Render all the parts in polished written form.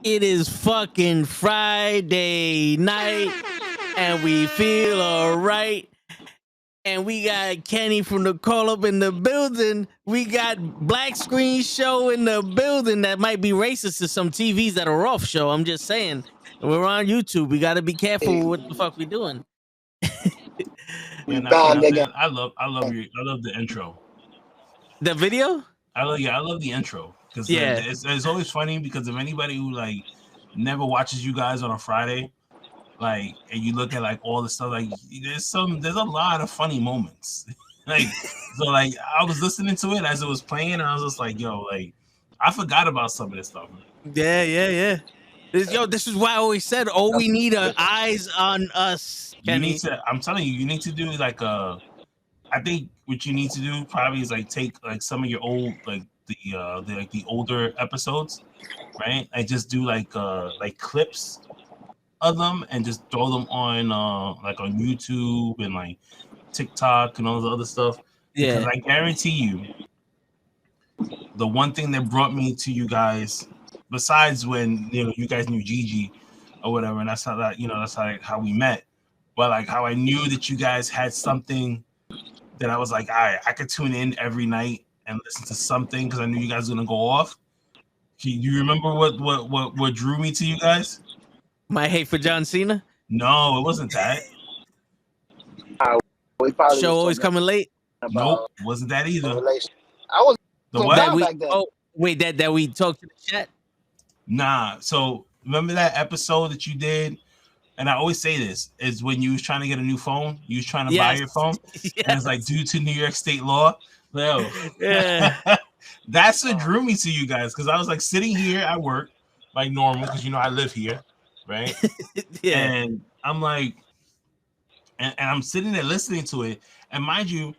It is fucking Friday night, and we feel all right. And we got Kenny from Nukkle up in the building. We got Black Screen Show in the building. That might be racist to some TVs that are off show. I'm just saying. We're on YouTube. We got to be careful with what the fuck we doing. Man, I love the intro. The video? I love the intro because it's always funny because if anybody who like never watches you guys on a Friday, like, and you look at like all the stuff, like there's a lot of funny moments. Like, so like I was listening to it as it was playing, and I was just like, yo, like I forgot about some of this stuff. Yeah. This is why I always said, we need are eyes on us. Kenny. I'm telling you, you need to do like I think what you need to do probably is like take like some of your old like the older episodes, right? I just do like clips of them and just throw them on like on YouTube and like TikTok and all the other stuff. Yeah. Because I guarantee you, the one thing that brought me to you guys, besides when you guys knew Gigi or whatever, and that's how we met. But like how I knew that you guys had something that I was like, all right, I could tune in every night and listen to something because I knew you guys were gonna go off. Do you remember what drew me to you guys? My hate for John Cena? No, it wasn't that. Show always coming late? Nope, wasn't that either. I was the what? That we talked to the chat? Nah, so remember that episode that you did? And I always say this, is when you was trying to get a new phone, you was trying to buy your phone, and it's like due to New York State law. Well, that's what drew me to you guys, because I was like sitting here at work like normal, because I live here, right? And I'm like, and I'm sitting there listening to it, and mind you,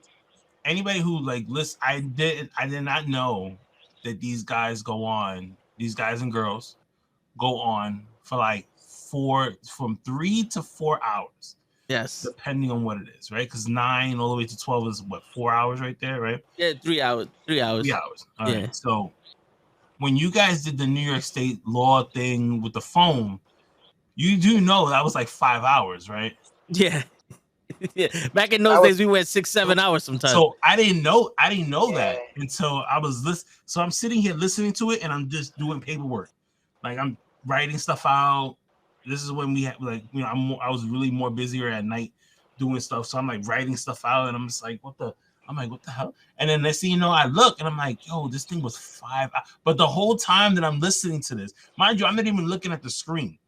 anybody who like listen, I did not know that these guys and girls go on for like from 3 to 4 hours. Yes. Depending on what it is, right? Because 9 all the way to 12 is what, 4 hours right there, right? Yeah, 3 hours. 3 hours. 3 hours. All right. So when you guys did the New York State law thing with the phone, you do know that was like 5 hours, right? Yeah. Yeah. Back in those days, we went 6-7 hours sometimes. So I didn't know that until I was listening. So I'm sitting here listening to it, and I'm just doing paperwork. Like I'm writing stuff out. This is when we had like I was really more busier at night doing stuff, so I'm like writing stuff out, and I'm just like, what the hell? And then next thing you know, I look and I'm like, yo, this thing was 5 hours. But the whole time that I'm listening to this, mind you, I'm not even looking at the screen.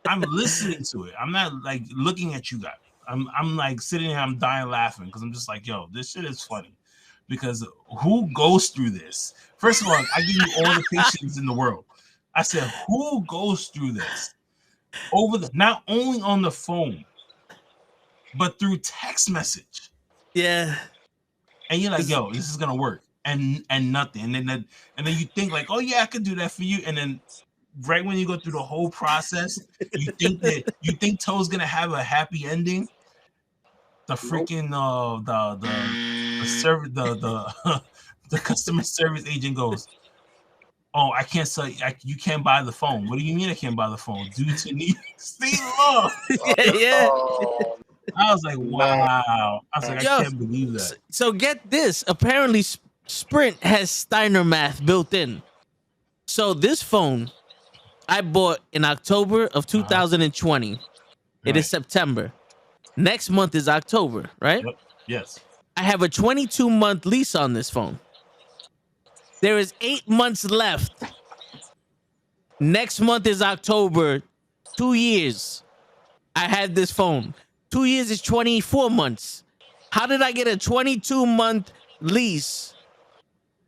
I'm listening to it. I'm not like looking at you guys. I'm like sitting here, I'm dying laughing because I'm just like, yo, this shit is funny. Because who goes through this? First of all, I give you all the patience in the world. I said, who goes through this not only on the phone, but through text message? Yeah. And you're like, yo, this is gonna work, and nothing. And then you think like, oh yeah, I could do that for you. And then right when you go through the whole process, you think Toe's gonna have a happy ending. The freaking the customer service agent goes, oh, I can't sell. You can't buy the phone. What do you mean I can't buy the phone? Due to New York State law. Yeah. I was like, wow. I was like, I can't believe that. So get this. Apparently, Sprint has Steiner math built in. So this phone I bought in October of 2020. Right. It is September. Next month is October, right? Yep. Yes. I have a 22-month lease on this phone. There is 8 months left. Next month is October. 2 years. I had this phone. 2 years is 24 months. How did I get a 22-month lease?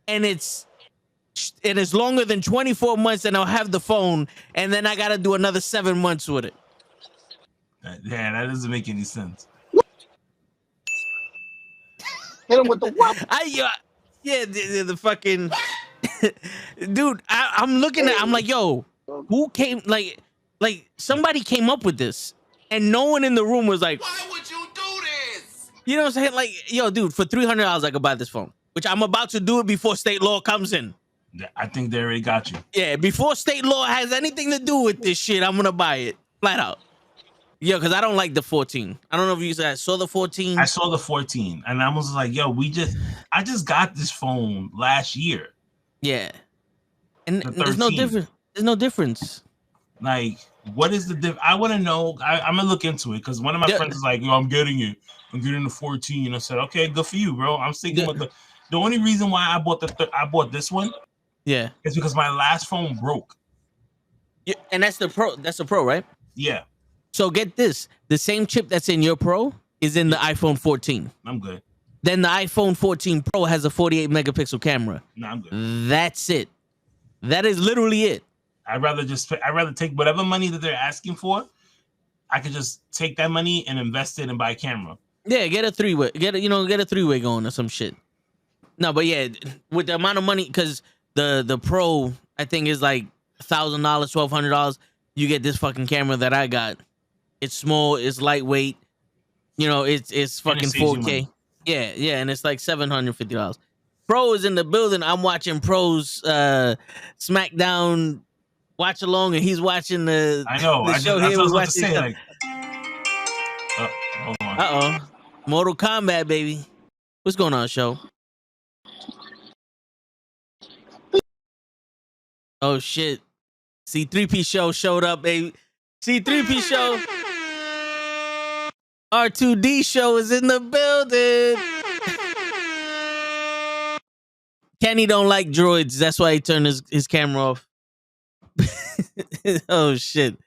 And it is longer than 24 months, and I'll have the phone, and then I got to do another 7 months with it. Yeah, that doesn't make any sense. Hit him with the what? The fucking dude. I'm looking at. I'm like, yo, who came? Like somebody came up with this, and no one in the room was like, why would you do this? You know what I'm saying? Like, yo, dude, for $300 I could buy this phone, which I'm about to do it before state law comes in. I think they already got you. Yeah, before state law has anything to do with this shit, I'm gonna buy it flat out. Yo, because I don't like the 14. I don't know if you guys saw the 14. I saw the 14, and I was like, "Yo, I just got this phone last year." Yeah, and The there's no 13. difference. There's no difference. Like, what is the diff? I want to know. I'm gonna look into it because one of my friends is like, "Yo, I'm getting it. I'm getting the 14." And I said, "Okay, good for you, bro." I'm sticking with the only reason why I bought this one. Yeah, is because my last phone broke. Yeah, and that's the Pro. That's the Pro, right? Yeah. So get this: the same chip that's in your Pro is in the iPhone 14. I'm good. Then the iPhone 14 Pro has a 48 megapixel camera. No, I'm good. That's it. That is literally it. I'd rather take whatever money that they're asking for. I could just take that money and invest it and buy a camera. Yeah, get a three-way. Get a three-way going or some shit. No, but yeah, with the amount of money, because the Pro I think is like $1,000, $1,200. You get this fucking camera that I got. It's small, it's lightweight. It's fucking 4K. Yeah, and it's like $750. Pro is in the building. I'm watching Pro's SmackDown watch along, and he's watching the. I know. The show here. Was about to say, like, hold on. Mortal Kombat, baby. What's going on, show? Oh shit. C3P show showed up, baby. C3P show. R2D show is in the building. Kenny don't like droids. That's why he turned his camera off. Oh shit.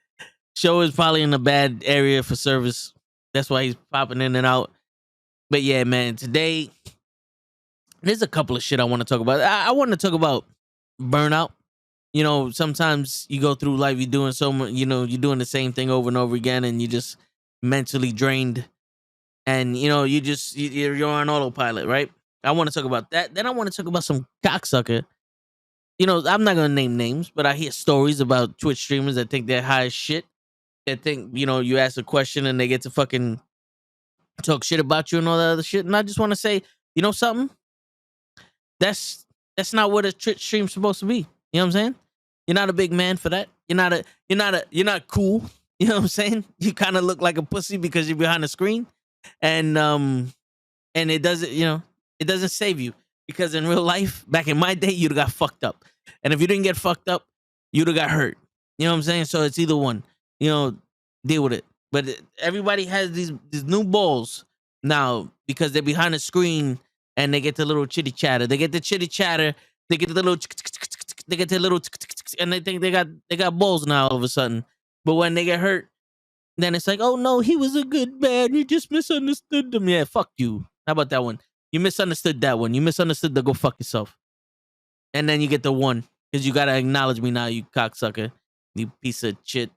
Show is probably in a bad area for service. That's why he's popping in and out. But yeah, man, today there's a couple of shit I want to talk about. I want to talk about burnout. Sometimes you go through life, you're doing so much, you're doing the same thing over and over again, and you just mentally drained, and you're on autopilot, right? I want to talk about that. Then I want to talk about some cocksucker. I'm not gonna name names, but I hear stories about Twitch streamers that think they're high as shit. That think you ask a question and they get to fucking talk shit about you and all that other shit. And I just want to say, something? That's not what a Twitch stream's supposed to be. You know what I'm saying? You're not a big man for that. You're not cool. You know what I'm saying? You kind of look like a pussy because you're behind the screen. And it doesn't, it doesn't save you, because in real life, back in my day, you'd have got fucked up. And if you didn't get fucked up, you'd have got hurt. You know what I'm saying? So it's either one, deal with it. But everybody has these new balls now because they're behind the screen and they get the little chitty chatter. They get the chitty chatter. They get the little, and they think they got balls now all of a sudden. But when they get hurt, then it's like, oh no, he was a good man. You just misunderstood them. Yeah, fuck you. How about that one? You misunderstood that one. You misunderstood the go fuck yourself. And then you get the one, because you gotta acknowledge me now, you cocksucker. You piece of shit.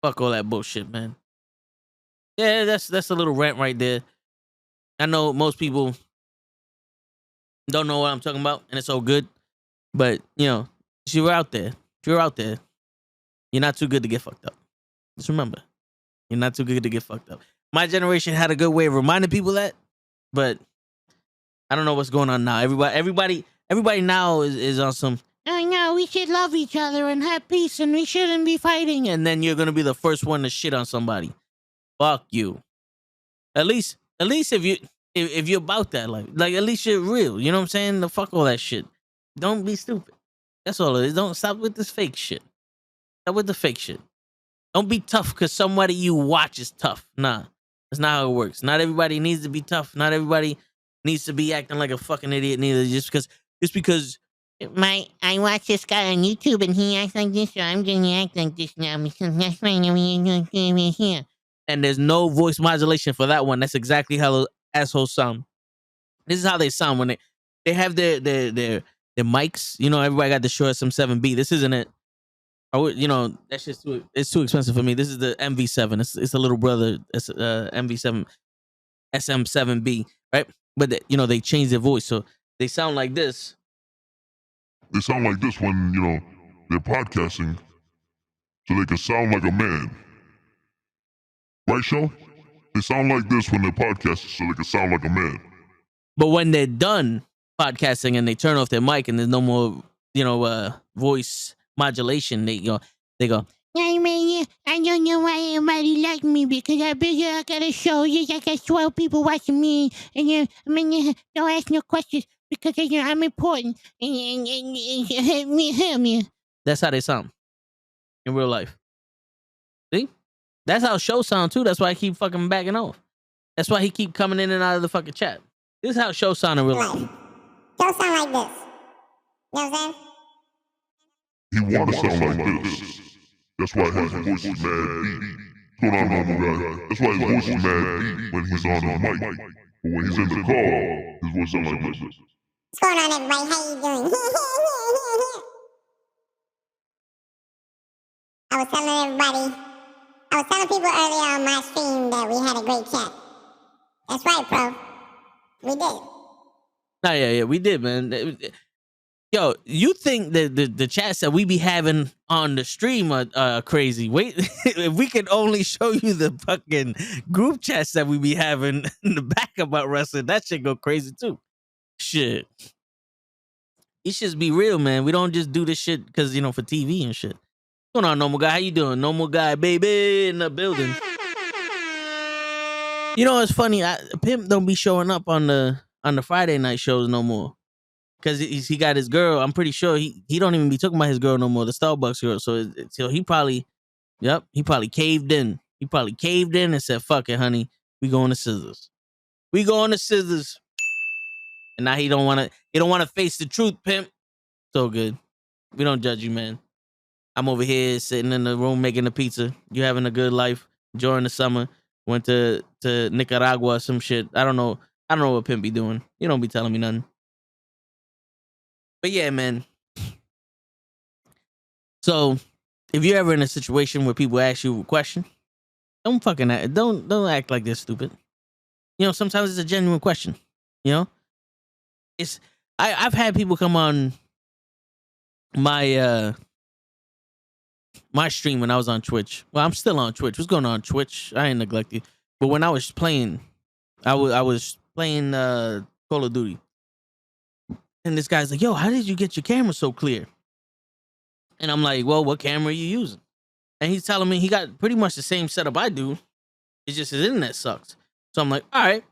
Fuck all that bullshit, man. Yeah, that's a little rant right there. I know most people don't know what I'm talking about, and it's all good. But, if you're out there, you're not too good to get fucked up. Just remember, you're not too good to get fucked up. My generation had a good way of reminding people that, but I don't know what's going on now. Everybody now is on some, oh no, we should love each other and have peace and we shouldn't be fighting. And then you're gonna be the first one to shit on somebody. Fuck you. At least if you're about that life, like at least you're real. You know what I'm saying? The fuck all that shit. Don't be stupid. That's all it is. Don't stop with this fake shit. Stop with the fake shit. Don't be tough because somebody you watch is tough. Nah, that's not how it works. Not everybody needs to be tough. Not everybody needs to be acting like a fucking idiot neither. Just because I watch this guy on YouTube and he acts like this, so I'm gonna act like this now because that's why I'm here. And there's no voice modulation for that one. That's exactly how those assholes sound. This is how they sound when they have their mics. Everybody got the Shure SM7B. This isn't it. That's just it's too expensive for me. This is the MV7. It's a little brother. It's MV7 SM7B, right? But they change their voice, so they sound like this. They sound like this when they're podcasting, so they can sound like a man. Right, Show? They sound like this when they're podcasting, so they can sound like a man. But when they're done podcasting and they turn off their mic and there's no more voice modulation. They go, "Hey man, yeah, I don't know why everybody like me because I got a show. There's like 12 people watching me, and don't ask no questions because I'm important. And me. That's how they sound in real life. See, that's how shows sound too. That's why I keep fucking backing off. That's why he keep coming in and out of the fucking chat. This is how shows sound in real life. Don't sound like this. You know what I'm saying? He want to sound like this. That's why his voice is mad deep. What's going on, normal guy? That's why his voice is mad deep when he's on the mic. But when he's in the call, his voice sounds like this. What's going on, everybody? How you doing? I was telling people earlier on my stream that we had a great chat. That's right, bro. We did. Yeah, we did, man. Yo, you think that the chats that we be having on the stream are crazy? Wait, if we could only show you the fucking group chats that we be having in the back about wrestling, that shit go crazy too. Shit. It should be real, man. We don't just do this shit because, for TV and shit. What's going on, normal guy? How you doing? Normal guy, baby, in the building. It's funny. Pimp don't be showing up on the Friday night shows no more. Because he got his girl. I'm pretty sure he don't even be talking about his girl no more, the Starbucks girl. So he probably caved in. He probably caved in and said, "Fuck it, honey. We going to scissors. We going to scissors." And now he don't want to face the truth, Pimp. So good. We don't judge you, man. I'm over here sitting in the room making the pizza. You having a good life, enjoying the summer. Went to Nicaragua or some shit. I don't know what Pimp be doing. You don't be telling me nothing. But yeah, man. So if you're ever in a situation where people ask you a question, don't act like they're stupid. Sometimes it's a genuine question. I've had people come on my my stream when I was on Twitch. Well, I'm still on Twitch. What's going on Twitch? I ain't neglect you. But when I was playing, I was playing Call of Duty. And this guy's like, "Yo, how did you get your camera so clear?" And I'm like, "Well, what camera are you using?" And he's telling me he got pretty much the same setup I do. It's just his internet sucks. So I'm like, all right,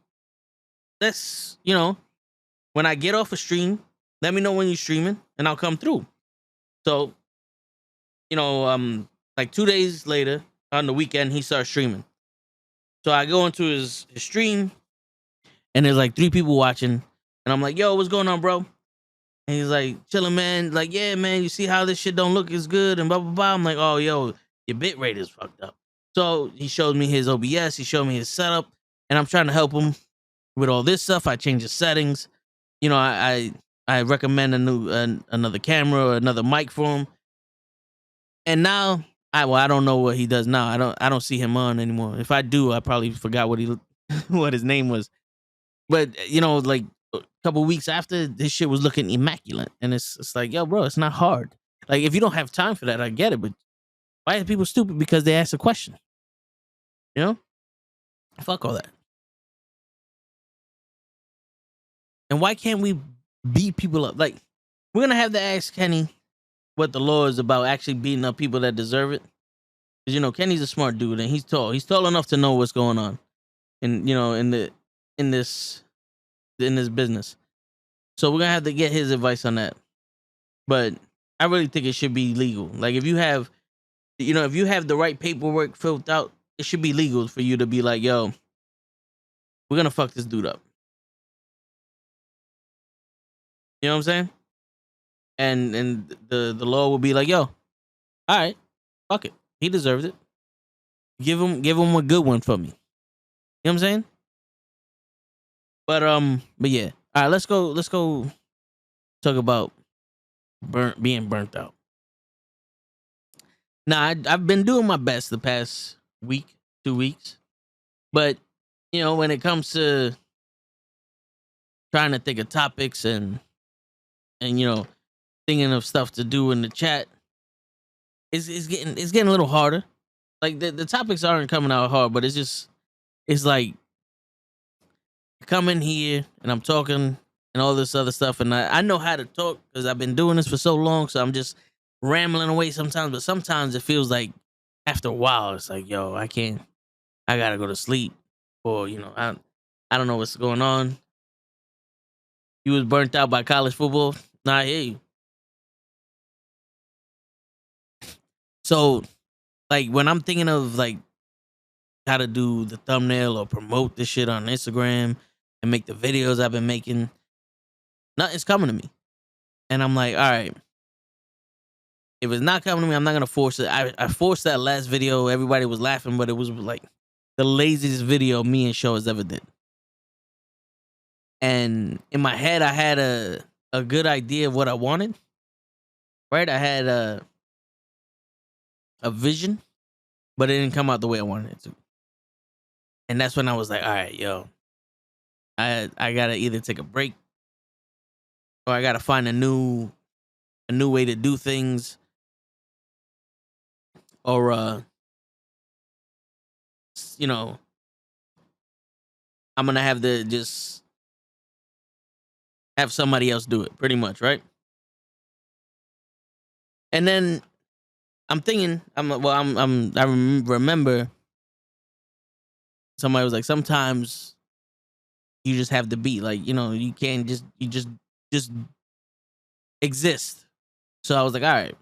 let's, when I get off a stream, let me know when you're streaming and I'll come through. So, like 2 days later on the weekend, he starts streaming. So I go into his stream and there's like 3 people watching. And I'm like, "Yo, what's going on, bro?" And he's like, "Chilling, man." Like, "Yeah, man, you see how this shit don't look as good and blah, blah, blah." I'm like, "Oh, yo, your bit rate is fucked up." So he showed me his OBS. He showed me his setup. And I'm trying to help him with all this stuff. I changed the settings. I recommend another camera or another mic for him. And now, I don't know what he does now. I don't see him on anymore. If I do, I probably forgot what his name was. But, like a couple weeks after, this shit was looking immaculate. And it's like, yo, bro, it's not hard. Like, if you don't have time for that, I get it. But why are people stupid because they ask a question? Fuck all that. And why can't we beat people up? Like, we're gonna have to ask Kenny what the law is about actually beating up people that deserve it. Because Kenny's a smart dude and he's tall. He's tall enough to know what's going on. And in this business. So we're gonna have to get his advice on that. But I really think it should be legal. Like, if you have the right paperwork filled out, it should be legal for you to be like, "Yo, we're gonna fuck this dude up." You know what I'm saying? And the law will be like, "Yo, all right, fuck it. He deserves it. Give him a good one for me." You know what I'm saying? But yeah. All right, let's go talk about being burnt out. Now, I've been doing my best the past week, 2 weeks. But, when it comes to trying to think of topics and thinking of stuff to do in the chat, it's getting a little harder. Like, the topics aren't coming out hard, but it's like, I come in here and I'm talking and all this other stuff. And I know how to talk because I've been doing this for so long. So I'm just rambling away sometimes. But sometimes it feels like after a while, it's like, yo, I can't. I gotta go to sleep, or I don't know what's going on. You was burnt out by college football. Nah, I hear you. So, like, when I'm thinking of like how to do the thumbnail or promote this shit on Instagram and make the videos I've been making, nothing's coming to me. And I'm like, all right, if it's not coming to me, I'm not gonna force it. I forced that last video. Everybody was laughing, but it was like the laziest video me and Show has ever did. And in my head, I had a good idea of what I wanted. Right? I had a vision, but it didn't come out the way I wanted it to. And that's when I was like, all right, yo, I gotta either take a break or I gotta find a new way to do things, or I'm gonna have to just have somebody else do it, pretty much, right? And then I'm thinking, I remember somebody was like, sometimes you just have to be like, you can't just exist. So I was like, all right,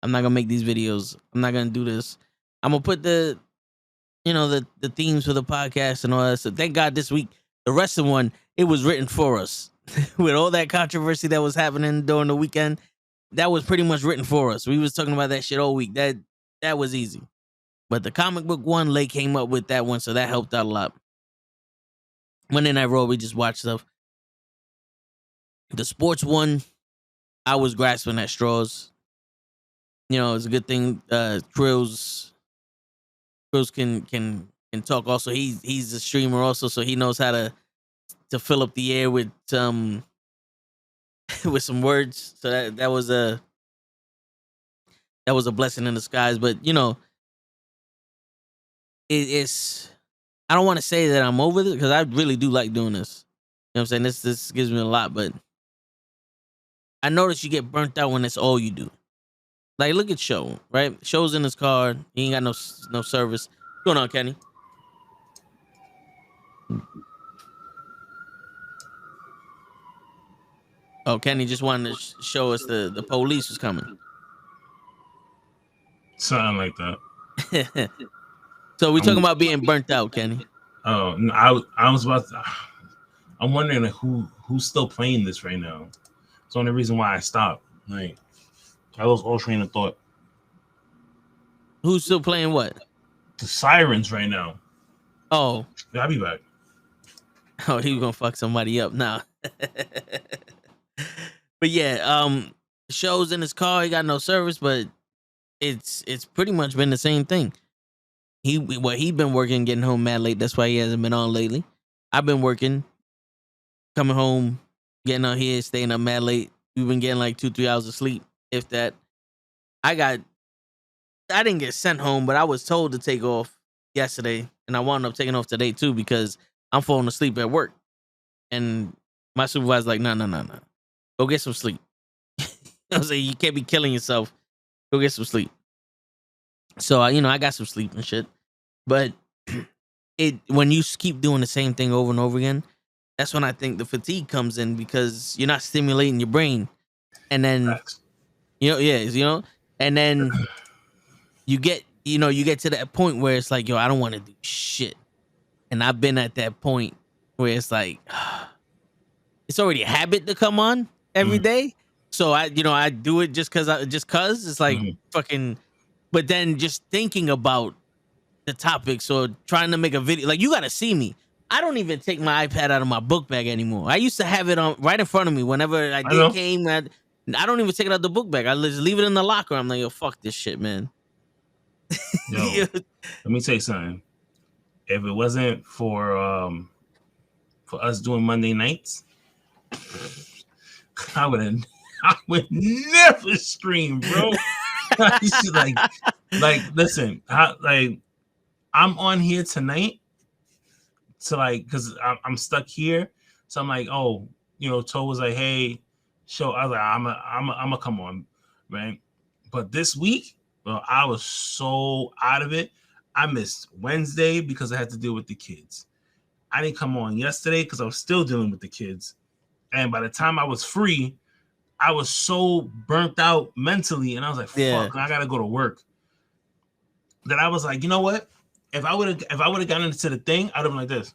I'm not gonna make these videos. I'm not gonna do this. I'm gonna put the themes for the podcast and all that. So thank God this week, the rest of the one, it was written for us. With all that controversy that was happening during the weekend, that was pretty much written for us. We was talking about that shit all week. That was easy. But the comic book one, Lake came up with that one, so that helped out a lot. Monday Night Raw, we just watched stuff. The sports one, I was grasping at straws. It's a good thing Trills can talk. Also, he's a streamer also, so he knows how to fill up the air with with some words. So that was a blessing in disguise. But it's I don't want to say that I'm over it because I really do like doing this. You know what I'm saying? This gives me a lot, but I notice you get burnt out when it's all you do. Like, look at Show, right? Show's in his car. He ain't got no service. What's going on, Kenny? Oh, Kenny just wanted to show us the police was coming. Something like that. So we're talking about being burnt out, Kenny. Oh, no, I was about to, I'm wondering who's still playing this right now. It's the only reason why I stopped. Like, I lost all train of thought. Who's still playing what? The sirens right now. Oh. Yeah, I'll be back. Oh, he was gonna fuck somebody up now. But yeah, Show's in his car. He got no service, but it's pretty much been the same thing. He been working, getting home mad late. That's why he hasn't been on lately. I've been working, coming home, getting out here, staying up mad late. We've been getting like 2-3 hours of sleep, if that. I didn't get sent home, but I was told to take off yesterday, and I wound up taking off today too because I'm falling asleep at work. And my supervisor's like, no. Go get some sleep. I was like, you can't be killing yourself. Go get some sleep. So, I got some sleep and shit. But when you keep doing the same thing over and over again, that's when I think the fatigue comes in because you're not stimulating your brain. And then, and then you get to that point where it's like, yo, I don't want to do shit. And I've been at that point where it's like, it's already a habit to come on every day. So I do it just cause it's like fucking, but then just thinking about the topics or trying to make a video, like you got to see me. I don't even take my iPad out of my book bag anymore. I used to have it on right in front of me whenever I came. I don't even take it out the book bag. I just leave it in the locker. I'm like, yo, fuck this shit, man. Yo, let me tell you something. If it wasn't for us doing Monday nights, I would never stream, bro. like listen, I'm on here tonight to because I'm stuck here. So I'm like, oh, Toe was like, hey, show. I was like, I'm a come on, right? But this week, well, I was so out of it. I missed Wednesday because I had to deal with the kids. I didn't come on yesterday because I was still dealing with the kids. And by the time I was free, I was so burnt out mentally, and I was like, fuck, I gotta go to work. That I was like, you know what? If I would have gotten into the thing, I'd have been like this.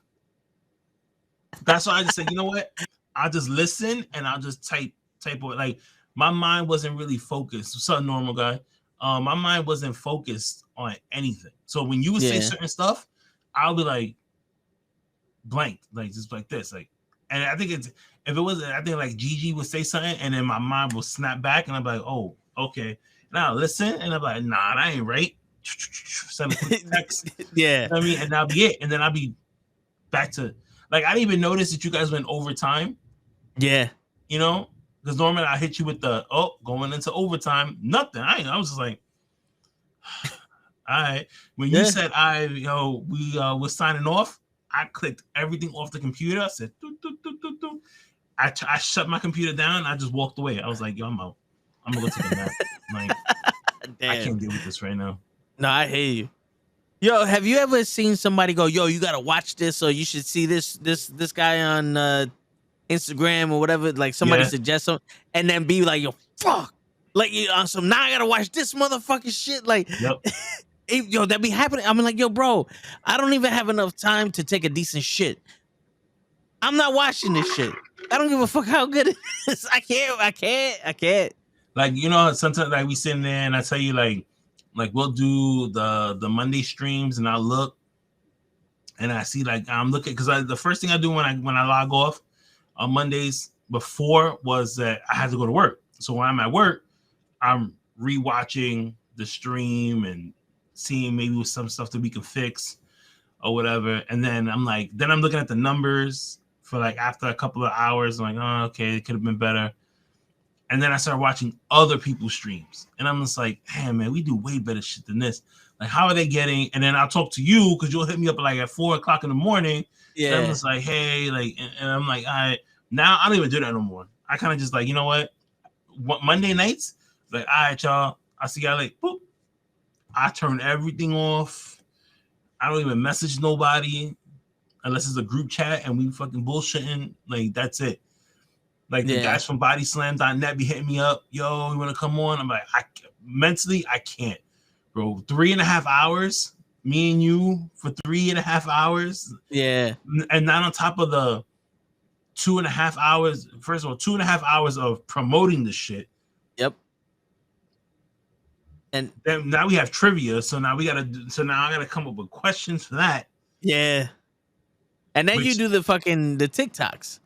That's why I just said, you know what? I'll just listen and I'll just type what, like, my mind wasn't really focused. What's up, normal guy? My mind wasn't focused on anything. So when you would say certain stuff, I'll be like blank, like just like this, like. And I think if it was, I think like Gigi would say something, and then my mind will snap back, and I'm like, oh, okay. Now listen, and I'm like, nah, that ain't right. Send a quick text, yeah. You know what I mean, and that'll be it, and then I'll be back to, like, I didn't even notice that you guys went overtime. Yeah, because normally I hit you with the going into overtime. Nothing. I was just like, all right. When you said we were signing off, I clicked everything off the computer. I said, doo, doo, doo, doo, doo. I shut my computer down. I just walked away. I was like, yo, I'm out. I'm gonna go take a nap. Like, I can't deal with this right now. No, I hear you. Yo, have you ever seen somebody go, yo, you gotta watch this, or you should see this guy on Instagram or whatever? Like somebody suggests something, and then be like, yo, fuck, like you on some. Now I gotta watch this motherfucking shit. Like, yo, that be happening. I'm like, yo, bro, I don't even have enough time to take a decent shit. I'm not watching this shit. I don't give a fuck how good it is. I can't. Like, sometimes like we sitting there and I tell you like we'll do the Monday streams, and I'll look and I see, like, I'm looking, because the first thing I do when I log off on Mondays before was that I had to go to work. So when I'm at work, I'm rewatching the stream and seeing maybe with some stuff that we can fix or whatever. And then I'm looking at the numbers for like after a couple of hours. I'm like, oh, okay, it could have been better. And then I started watching other people's streams, and I'm just like, hey, man, we do way better shit than this. Like, how are they getting? And then I'll talk to you because you'll hit me up like at 4:00 in the morning. Yeah. And I'm just like, hey, like, and I'm like, all right, now I don't even do that no more. I kind of just like, you know what Monday nights, like, all right, y'all, I'll see y'all like, boop. I turn everything off. I don't even message nobody unless it's a group chat and we fucking bullshitting. Like, that's it. Like, the guys from bodyslam.net be hitting me up. Yo, you want to come on? I'm like, mentally, I can't, bro. 3.5 hours, me and you for 3.5 hours. Yeah. And not on top of the 2.5 hours. First of all, 2.5 hours of promoting the shit. Yep. And then now we have trivia. So now I gotta come up with questions for that. Yeah. And then you do the TikToks.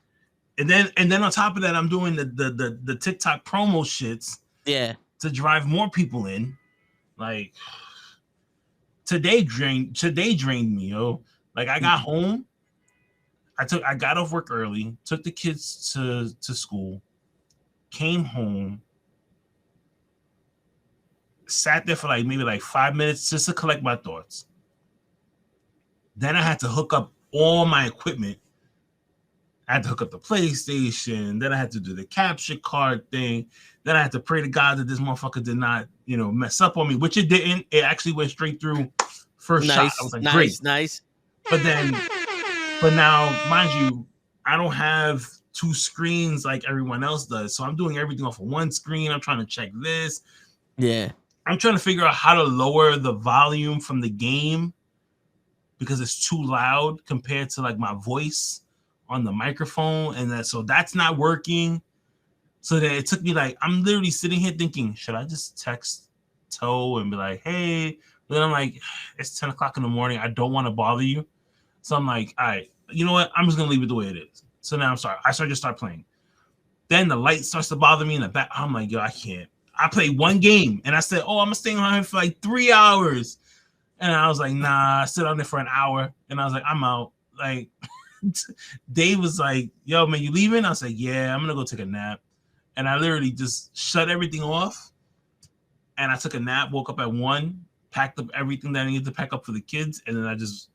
And then on top of that, I'm doing the TikTok promo shits. Yeah. To drive more people in. Like, today drained me, yo. Like, I got home. I got off work early, took the kids to school, came home, sat there for like maybe like 5 minutes just to collect my thoughts. Then I had to hook up all my equipment. I had to hook up the PlayStation. Then I had to do the capture card thing. Then I had to pray to God that this motherfucker did not, mess up on me, which it didn't. It actually went straight through first shot. I was like, great. Nice. But now, mind you, I don't have two screens like everyone else does. So I'm doing everything off of one screen. I'm trying to check this. Yeah. I'm trying to figure out how to lower the volume from the game because it's too loud compared to like my voice on the microphone, and so that's not working. So that it took me like, I'm literally sitting here thinking, should I just text Toe and be like, hey? But then I'm like, it's 10:00 in the morning. I don't want to bother you. So I'm like, all right, you know what? I'm just gonna leave it the way it is. So now I'm sorry. I just start playing. Then the light starts to bother me in the back. I'm like, yo, I can't. I played one game and I said, oh, I'm gonna stay on here for like 3 hours. And I was like, nah, I sit on there for an hour. And I was like, I'm out. Like, Dave was like, yo, man, you leaving? I was like, yeah, I'm gonna go take a nap. And I literally just shut everything off. And I took a nap, woke up at 1, packed up everything that I needed to pack up for the kids. And then I just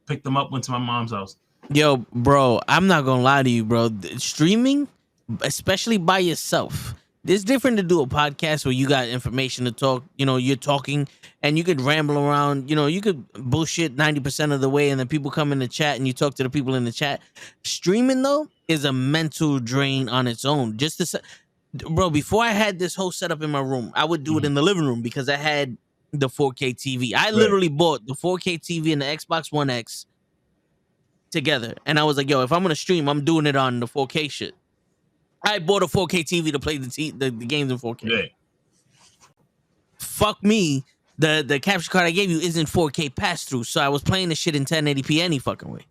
picked them up, went to my mom's house. Yo, bro, I'm not gonna lie to you, bro. Streaming, especially by yourself, it's different to do a podcast where you got information to talk. You know, you're talking and you could ramble around. You know, you could bullshit 90% of the way, and then people come in the chat and you talk to the people in the chat. Streaming though is a mental drain on its own. Just to, bro, before I had this whole setup in my room, I would do it in the living room because I had the 4K TV. I literally bought the 4K TV and the Xbox One X together. And I was like, yo, if I'm gonna stream, I'm doing it on the 4K shit. I bought a 4K TV to play the games in 4K. Yeah. Fuck me. The capture card I gave you isn't 4K pass through, so I was playing the shit in 1080p any fucking way.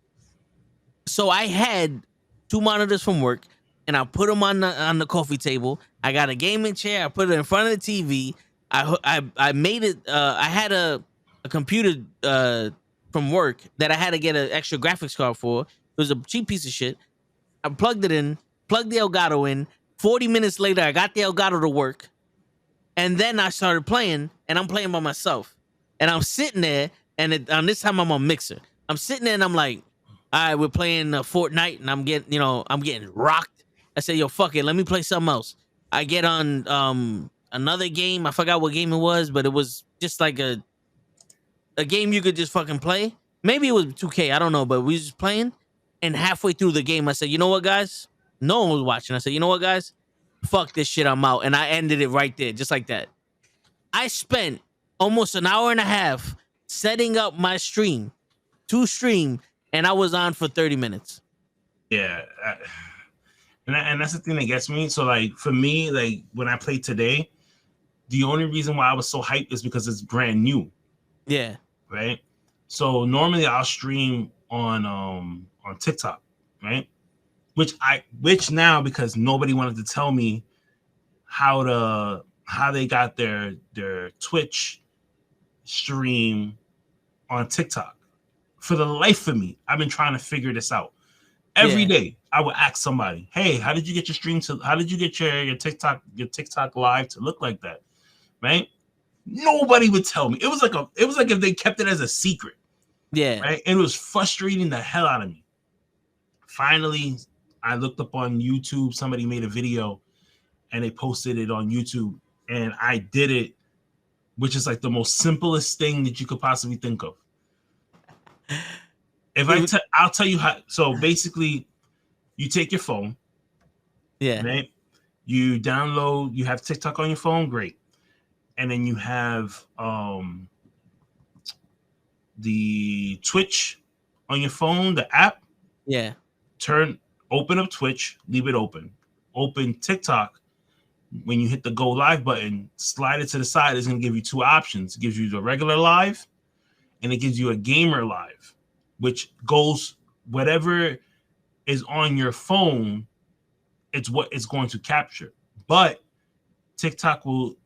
So I had 2 monitors from work, and I put them on the coffee table. I got a gaming chair. I put it in front of the TV. I made it. I had a computer from work that I had to get an extra graphics card for. It was a cheap piece of shit. I plugged it in, plugged the Elgato in. 40 minutes later, I got the Elgato to work. And then I started playing, and I'm playing by myself. And I'm sitting there, and on this time I'm on Mixer. I'm sitting there, and I'm like, all right, we're playing Fortnite, and I'm getting rocked. I said, yo, fuck it, let me play something else. I get on another game. I forgot what game it was, but it was just like a game you could just fucking play. Maybe it was 2K, I don't know, but we was just playing. And halfway through the game, I said, you know what, guys? No one was watching. I said, you know what, guys? Fuck this shit, I'm out. And I ended it right there, just like that. I spent almost an hour and a half setting up my stream to stream, and I was on for 30 minutes. Yeah. And that's the thing that gets me. So, like, for me, like, when I played today, the only reason why I was so hyped is because it's brand new. Yeah. Right? So, normally I'll stream on TikTok, right? Which now, because nobody wanted to tell me how they got their Twitch stream on TikTok. For the life of me, I've been trying to figure this out. Every day I would ask somebody, hey, how did you get your TikTok live to look like that? Right? Nobody would tell me. It was like if they kept it as a secret. Yeah. Right? And it was frustrating the hell out of me. Finally, I looked up on YouTube. Somebody made a video and they posted it on YouTube, and I did it, which is like the most simplest thing that you could possibly think of. I'll tell you how. So basically, you take your phone. Yeah. Right? You have TikTok on your phone, great. And then you have the Twitch on your phone, the app. Yeah. Open up Twitch, leave it open. Open TikTok. When you hit the go live button, slide it to the side. It's going to give you 2 options. It gives you the regular live, and it gives you a gamer live, which goes whatever is on your phone. It's what it's going to capture. But TikTok will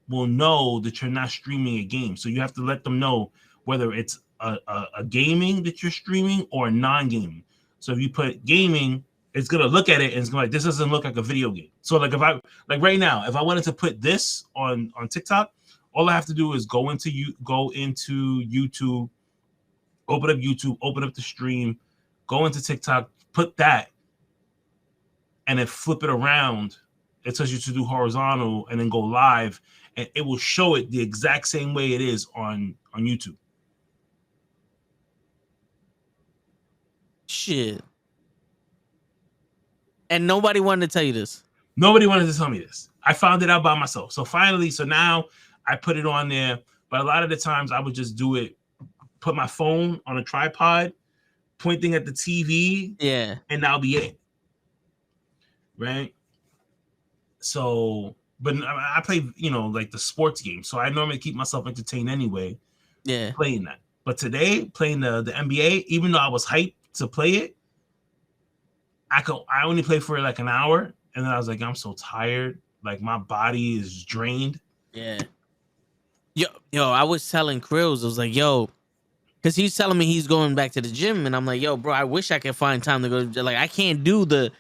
know that you're not streaming a game, so you have to let them know whether it's a gaming that you're streaming or a non-gaming. So if you put gaming, it's gonna look at it and it's gonna like, this doesn't look like a video game. So like right now, if I wanted to put this on TikTok, all I have to do is go into YouTube, open up the stream, go into TikTok, put that, and then flip it around. It tells you to do horizontal and then go live, and it will show it the exact same way it is on YouTube. Shit. And nobody wanted to tell you this. Nobody wanted to tell me this. I found it out by myself. So now I put it on there. But a lot of the times I would just do it, put my phone on a tripod, pointing at the TV. Yeah. And that'll be it. Right? So, but I play, like the sports game. So I normally keep myself entertained anyway. Yeah. Playing that. But today, playing the NBA, even though I was hyped to play it, I only played for like an hour, and then I was like, I'm so tired. Like my body is drained. Yeah. Yo, I was telling Krills, I was like, yo, because he's telling me he's going back to the gym, and I'm like, yo, bro, I wish I could find time to go. Like, I can't do the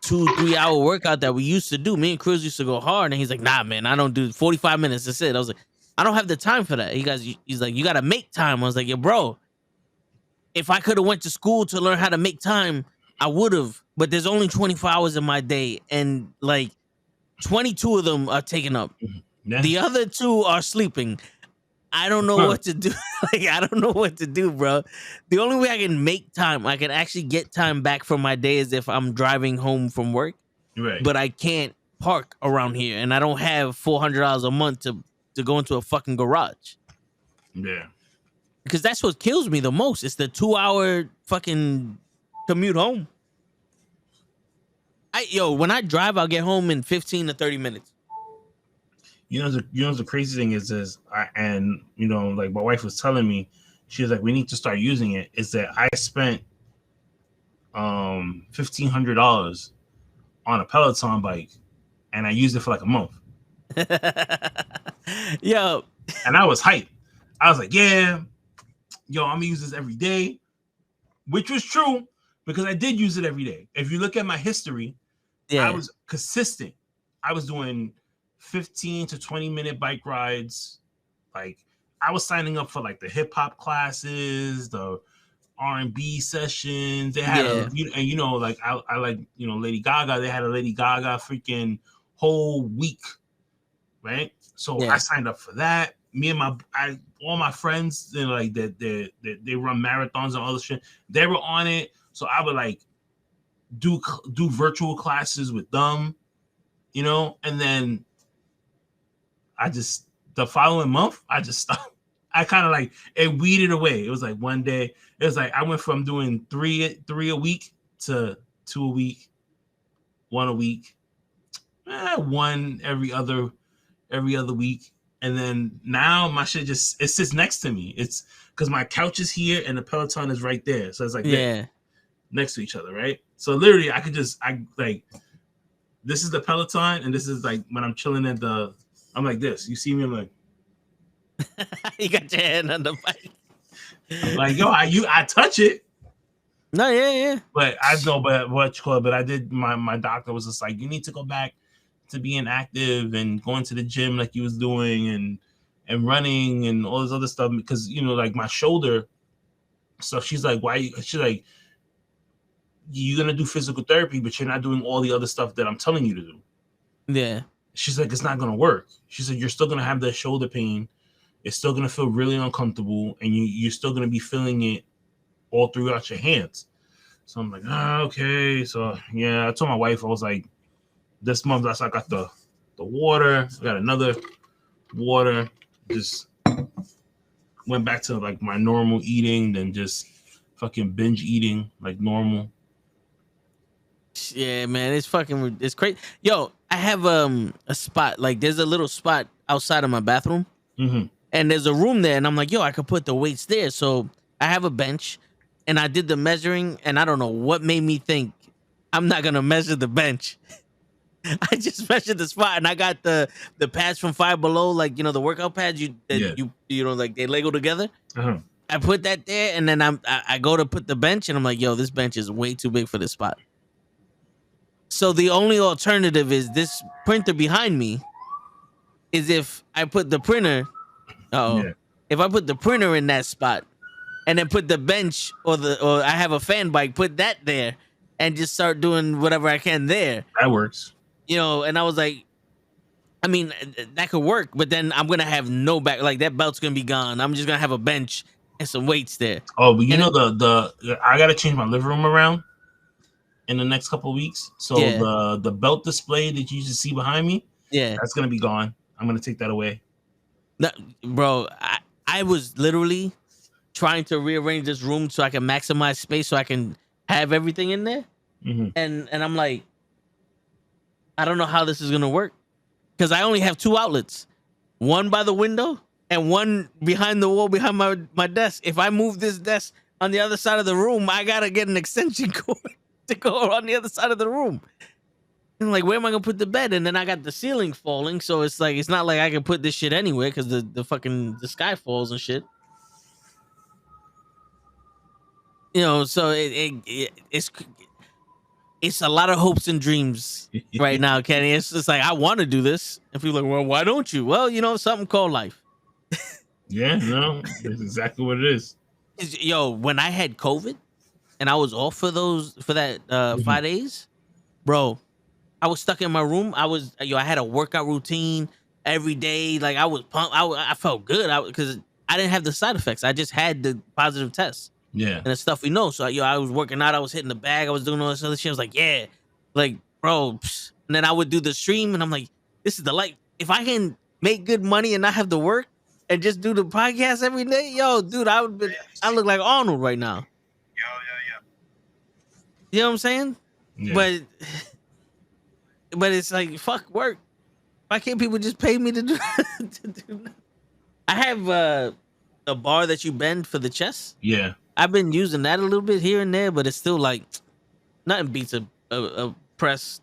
2-3 hour workout that we used to do. Me and Krills used to go hard, and he's like, nah, man, I don't do 45 minutes. That's it. I was like, I don't have the time for that. He's like, you got to make time. I was like, yo, bro, if I could have went to school to learn how to make time, I would have. But there's only 24 hours in my day, and like 22 of them are taken up. Yeah. The other 2 are sleeping. I don't know what to do. Like, I don't know what to do, bro. The only way I can make time, I can actually get time back from my day, is if I'm driving home from work. Right. But I can't park around here, and I don't have $400 a month to go into a fucking garage. Yeah. Because that's what kills me the most. It's the 2-hour fucking commute home. When I drive, I'll get home in 15 to 30 minutes. You know the crazy thing is like my wife was telling me, she was like, we need to start using it. Is that I spent $1,500 on a Peloton bike, and I used it for like a month. Yo. And I was hyped. I was like, yeah, I'm gonna use this every day, which was true because I did use it every day. If you look at my history, I was consistent. I was doing 15 to 20-minute bike rides. Like, I was signing up for like the hip hop classes, the R&B sessions. They had like I like Lady Gaga. They had a Lady Gaga freaking whole week, right? So I signed up for that. Me and all my friends, they like they run marathons and all this shit. They were on it, so I would like do virtual classes with them, and then the following month I just stopped. I kind of like it weeded away. It was like one day, it was like I went from doing three a week to 2 a week, 1 a week, 1 every other week. And then now my shit it sits next to me. It's because my couch is here and the Peloton is right there. So it's like next to each other, right? So literally I could this is the Peloton, and this is like when I'm chilling I'm like this. You see me, I'm like you got your hand on the bike. Like, I touch it. No, yeah. But I did my doctor was just like, you need to go back to being active and going to the gym like you was doing and running and all this other stuff, because like my shoulder. So she's like, she's like, you're gonna do physical therapy, but you're not doing all the other stuff that I'm telling you to do. Yeah. She's like, it's not gonna work. She said, you're still gonna have that shoulder pain. It's still gonna feel really uncomfortable, and you're still gonna be feeling it all throughout your hands. So I'm like, okay. So yeah, I told my wife, I was like, this month I got the water. I got another water. Just went back to like my normal eating, then just fucking binge eating like normal. Yeah, man, it's crazy. Yo, I have a spot, like there's a little spot outside of my bathroom, and there's a room there, and I'm like, yo, I could put the weights there. So I have a bench, and I did the measuring, and I don't know what made me think I'm not gonna measure the bench. I just measured the spot, and I got the pads from Five Below, like the workout pads you like they Lego together. I put that there, and then I go to put the bench, and I'm like, yo, this bench is way too big for this spot. So the only alternative is this printer behind me. Is if I put the printer, if I put the printer in that spot, and then put the bench or I have a fan bike, put that there, and just start doing whatever I can there. That works. And I was like, I mean, that could work, but then I'm gonna have no back. Like that belt's gonna be gone. I'm just gonna have a bench and some weights there. Oh, but I gotta change my living room around in the next couple of weeks. So the belt display that you just see behind me, that's gonna be gone. I'm gonna take that away. No, bro, I was literally trying to rearrange this room so I can maximize space, so I can have everything in there. And I'm like, I don't know how this is gonna work, because I only have 2 outlets, one by the window and one behind the wall behind my desk. If I move this desk on the other side of the room, I gotta get an extension cord to go on the other side of the room. And like, where am I gonna put the bed? And then I got the ceiling falling, so it's like, it's not like I can put this shit anywhere because the sky falls and shit. So it's a lot of hopes and dreams right now, Kenny. It's just like, I want to do this, and people are like, well, why don't you? Well, something called life. Yeah, no, that's exactly what it is. Yo, when I had COVID and I was off for that 5 days, bro, I was stuck in my room. I had a workout routine every day. Like I was pumped. I felt good because I didn't have the side effects. I just had the positive tests Yeah. and the stuff we know. So I was working out. I was hitting the bag. I was doing all this other shit. I was like, yeah, like bro. Psh. And then I would do the stream, and I'm like, this is the life. If I can make good money and not have to work and just do the podcast every day, yo, dude, I look like Arnold right now. You know what I'm saying? Yeah. But it's like fuck work. Why can't people just pay me to do? To do that? I have a bar that you bend for the chest. Yeah. I've been using that a little bit here and there, but it's still like nothing beats a press.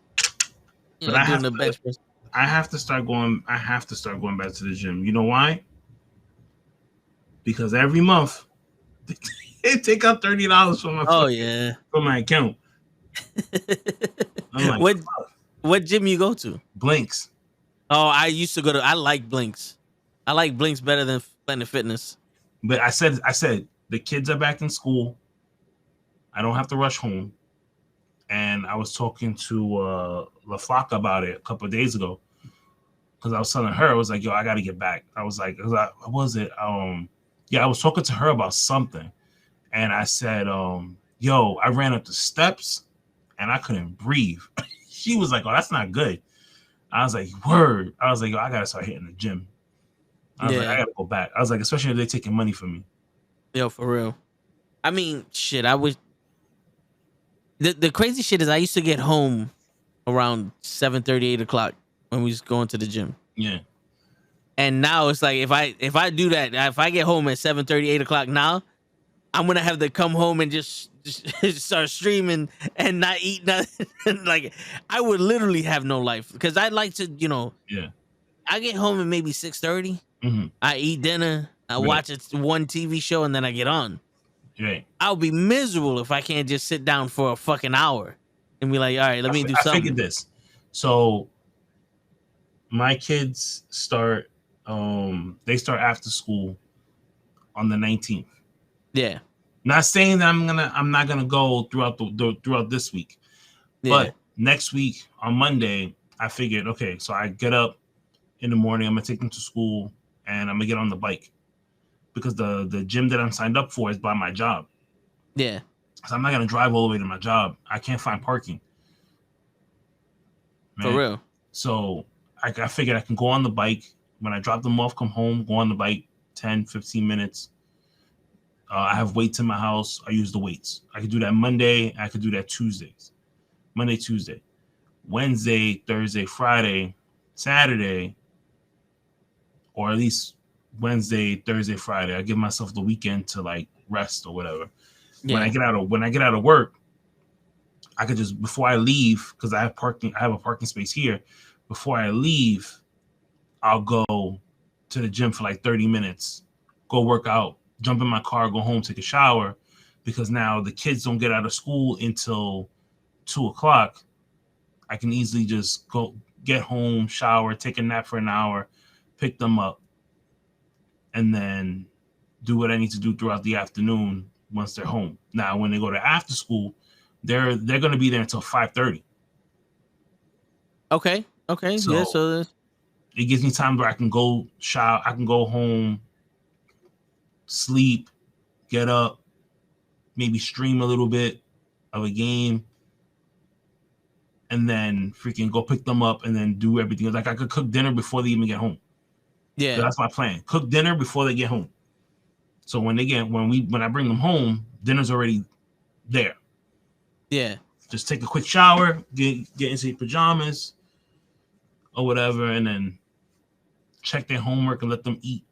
You But know, I doing have the to- bench press. I have to start going back to the gym. You know why? Because every month they take out $30 from my Oh yeah. from my account. I'm like, what gym you go to? Blinks. Oh, I used to go to. I like Blinks. I like Blinks better than Planet Fitness. But I said the kids are back in school. I don't have to rush home. And I was talking to La Flaca about it a couple of days ago. Because I was telling her, I was like, yo, I gotta get back. I was like, what was it? Yeah, I was talking to her about something. And I said, yo, I ran up the steps and I couldn't breathe. She was like, oh, that's not good. I was like, word. I was like, yo, I gotta start hitting the gym. I was like, I gotta go back. I was like, especially if they're taking money from me. Yo, for real. I mean, shit, I was the crazy shit is I used to get home around 7:30, 8 o'clock when we was going to the gym. Yeah. And now it's like if I do that, if I get home at 7:30, 8 o'clock now, I'm gonna have to come home and just start streaming and not eat nothing. Like I would literally have no life because I like to, Yeah. I get home at maybe 6:30. Mm-hmm. I eat dinner. I watch one TV show and then I get on. Right. I'll be miserable if I can't just sit down for a fucking hour and be like, all right, let me do something. I figured this. So my kids start they start after school on the 19th. Yeah. Not saying that I'm not gonna go throughout this week. Yeah. But next week on Monday, I figured, okay, so I get up in the morning, I'm gonna take them to school and I'm gonna get on the bike. Because the gym that I'm signed up for is by my job. Yeah. So I'm not gonna drive all the way to my job. I can't find parking. For real. So I figured I can go on the bike. When I drop them off, come home, go on the bike 10, 15 minutes. I have weights in my house. I use the weights. I could do that Monday. I could do that Tuesdays. Monday, Tuesday. Wednesday, Thursday, Friday, Saturday, or at least Wednesday, Thursday, Friday. I give myself the weekend to like rest or whatever. Yeah. When I get out of work, I could just, before I leave, because I have a parking space here. Before I leave, I'll go to the gym for like 30 minutes, go work out, jump in my car, go home, take a shower, because now the kids don't get out of school until 2 o'clock. I can easily just go get home, shower, take a nap for an hour, pick them up, and then do what I need to do throughout the afternoon once they're home. Now, when they go to after school, they're going to be there until 5:30. Okay. So, yeah. So it gives me time where I can go shower, I can go home, sleep, get up, maybe stream a little bit of a game, and then freaking go pick them up and then do everything. Like I could cook dinner before they even get home. Yeah, so that's my plan. Cook dinner before they get home. So when I bring them home, dinner's already there. Yeah. Just take a quick shower, get into your pajamas or whatever, and then check their homework and let them eat.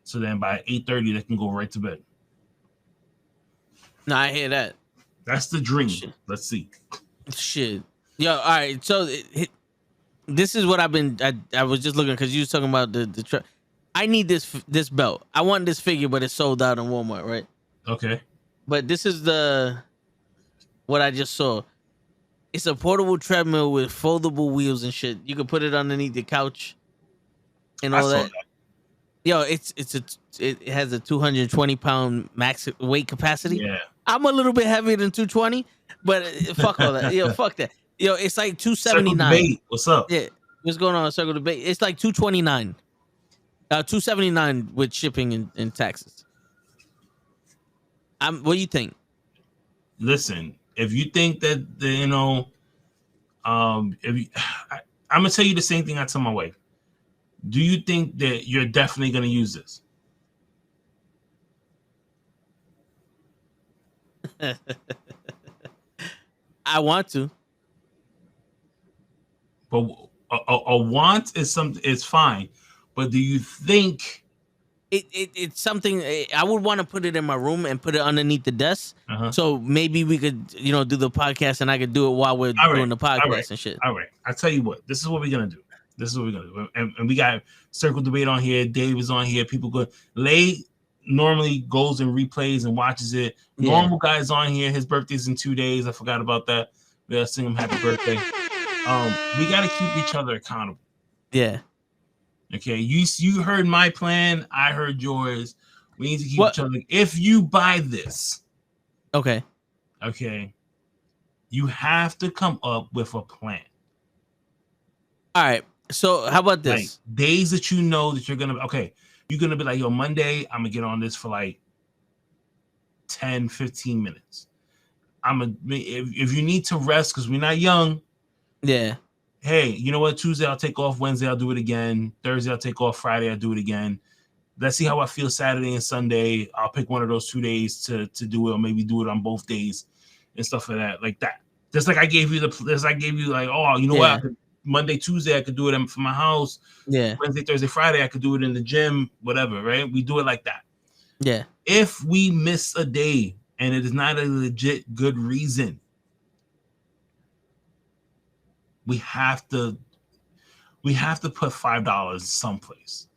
So then by 8:30 they can go right to bed. No, I hear that. That's the dream. Shit. Let's see. Shit. Yo, all right. So this is what I was just looking because you was talking about the truck. I need this belt. I want this figure, but it's sold out in Walmart, right? Okay. But this is what I just saw. It's a portable treadmill with foldable wheels and shit. You can put it underneath the couch and all that. Yo, it has a 220-pound max weight capacity. Yeah. I'm a little bit heavier than 220, but fuck all that. Yo, fuck that. Yo, it's like Circle 279. debate. What's up? Yeah, what's going on? Circle debate. It's like 229. 279 with shipping and taxes. What do you think? Listen, if you think that if you, I'm gonna tell you the same thing I tell my wife. Do you think that you're definitely gonna use this? I want to. But a want is something. It's fine. But do you think It's something I would want to put it in my room and put it underneath the desk. Uh-huh. So maybe we could, do the podcast and I could do it while we're doing the podcast and shit. All right. I tell you what. This is what we're gonna do. And we got Circle Debate on here. Dave is on here. People go. Lay normally goes and replays and watches it. Yeah. Normal guy's on here. His birthday's in 2 days. I forgot about that. We gotta sing him happy birthday. We gotta keep each other accountable. Yeah. Okay, you heard my plan. I heard yours. We need to keep each other. If you buy this, okay, you have to come up with a plan. All right. So how about this? Like days that you know that you're gonna. Okay, you're gonna be like, yo, Monday, I'm gonna get on this for like 10, 15 minutes. If you need to rest because we're not young. Yeah. Hey, you know what? Tuesday I'll take off. Wednesday I'll do it again. Thursday I'll take off. Friday I'll do it again. Let's see how I feel Saturday and Sunday. I'll pick one of those 2 days to do it, or maybe do it on both days and stuff like that. Just like I gave you like, oh, you know what? Monday, Tuesday I could do it from my house. Yeah. Wednesday, Thursday, Friday I could do it in the gym, whatever, right? We do it like that. Yeah. If we miss a day and it is not a legit good reason, we have to put $5 someplace.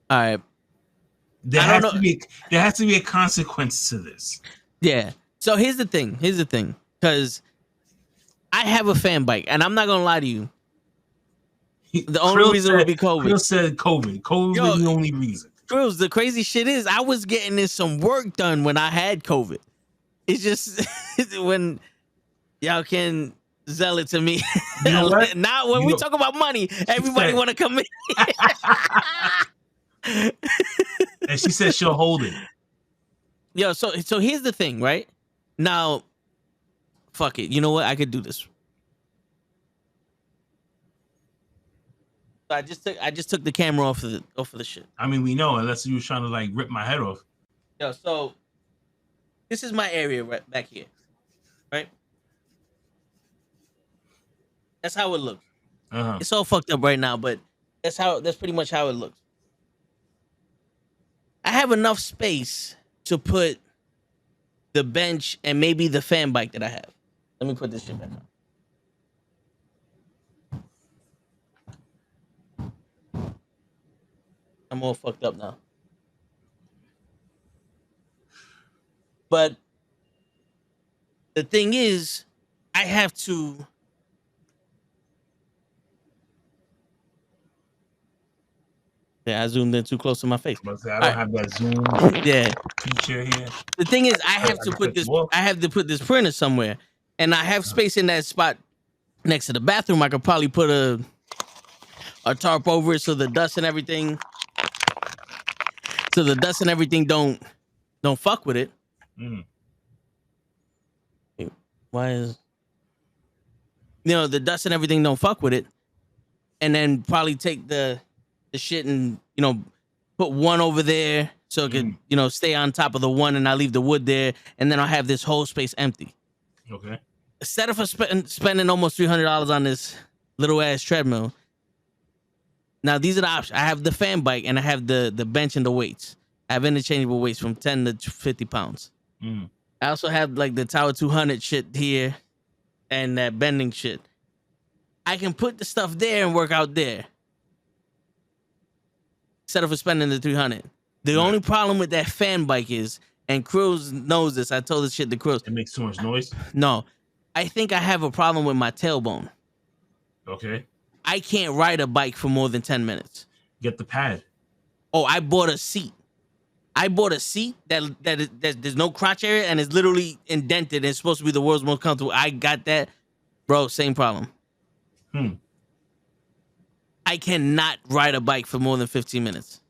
All right. There has to be a consequence to this. Yeah. So here's the thing. Because I have a fan bike, and I'm not gonna lie to you. The only reason would be COVID. Krill said COVID. COVID was the only reason. Krills, the crazy shit is I was getting in some work done when I had COVID. It's just when y'all can sell it to me. You know what? Now when we talk about money, everybody want to come in. And she said she'll hold it. Yo, so here's the thing, right? Now, fuck it. You know what? I could do this. So I just took the camera off of the shit. I mean, we know, unless you were trying to like rip my head off. Yo, so this is my area right back here, right? That's how it looks. Uh-huh. It's all fucked up right now, but that's pretty much how it looks. I have enough space to put the bench and maybe the fan bike that I have. Let me put this shit back on. I'm all fucked up now. But the thing is, I have to. Yeah, I zoomed in too close to my face. I don't have that zoom feature here. The thing is, I have to put this printer somewhere, and I have space in that spot next to the bathroom. I could probably put a tarp over it so the dust and everything don't fuck with it. Mm. Why is the dust and everything don't fuck with it, and then probably take the shit and put one over there so it could stay on top of the one, and I leave the wood there, and then I'll have this whole space empty. Okay. Instead of spending almost $300 on this little ass treadmill, now these are the options. I have the fan bike and I have the bench and the weights. I have interchangeable weights from 10 to 50 pounds. Mm. I also have like the Tower 200 shit here and that bending shit. I can put the stuff there and work out there instead of spending the 300. The only problem with that fan bike is, and Krills knows this, I told this shit to Krills. It makes too much noise? No. I think I have a problem with my tailbone. Okay. I can't ride a bike for more than 10 minutes. Get the pad. Oh, I bought a seat. I bought a seat that there's no crotch area and it's literally indented and it's supposed to be the world's most comfortable. I got that. Bro, same problem. I cannot ride a bike for more than 15 minutes.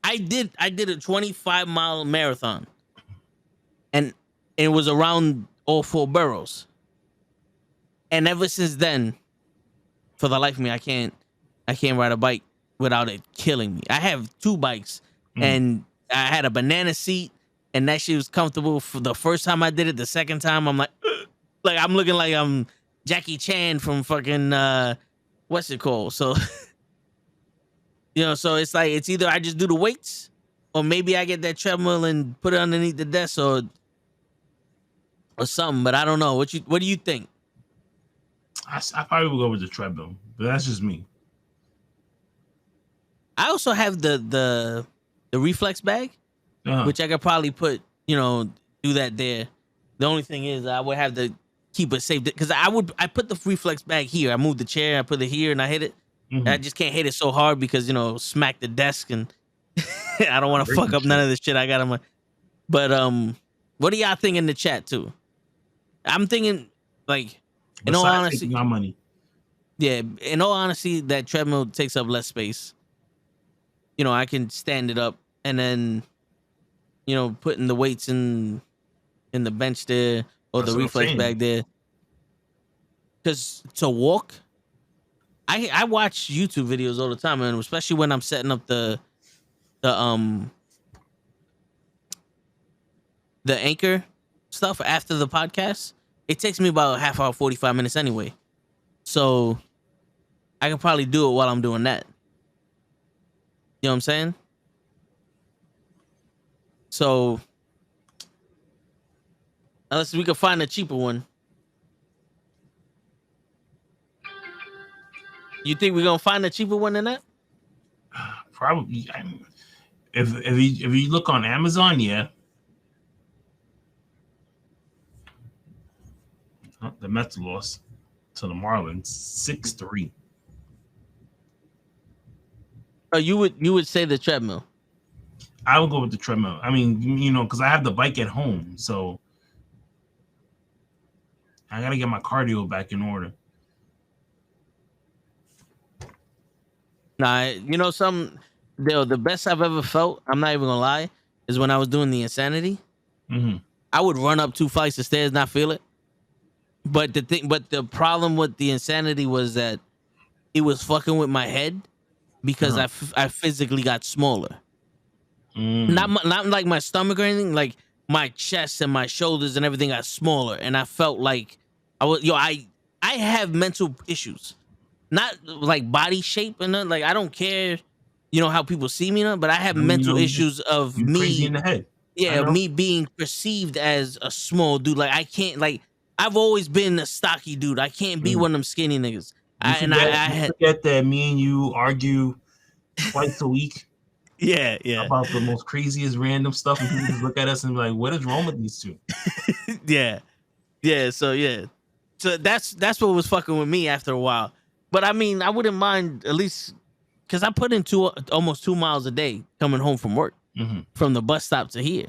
I did a 25-mile marathon. And it was around all 4 boroughs. And ever since then, for the life of me, I can't ride a bike without it killing me. I have 2 bikes and I had a banana seat and that shit was comfortable for the first time I did it. The second time I'm like I'm looking like I'm Jackie Chan from fucking what's it called? So so it's like it's either I just do the weights or maybe I get that treadmill and put it underneath the desk or something, but I don't know. What do you think? I probably would go with the treadmill, but that's just me. I also have the reflex bag, which I could probably put, do that there. The only thing is I would have to keep it safe because I put the reflex bag here. I moved the chair, I put it here and I hit it. I just can't hit it so hard because, smack the desk and I don't want to fuck up none of this shit I got on my. But what do y'all think in the chat too? I'm thinking like in all honesty, my money. Yeah, in all honesty, that treadmill takes up less space. I can stand it up and then, putting the weights in the bench there or the reflex bag there. Because to walk, I watch YouTube videos all the time, and especially when I'm setting up the anchor stuff after the podcast, it takes me about a half hour, 45 minutes anyway. So I can probably do it while I'm doing that. You know what I'm saying? So unless we can find a cheaper one. You think we're gonna find a cheaper one than that? Probably. If you look on Amazon, yeah. Oh, the Mets lost to the Marlins 6-3. Oh, you would say the treadmill. I would go with the treadmill. I mean, because I have the bike at home, so I gotta get my cardio back in order. Nah, the best I've ever felt, I'm not even gonna lie, is when I was doing the Insanity. I would run up 2 flights of stairs, not feel it. But the problem with the Insanity was that it was fucking with my head because I physically got smaller. Not like my stomach or anything, like my chest and my shoulders and everything got smaller, and I felt like I have mental issues. Not like body shape and like I don't care, how people see me, but I have mental issues of me crazy in the head. Yeah, me being perceived as a small dude. Like I can't I've always been a stocky dude. I can't be one of them skinny niggas. I forget that me and you argue twice a week. Yeah. About the most craziest random stuff, and people just look at us and be like, "What is wrong with these two?" Yeah. So that's what was fucking with me after a while. But I mean, I wouldn't mind at least because I put in almost 2 miles a day coming home from work, from the bus stop to here.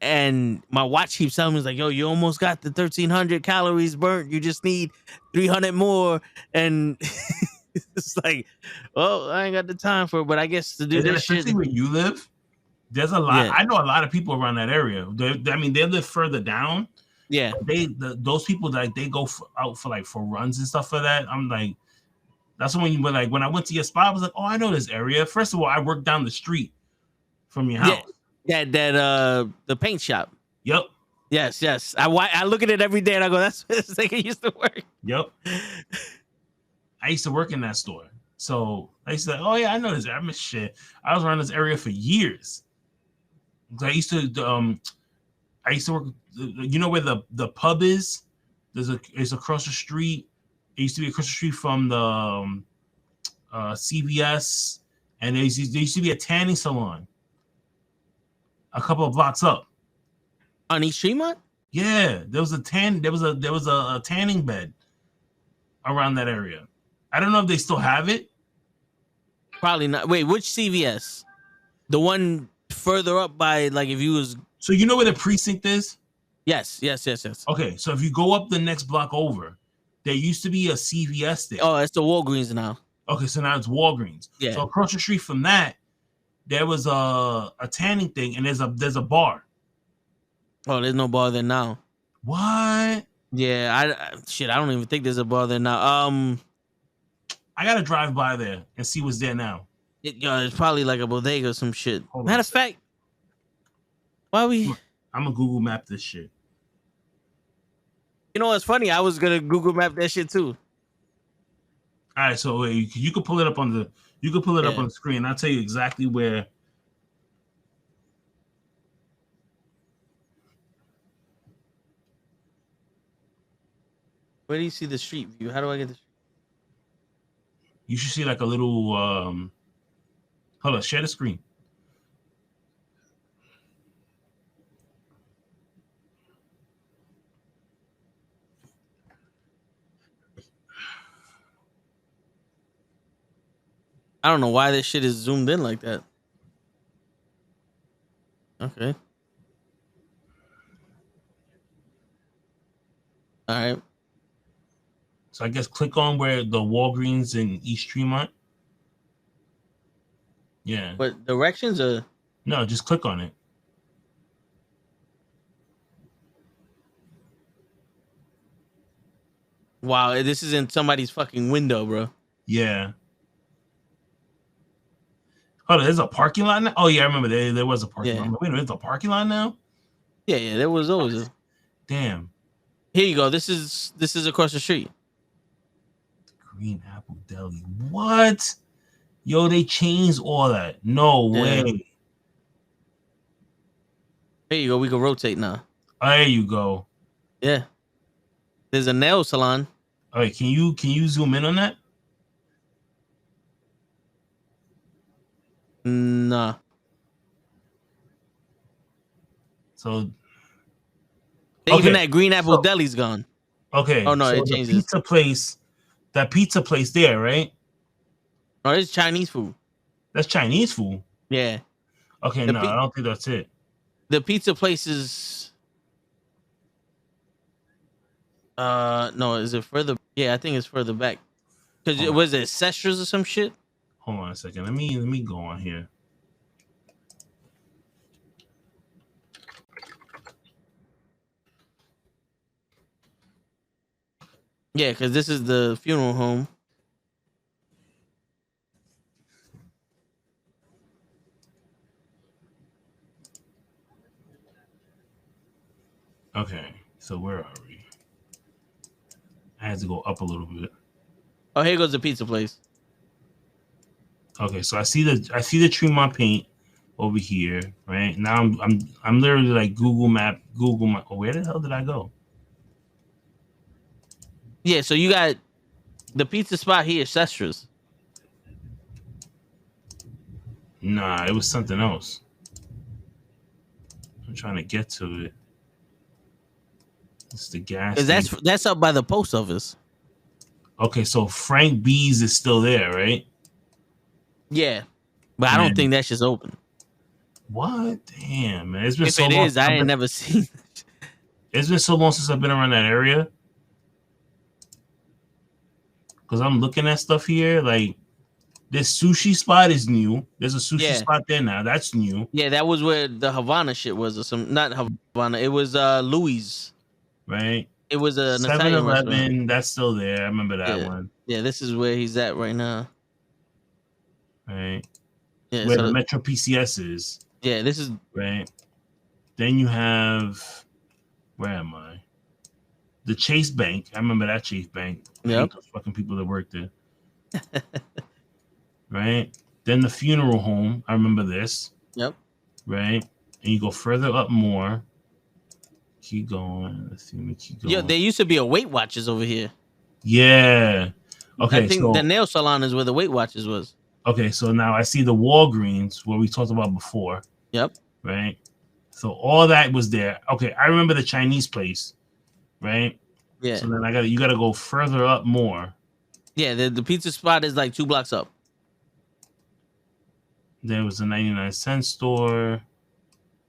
And my watch keeps telling me, it's like, yo, you almost got the 1,300 calories burnt. You just need 300 more. And it's like, well, I ain't got the time for it. But I guess to do this shit. Especially where you live, there's a lot. Yeah. I know a lot of people around that area. They live further down. Yeah. Those people that they go out for runs and stuff like that. I'm like, that's when when I went to your spot, I was like, oh, I know this area. First of all, I work down the street from your house. Yeah. The paint shop. Yep. Yes. I look at it every day and I go, that's where this nigga used to work. Yep. I used to work in that store. So I used to say, oh yeah, I know this. I miss shit. I was around this area for years. I used to work. You know where the pub is? It's across the street. It used to be across the street from the CVS, and there used to be a tanning salon a couple of blocks up. On East Tremont? Yeah, there was a tanning bed around that area. I don't know if they still have it. Probably not. Wait, which CVS? The one further up by like if you was So you know where the precinct is? yes. Okay, so if you go up the next block over, there used to be a CVS there. Oh, it's the Walgreens now. Okay, so now it's Walgreens. Yeah. So across the street from that, there was a tanning thing, and there's a bar. Oh, there's no bar there now. What? Yeah, I don't even think there's a bar there now. I gotta drive by there and see what's there now. It's probably like a bodega or some shit. Hold Matter on. of fact, why we? I'm gonna Google map this shit. You know what's funny? I was gonna Google map that shit too. All right, so you can pull it up on the up on the screen. I'll tell you exactly where. Where do you see the street view? How do I get the? You should see like a little. Hold on, share the screen. I don't know why this shit is zoomed in like that. Okay. All right. So I guess click on where the Walgreens in East Tremont. Yeah. But directions are No, just click on it. wow. This is in somebody's fucking window, bro. Yeah. Hold on, there's a parking lot now. Oh yeah, I remember there was a parking lot. Wait a minute, there's a parking lot now. Yeah. There was always. Damn. Here you go. This is across the street. Green Apple Deli. What? Yo, they changed all that. No way. Here you go. We can rotate now. There you go. Yeah. There's a nail salon. All right, can you zoom in on that? Nah. So Even that Green Apple Deli's gone. Okay. Oh no, so it the changes. pizza place, that pizza place there, right? Oh, it's Chinese food. That's Chinese food. Yeah. Okay, no, I don't think that's it. The pizza place is no, is it further? Yeah, I think it's further back. Because it was it Sestra's or some shit? Hold on a second. Let me go on here. Yeah, because this is the funeral home. Okay, so where are we? I had to go up a little bit. Oh, here goes the pizza place. Okay, so I see the Tremont paint over here, right? Now I'm literally like Google Map. Oh, where the hell did I go? Yeah, so you got the pizza spot here, Sestra's. Nah, it was something else. I'm trying to get to it. It's the gas. Because that's up by the post office. Okay, so Frank B's is still there, right? Yeah, but I don't think that's just open. What? Damn, man! It's been If so it long. is, I ain't never seen. It's been so long since I've been around that area. Because I'm looking at stuff here, like this sushi spot is new. There's a sushi spot there now. That's new. Yeah, that was where the Havana shit was, or some not Havana. It was Louis. Right. It was a 7-Eleven. That's still there. I remember that one. Yeah, this is where he's at right now. Right. Yeah, where the Metro PCS is. Yeah, this is right. Then you have, where am I? The Chase Bank. I remember that Chase Bank. Yeah. Those fucking people that worked there. Right. Then the funeral home. I remember this. Yep. Right. And you go further up more. Keep going. Let's see. Let me keep going. Yo, there used to be a Weight Watchers over here. Yeah. Okay. I think the nail salon is where the Weight Watchers was. Okay, so now I see the Walgreens where we talked about before. Yep. Right. So all that was there. Okay, I remember the Chinese place. Right. Yeah. So then you gotta go further up more. Yeah, the pizza spot is like 2 blocks up. There was a 99-cent store.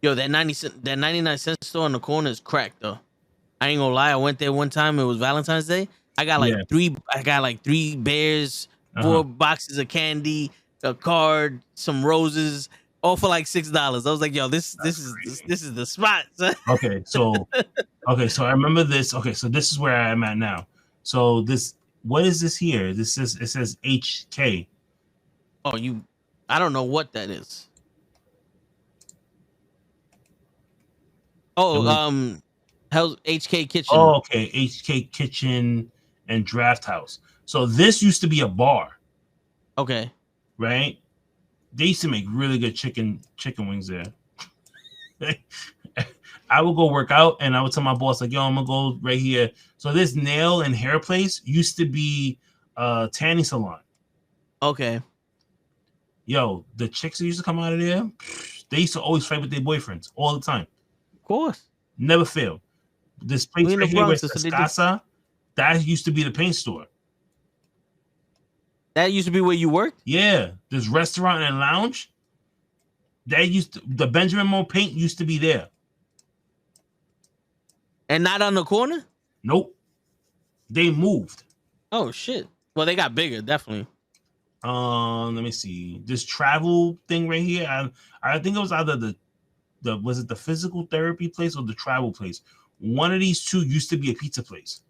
Yo, that 99-cent store on the corner is cracked though. I ain't gonna lie. I went there one time. It was Valentine's Day. I got like Yeah. 3 bears, 4 Uh-huh. boxes of candy, a card, some roses, all for like $6. I was like, yo, this is the spot. Okay, so I remember this. Okay, so this is where I'm at now. So this, what is this here? It says HK. Oh, I don't know what that is. Oh, hell's HK Kitchen. Oh, okay, HK Kitchen and Draft House. So this used to be a bar, Okay. right? They used to make really good chicken wings there. I would go work out and I would tell my boss, like, yo, I'm gonna go right here. So this nail and hair place used to be a tanning salon. Okay. Yo, the chicks that used to come out of there, they used to always fight with their boyfriends all the time. Of course. Never failed. This place We in the right here, where Bronx, that's it's what they do. Casa, that used to be the paint store. That used to be where you worked? Yeah, this restaurant and lounge. The Benjamin Moore paint used to be there. And not on the corner? Nope. They moved. Oh shit. Well, they got bigger, definitely. Let me see. This travel thing right here. I think it was either the was it the physical therapy place or the travel place? One of these two used to be a pizza place.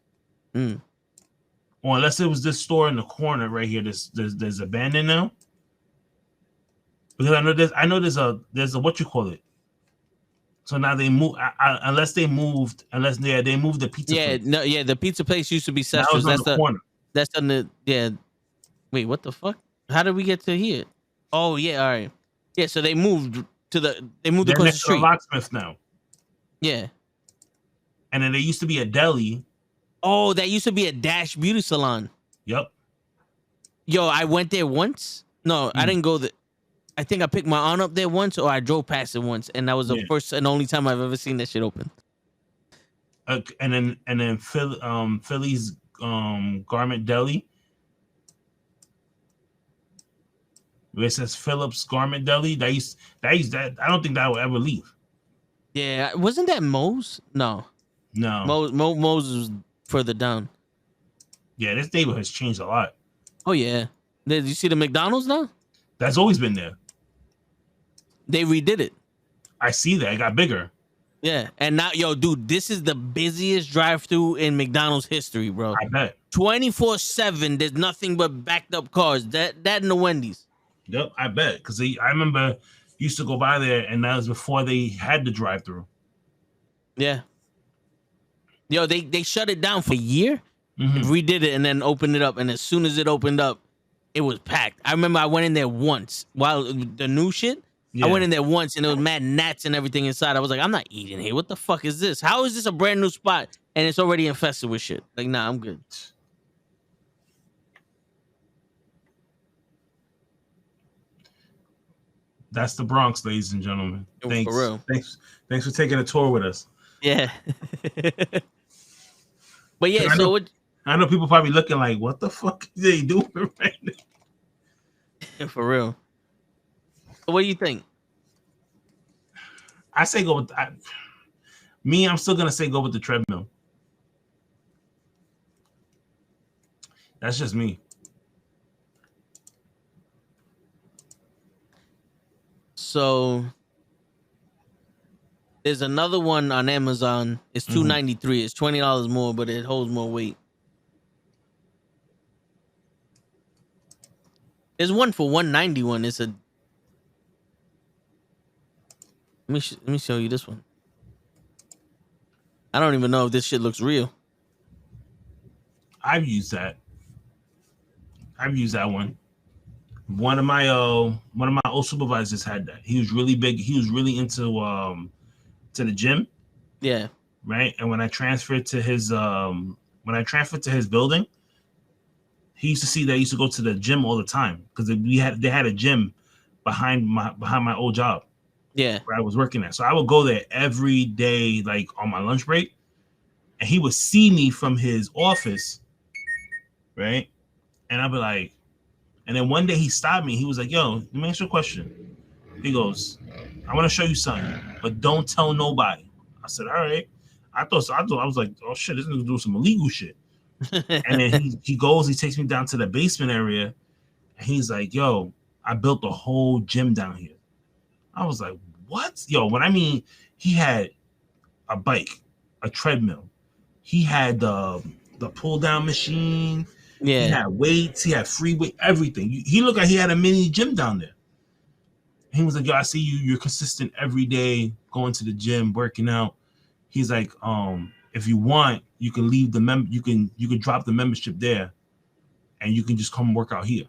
Mm. Or unless it was this store in the corner right here. There's abandoned now. Because I know there's a what you call it. So now they move unless they moved the pizza. Yeah, place. no, yeah, the pizza place used to be Now Sester's. it's on the corner. That's on the Wait, what the fuck? How did we get to here? Oh yeah, all right. Yeah, so they moved They're across the next to the street. locksmith now. Yeah. And then there used to be a deli. Oh, that used to be a Dash Beauty Salon. Yep. Yo, I went there once. No, I didn't go there. I think I picked my aunt up there once, or I drove past it once, and that was the first and only time I've ever seen that shit open. And then Philly's Garment Deli. Where it says Phillips Garment Deli. That I don't think that will ever leave. Yeah, wasn't that Moe's? No, No. Moe's was further down. Yeah, this neighborhood has changed a lot. Oh yeah, did you see the McDonald's now? That's always been there. They redid it. I see that. It got bigger. Yeah, and now, yo, dude, this is the busiest drive-through in McDonald's history, bro. I bet. 24/7. There's nothing but backed up cars. That and the Wendy's. Yep, I bet. Because I remember used to go by there, and that was before they had the drive-through. Yeah. Yo, they shut it down for a year, Mhm. redid it, and then opened it up. And as soon as it opened up, it was packed. I remember I went in there once while the new shit. Yeah. I went in there once and it was mad gnats and everything inside. I was like, I'm not eating here. What the fuck is this? How is this a brand new spot and it's already infested with shit? Like, nah, I'm good. That's the Bronx, ladies and gentlemen. For Thanks. real. Thanks for taking a tour with us. Yeah. But yeah, I so know, I know people probably looking like, what the fuck are they doing right now? for real. So what do you think? I say go with I'm still gonna say go with the treadmill. That's just me. So there's another one on Amazon. It's $2.93. It's $20 more, but it holds more weight. There's one for $191. It's a. Let me show you this one. I don't even know if this shit looks real. I've used that one. One of my old supervisors had that. He was really big. He was really into to the gym. Yeah. Right. And when I transferred to his building, he used to see that I used to go to the gym all the time because they had a gym behind my old job. Yeah. Where I was working at. So I would go there every day, like on my lunch break, and he would see me from his office, right? And I'll be like, and then one day he stopped me. He was like, "Yo, let me ask you a question." He goes, "I want to show you something, but don't tell nobody." I said, "All right." I was like, "Oh shit, this nigga's doing some illegal shit." And then he goes, he takes me down to the basement area, and he's like, "Yo, I built a whole gym down here." I was like, "What?" Yo, what I mean, he had a bike, a treadmill. He had the pull down machine. He Yeah. had weights. He had free weight, everything. He looked like he had a mini gym down there. He was like, "Yo, I see you. You're consistent every day, going to the gym, working out." He's like, if you want, you can leave the you can drop the membership there, and you can just come work out here.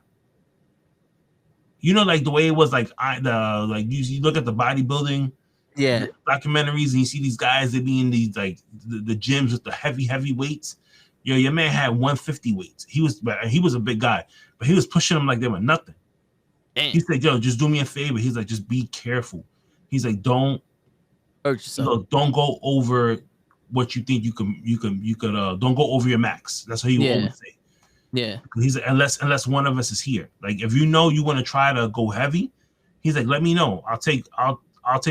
You know, like the way it was, like you look at the bodybuilding Yeah. documentaries and you see these guys that be in these like the gyms with the heavy weights. Yo, your man had 150 weights. He was a big guy, but he was pushing them like they were nothing. Damn. He said, "Yo, just do me a favor." He's like, "Just be careful." He's like, "Don't Hurt yourself. don't go over what you think you could don't go over your max." That's what he would Yeah. always say. Yeah. He's like, unless one of us is here. Like if you know you want to try to go heavy, he's like, "Let me know. I'll take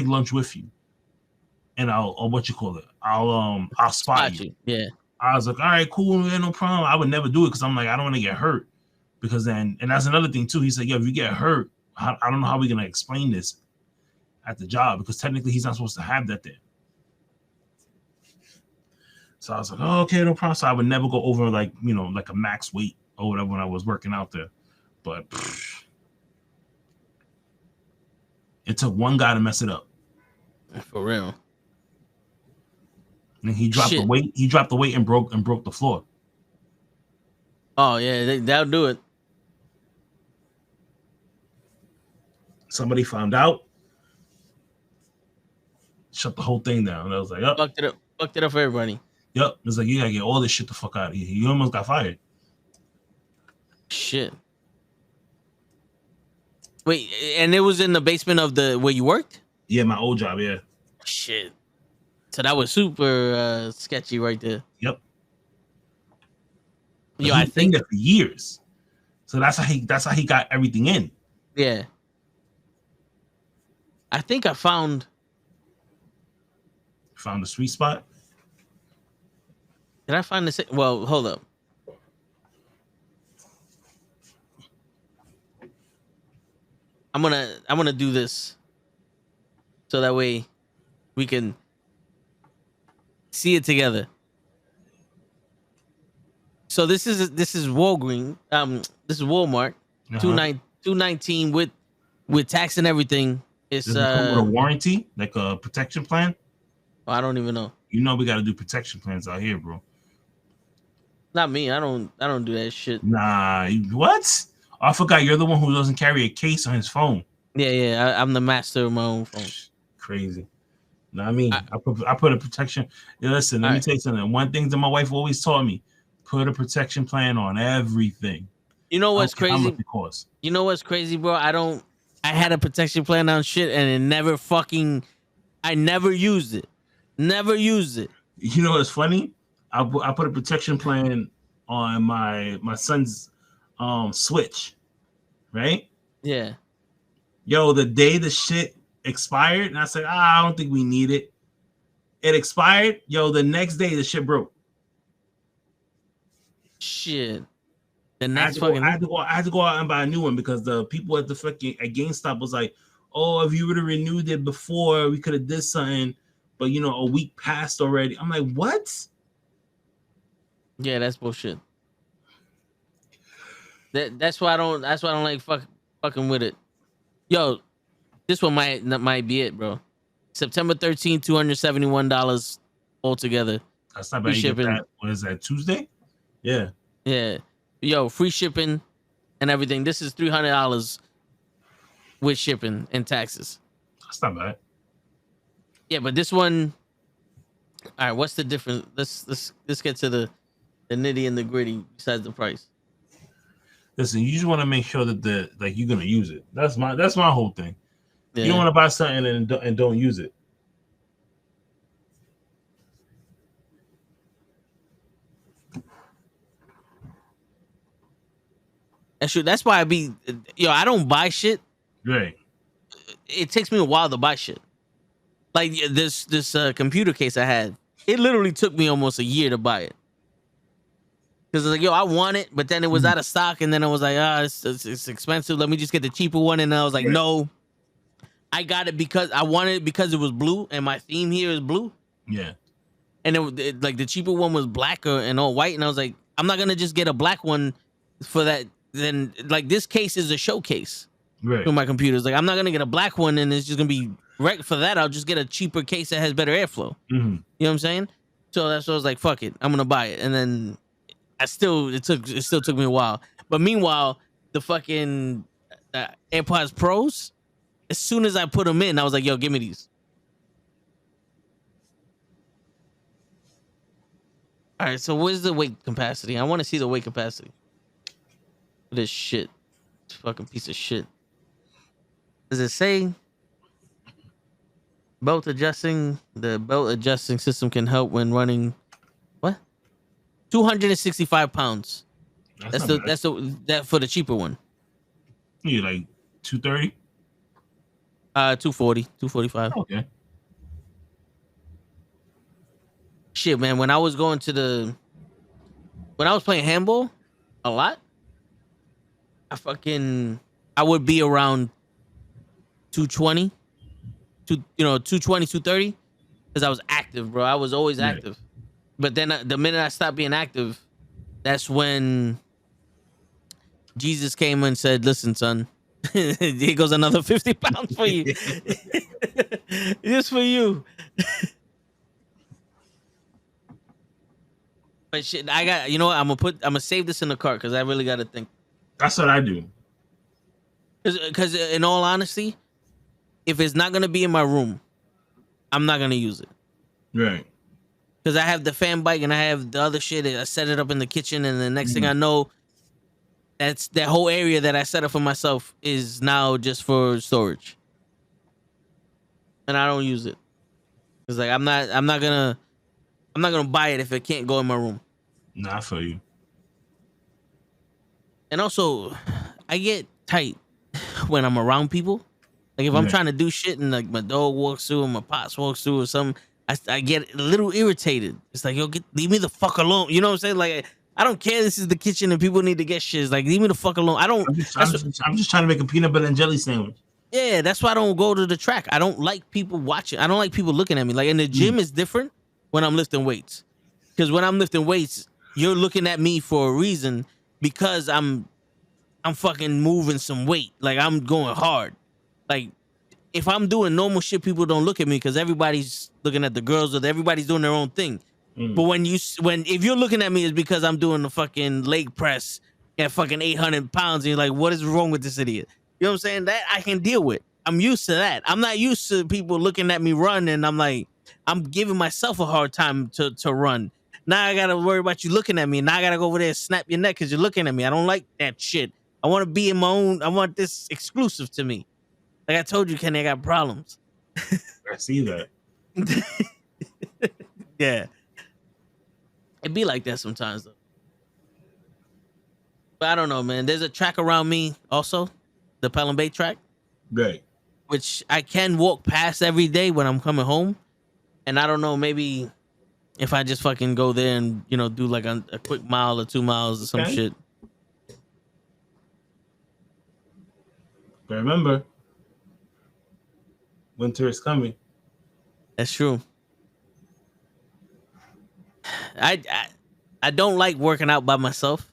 lunch with you, and I'll what you call it. I'll spot you." Yeah. I was like, "All right, cool, man, no problem." I would never do it because I'm like, I don't want to get hurt. Because then, and that's another thing too. He said, "Yo, if you get hurt, I don't know how we're gonna explain this at the job because technically he's not supposed to have that there." So I was like, "Oh, okay, no problem." So I would never go over like like a max weight or whatever when I was working out there. But it took one guy to mess it up. For real. And he dropped the Shit. weight. He dropped the weight and broke the floor. Oh yeah, that'll do it. Somebody found out, shut the whole thing down. And I was like, "Yep, Fucked it up for everybody. yep." It's like you gotta get all this shit the fuck out of here. You almost got fired. Shit. Wait, and it was in the basement of the where you worked? Yeah, my old job. Yeah, Shit. So that was super sketchy right there. yep. Yo, He I was in think there for years. So that's how he got everything in. yeah. I think I found. Found the sweet spot. Did I find this? Well, hold up. I'm gonna do this so that way we can see it together. So this is Walgreens. This is Walmart. Uh-huh. 219 with tax and everything. It's Does it come with a warranty, like a protection plan? I don't even know. You know we got to do protection plans out here, bro. Not me. I don't do that shit. Nah, what? Oh, I forgot you're the one who doesn't carry a case on his phone. Yeah. I'm the master of my own phone. Crazy. Know what I mean? I- I put a protection. Yeah, listen, let me tell you something. One thing that my wife always taught me: put a protection plan on everything. You know what's How much crazy? it costs? You know what's crazy, bro? I had a protection plan on shit and it never fucking. I never used it. Never used it. You know what's funny? I put a protection plan on my son's Switch, right? Yeah. Yo, the day the shit expired, and I said, I don't think we need it. It expired. Yo, the next day the shit broke. Shit. The I next had, fucking. I had to go out and buy a new one because the people at the fucking at GameStop was like, "Oh, if you would have renewed it before, we could have did something." But a week passed already. I'm like, what? Yeah, that's bullshit. That's why I don't. That's why I don't like fucking with it. Yo, this one might be it, bro. September 13th, $271 altogether. That's not Free bad. You get shipping. that. What is that? Tuesday? Yeah. Yeah. Yo, free shipping and everything. This is $300 with shipping and taxes. That's not bad. Yeah, but this one. All right, what's the difference? Let's get to the nitty and the gritty. Besides the price. Listen, you just want to make sure that you're gonna use it. That's my whole thing. Yeah. You don't want to buy something and don't use it. That's why I don't buy shit. Right. It takes me a while to buy shit. Like this computer case I had, it literally took me almost a year to buy it. Because like, I want it, but then it was out of stock, and then I was like, it's expensive. Let me just get the cheaper one. And then I was like, no, I got it because I wanted it because it was blue, and my theme here is blue. Yeah. And like the cheaper one was black and all white, and I was like, I'm not gonna just get a black one for that. Then like this case is a showcase for my computers. Like I'm not gonna get a black one, and it's just gonna be right for that. I'll just get a cheaper case that has better airflow. Mm-hmm. You know what I'm saying? So that's what I was like, fuck it, I'm gonna buy it, and then. It still took me a while. But meanwhile, the fucking AirPods Pros, as soon as I put them in, I was like, yo, give me these. All right, so where's the weight capacity? I want to see the weight capacity. This shit. This fucking piece of shit. Does it say belt adjusting? The belt adjusting system can help when running. 265 pounds. That's that for the cheaper one. You like 230? 240, 245. Okay. Shit, man. When I was playing handball a lot, I would be around 220, 220, 230, because I was active, bro. I was always active. But then the minute I stopped being active, that's when Jesus came and said, listen, son, here goes another 50 pounds for you. Just for you. But shit, I got, you know what? I'm gonna save this in the cart because I really got to think. That's what I do. Because in all honesty, if it's not going to be in my room, I'm not going to use it. Right. Because I have the fan bike and I have the other shit. I set it up in the kitchen, and the next thing I know, that whole area that I set up for myself is now just for storage, and I don't use it. It's like I'm not gonna buy it if it can't go in my room. Nah, I feel you. And also, I get tight when I'm around people. Like if I'm trying to do shit and like my dog walks through or my pops walks through or something, I get a little irritated. It's like, yo, leave me the fuck alone. You know what I'm saying? Like, I don't care. This is the kitchen and people need to get shit. It's like, leave me the fuck alone. I'm just trying to make a peanut butter and jelly sandwich. Yeah, that's why I don't go to the track. I don't like people watching. I don't like people looking at me. Like in the gym is different when I'm lifting weights. Because when I'm lifting weights, you're looking at me for a reason because I'm fucking moving some weight. Like I'm going hard. Like if I'm doing normal shit, people don't look at me because everybody's looking at the girls or everybody's doing their own thing. But if you're looking at me, it's because I'm doing the fucking leg press at fucking 800 pounds, and you're like, what is wrong with this idiot? You know what I'm saying? That I can deal with. I'm used to that. I'm not used to people looking at me run, and I'm like, I'm giving myself a hard time to run. Now I gotta worry about you looking at me. Now I gotta go over there and snap your neck because you're looking at me. I don't like that shit. I want to be in my own. I want this exclusive to me. Like I told you, Kenny, I got problems. I see that. Yeah. It be like that sometimes, though. But I don't know, man. There's a track around me also, the Pelham Bay track. Right. Which I can walk past every day when I'm coming home. And I don't know, maybe if I just fucking go there and, do like a quick mile or 2 miles or some shit. But remember, winter is coming. That's true. I don't like working out by myself.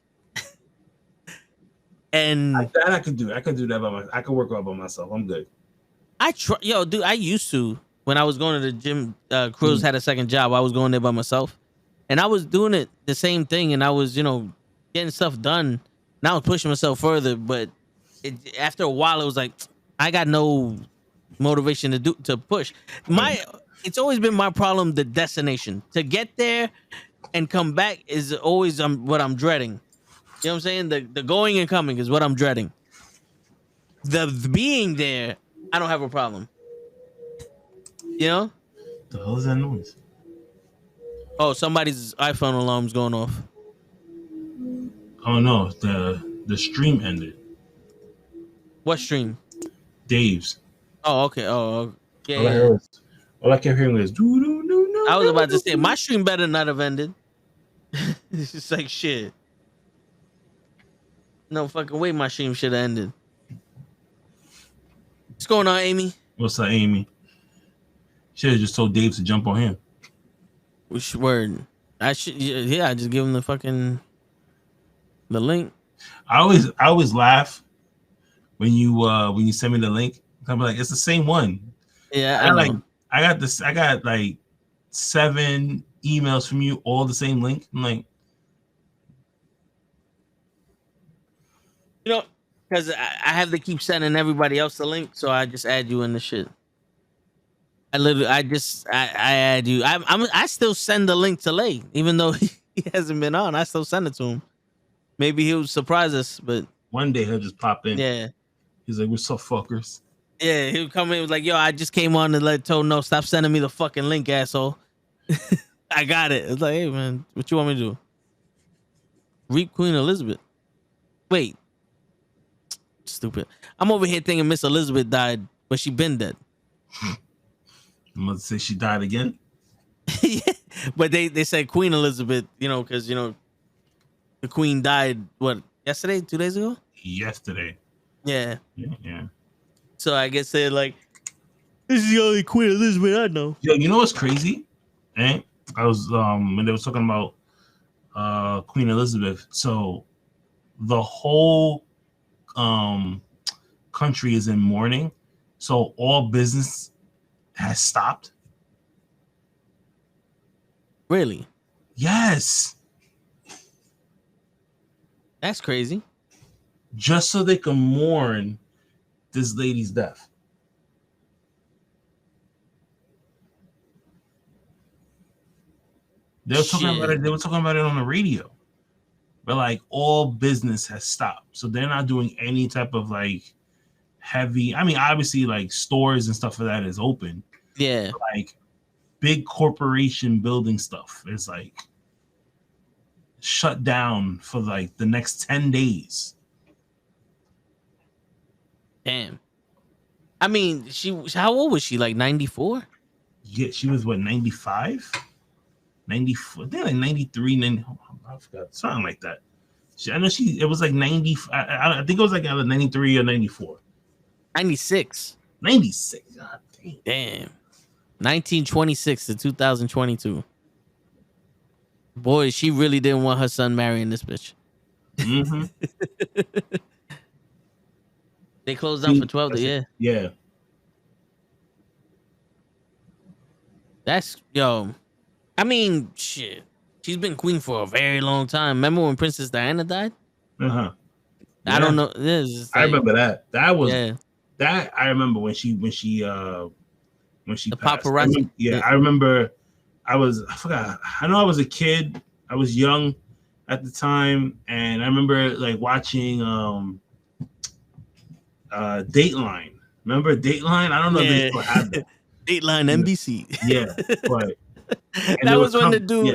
And that I could do. I could do that by myself. I could work out by myself. I'm good. Dude, I used to when I was going to the gym. Cruz had a second job. I was going there by myself, and I was doing it the same thing. And I was, getting stuff done. And I was pushing myself further. But after a while, it was like I got no motivation to push. It's always been my problem. The destination to get there and come back is always what I'm dreading. You know what I'm saying? The going and coming is what I'm dreading. The being there, I don't have a problem. You know? The hell is that noise? Oh, somebody's iPhone alarm's going off. Oh no, the The stream ended. What stream? Dave's. Oh, okay. Oh, yeah, All I yeah. heard was, all I kept hearing was do do do do. I was about to say my stream better not have ended. It's just like shit. No fucking way my stream should have ended. What's going on, Amy? What's up, Amy? Should have just told Dave to jump on him. Which word? I should. Yeah, I just give him the link. I always laugh when you send me the link. I'm like, it's the same one. Yeah, I got like 7 emails from you, all the same link. I'm like, you know, because I have to keep sending everybody else the link, so I just add you in the shit. I add you. I still send the link to Lay, even though he hasn't been on. I still send it to him. Maybe he'll surprise us, but one day he'll just pop in. yeah. He's like, what's up, fuckers? Yeah, he'll come in. Was like, yo, I just came on to let Toe know. Stop sending me the fucking link, asshole. I got it. It's like, hey man, what you want me to do? Reap Queen Elizabeth. Wait, stupid. I'm over here thinking Miss Elizabeth died, but she been dead. I'm gonna say she died again. Yeah, but they said Queen Elizabeth, because the Queen died what, yesterday, 2 days ago? Yesterday. Yeah. Yeah. So I guess they're like, this is the only Queen Elizabeth I know. Yo, you know what's crazy? I was when they were talking about Queen Elizabeth. So the whole country is in mourning. So all business has stopped. Really? Yes. That's crazy. Just so they can mourn this lady's death. They were talking about it. They were talking about it on the radio. But like all business has stopped. So they're not doing any type of like heavy. I mean, obviously like stores and stuff for that is open. Yeah. But like big corporation building stuff is like shut down for like the next 10 days. Damn. I mean, how old was she? Like 94? Yeah, she was what, 95? 94, they're like 93, 90, I forgot, something like that. I know it was like 90. I think it was like either 93 or 94. 96. 96. God damn. 1926 to 2022. Boy, she really didn't want her son marrying this bitch. Mm-hmm. They closed down for 12 days. Yeah. Yeah. That's, yo. I mean, shit. She's been queen for a very long time. Remember when Princess Diana died? Uh-huh. Yeah. I don't know. I remember that. That was that I remember when she the passed. paparazzi. I remember I forgot. I know I was a kid. I was young at the time, and I remember like watching Dateline. Remember Dateline? I don't know if they still have that. Dateline NBC. Yeah, but that was when the dude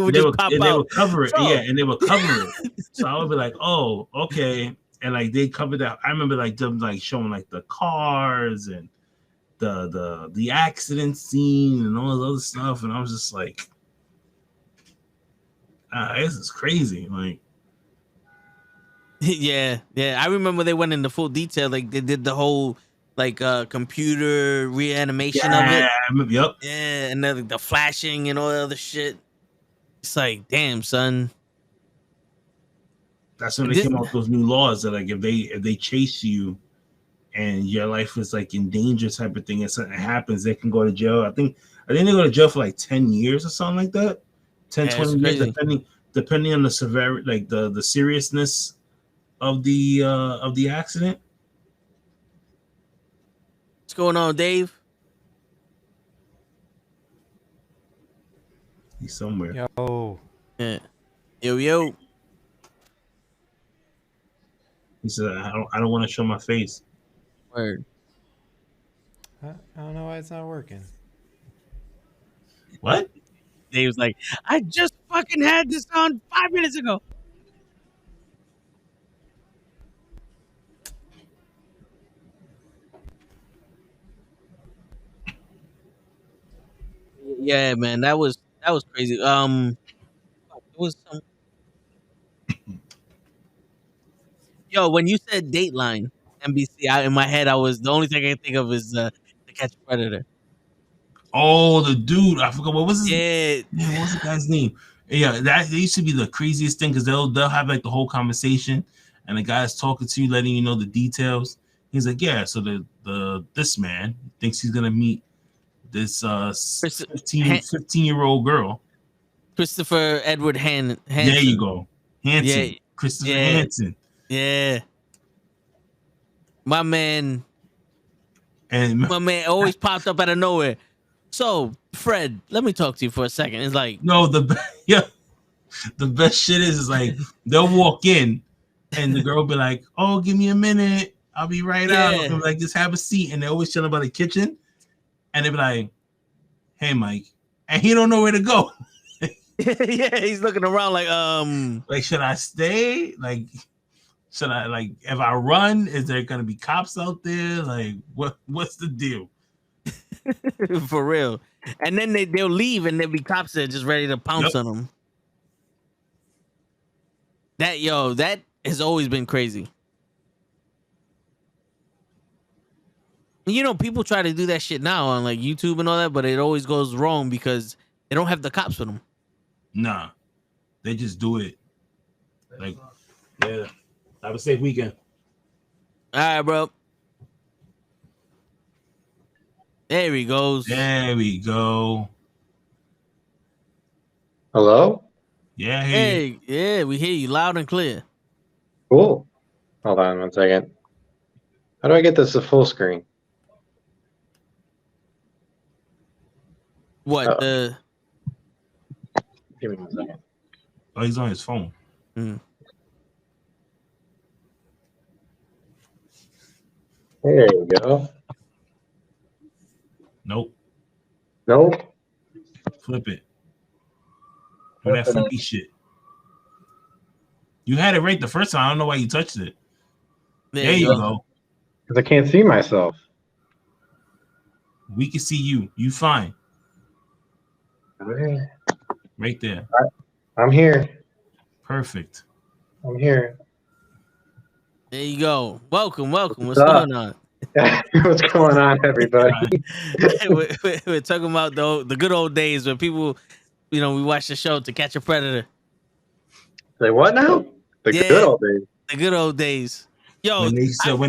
would just pop out. They would cover it. Yeah, and they would cover it. So I would be like, oh, okay. And like they covered that. I remember like them like showing like the cars and the accident scene and all this other stuff. And I was just like, this is crazy. Like, yeah. I remember they went into full detail. Like they did the whole like computer reanimation of it. Yep. Yeah, and then the flashing and all the other shit. It's like, damn, son. That's when they came out with those new laws that like if they chase you and your life is like in danger type of thing and something happens, they can go to jail. I think they go to jail for like 10 years or something like that. 20 years, depending on the severity, like the seriousness of the accident. What's going on, Dave? He's somewhere. Yo. Yeah. Yo. He said, I don't want to show my face. Word. I don't know why it's not working. What? He was like, I just fucking had this on 5 minutes ago. Yeah, man, that was crazy. It was some yo when you said Dateline NBC, in my head, I was the only thing I can think of is To Catch a Predator. Oh, the dude, I forgot what was his Yeah, man. What was the guy's name? Yeah, that used to be the craziest thing because they'll have like the whole conversation, and the guy's talking to you, letting you know the details. He's like, yeah, so the this man thinks he's gonna meet this Chris, 15-year-old girl. Christopher Edward Hansen. There you go, Yeah, Hanson, Christopher yeah, Hanson, yeah. My man, and always popped up out of nowhere. So, Fred, let me talk to you for a second. It's like, no, yeah, the best shit is like they'll walk in, and the girl be like, "Oh, give me a minute, I'll be right out." yeah, And like, just have a seat, and they're always chilling by the kitchen, and they be like, "Hey, Mike," and he don't know where to go. yeah. He's looking around like, Like, should I stay? Like, should I like if I run? Is there gonna be cops out there? Like, what's the deal? for real. And then they'll leave, and there'll be cops there just ready to pounce on them. That has always been crazy. You know, people try to do that shit now on like YouTube and all that, but it always goes wrong because they don't have the cops with them. Nah, they just do it. Like, yeah. Have a safe weekend. All right, bro. There he goes. There we go. Hello? Yeah, I hear you. Hey, yeah, we hear you loud and clear. Cool. Hold on 1 second. How do I get this to full screen? What Uh-oh. the? Give me 1 second. Oh, he's on his phone. Mm. There you go. Nope. Nope. Flip it. Do that flippy shit. You had it right the first time. I don't know why you touched it. There you go. Because I can't see myself. We can see you. You fine. Okay. Right there. I'm here. Perfect. I'm here. There you go. Welcome. What's What's up? going on? What's going on, everybody? We're talking about the good old days when people, we watched the show To Catch a Predator. Say what now? The good old days. The good old days. Yo, when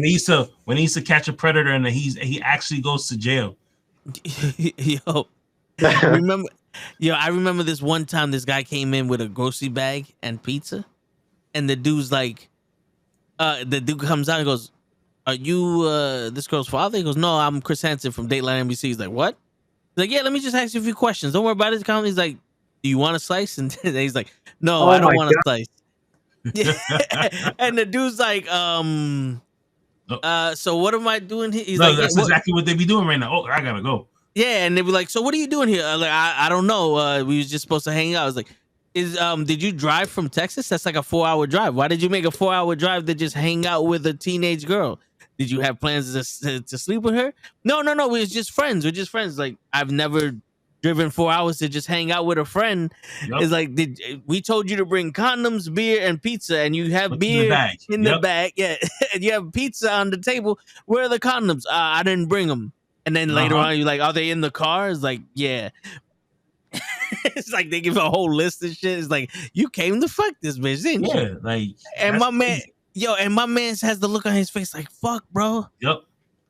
they used to catch a predator and he actually goes to jail. Yo, I remember this one time this guy came in with a grocery bag and pizza, and the dude's like, the dude comes out and goes, "Are you this girl's father?" He goes, "No, I'm Chris Hansen from Dateline NBC." He's like, "What?" He's like, "Yeah, let me just ask you a few questions. Don't worry about it." He's like, "Do you want a slice?" And he's like, "No, I don't want a slice." Yeah. And the dude's like, so what am I doing here? He's like, that's exactly what they be doing right now. Oh, I gotta go. Yeah, and they'd be like, "So what are you doing here?" Like, I don't know. We was just supposed to hang out. I was like, did you drive from Texas? That's like a 4-hour drive. Why did you make a 4-hour drive to just hang out with a teenage girl? Did you have plans to sleep with her? No. We was just friends. We're just friends. Like, I've never driven 4 hours to just hang out with a friend. Yep. It's like, we told you to bring condoms, beer, and pizza, and you have beer in the bag. Yeah, and you have pizza on the table. Where are the condoms? I didn't bring them. And then later on, you're like, are they in the car? It's like, yeah. It's like they give a whole list of shit. It's like, you came to fuck this bitch, didn't you? Yeah, like, and my man, my man has the look on his face like, fuck, bro. Yep.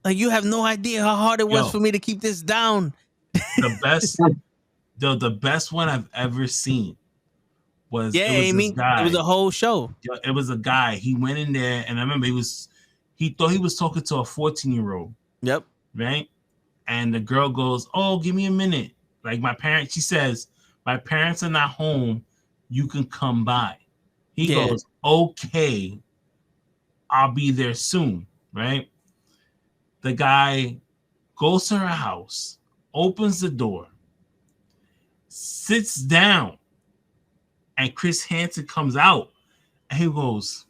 Like, you have no idea how hard it was for me to keep this down. The best one I've ever seen was this guy. It was a whole show. It was a guy. He went in there, and I remember he thought he was talking to a 14-year-old. Yep. Right. And the girl goes, "Oh, give me a minute. Like, she says, my parents are not home. You can come by." He goes, "Okay, I'll be there soon." Right. The guy goes to her house, opens the door, sits down, and Chris Hansen comes out, and he goes,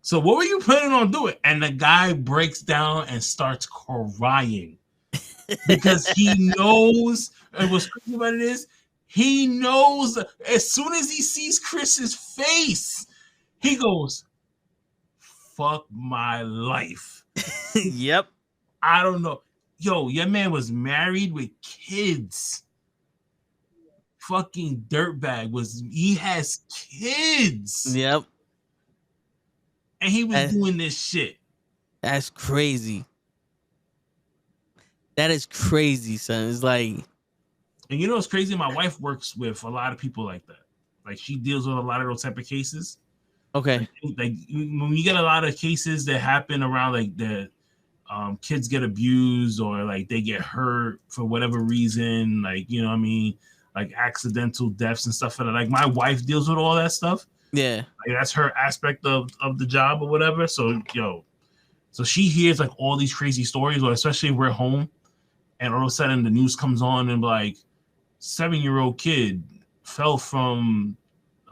"So what were you planning on doing?" And the guy breaks down and starts crying because he knows And what's crazy about it is he knows as soon as he sees Chris's face, he goes, "Fuck my life." Yep. I don't know. Yo, your man was married with kids. Fucking dirtbag he has kids. Yep. And he was doing this shit. That's crazy. That is crazy, son. It's like, and you know what's crazy? My wife works with a lot of people like that. Like she deals with a lot of those type of cases. okay. Like when you get a lot of cases that happen around like the kids get abused or like they get hurt for whatever reason, like you know what I mean, like accidental deaths and stuff like that. Like my wife deals with all that stuff. Yeah. Like that's her aspect of the job or whatever. So so she hears like all these crazy stories, or especially if we're home and all of a sudden the news comes on and like 7-year-old kid fell from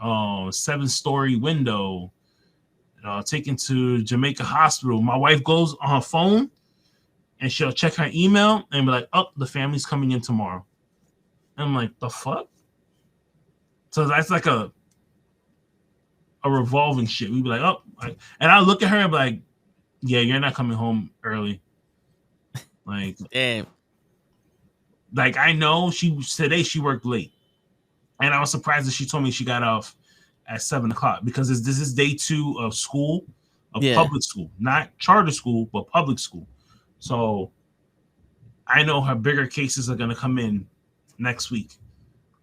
7-story window, taken to Jamaica Hospital. My wife goes on her phone and she'll check her email and be like, "Oh, the family's coming in tomorrow." And I'm like, "The fuck?" So that's like a revolving shit. We'd be like, "Oh," and I look at her and be like, "Yeah, you're not coming home early." Like, damn. Like I know today she worked late, and I was surprised that she told me she got off at 7:00 because this is day 2 of school, of public school, not charter school, but public school. So I know her bigger cases are gonna come in next week.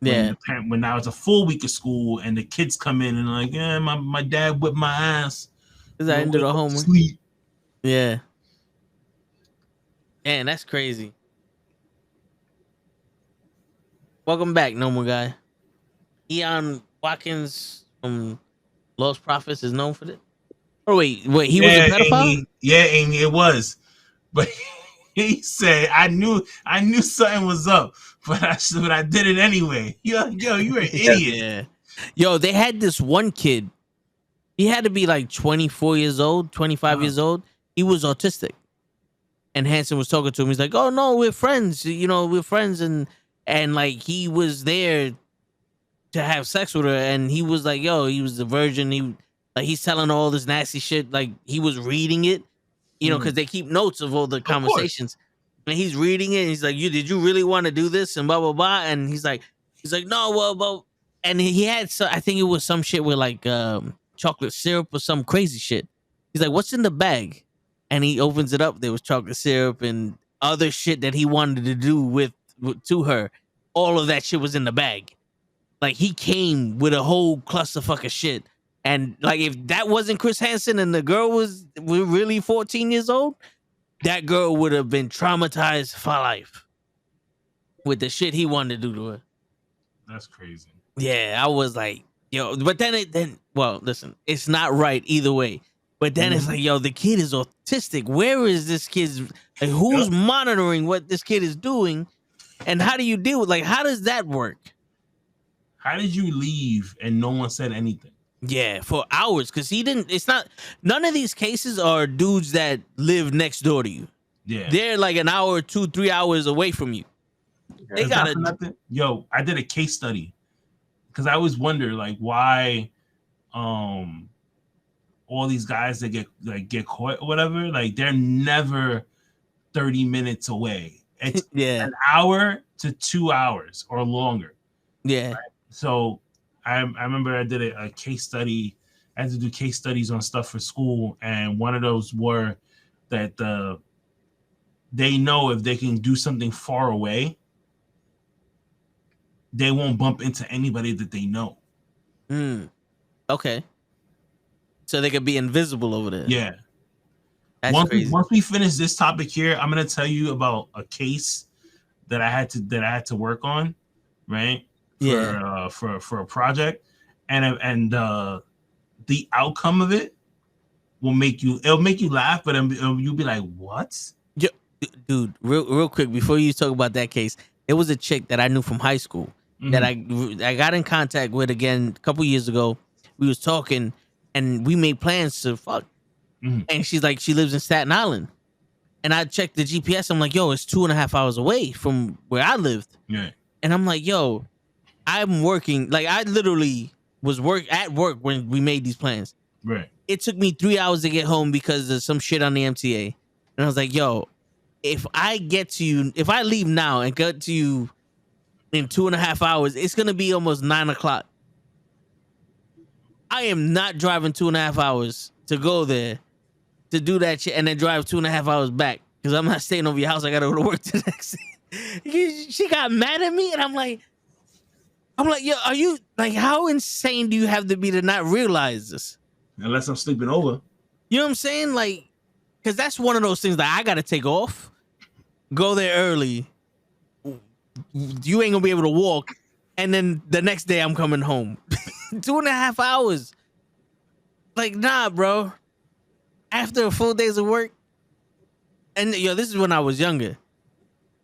Yeah. When now it's a full week of school and the kids come in and like, "Yeah, my dad whipped my ass because I ended the homework." Sleep. Yeah. Man, that's crazy. Welcome back, normal guy. Eon Watkins from Lost Prophets is known for this. Oh wait, he was a pedophile? Amy, it was. But he said, I knew something was up, but I did it anyway. Yo, you're an idiot. Yeah. Yo, they had this one kid. He had to be like 24 years old, 25 years old. He was autistic. And Hanson was talking to him. He's like, "Oh no, we're friends. You know, we're friends." And like he was there to have sex with her, and he was like, "Yo," he was a virgin. He's telling all this nasty shit. Like he was reading it, you know, because they keep notes of all the conversations. And he's reading it. And he's like, "Did you really want to do this?" And blah blah blah. And he's like, "No, well." And he had, I think it was some shit with like chocolate syrup or some crazy shit. He's like, "What's in the bag?" And he opens it up. There was chocolate syrup and other shit that he wanted to do to her. All of that shit was in the bag. Like he came with a whole clusterfuck of shit. And like if that wasn't Chris Hansen and the girl was really 14 years old, that girl would have been traumatized for life with the shit he wanted to do to her. That's crazy. Yeah, I was like, yo, but then well, listen, it's not right either way. But then it's like, yo, the kid is autistic. Where is this kid's, like, who's monitoring what this kid is doing? And how do you deal with, like, how does that work? How did you leave and no one said anything? Yeah, for hours. Because none of these cases are dudes that live next door to you. Yeah. They're like an hour, 2-3 hours away from you. They got nothing. Yo, I did a case study because I always wonder, like, why all these guys that get caught or whatever, like they're never 30 minutes away. It's an hour to 2 hours or longer. Yeah. Right? So I remember I did a case study. I had to do case studies on stuff for school, and one of those were that they know if they can do something far away, they won't bump into anybody that they know. Okay. So they could be invisible over there. Yeah. That's crazy. Once we finish this topic here, I'm gonna tell you about a case that I had to work on, right? For a project, and the outcome of it will make you laugh, but you'll be like, "What?" Yeah, dude, real quick before you talk about that case, it was a chick that I knew from high school that I got in contact with again a couple years ago. We was talking and we made plans to fuck. And she's like, she lives in Staten Island. And I checked the GPS. I'm like, yo, it's 2.5 hours away from where I lived. Yeah. And I'm like, yo, I'm working. Like I literally was at work when we made these plans. Right. It took me 3 hours to get home because of some shit on the MTA. And I was like, yo, if I leave now and get to you in 2.5 hours, it's gonna be almost 9 o'clock. I am not driving 2.5 hours to go there to do that shit and then drive 2.5 hours back because I'm not staying over your house. I gotta go to work the next day. She got mad at me, and I'm like, yo, are you like, how insane do you have to be to not realize this? Unless I'm sleeping over. You know what I'm saying? Like, because that's one of those things that I gotta take off, go there early. You ain't gonna be able to walk, and then the next day I'm coming home. 2.5 hours. Like, nah, bro. After a full days of work, and yo, this is when I was younger.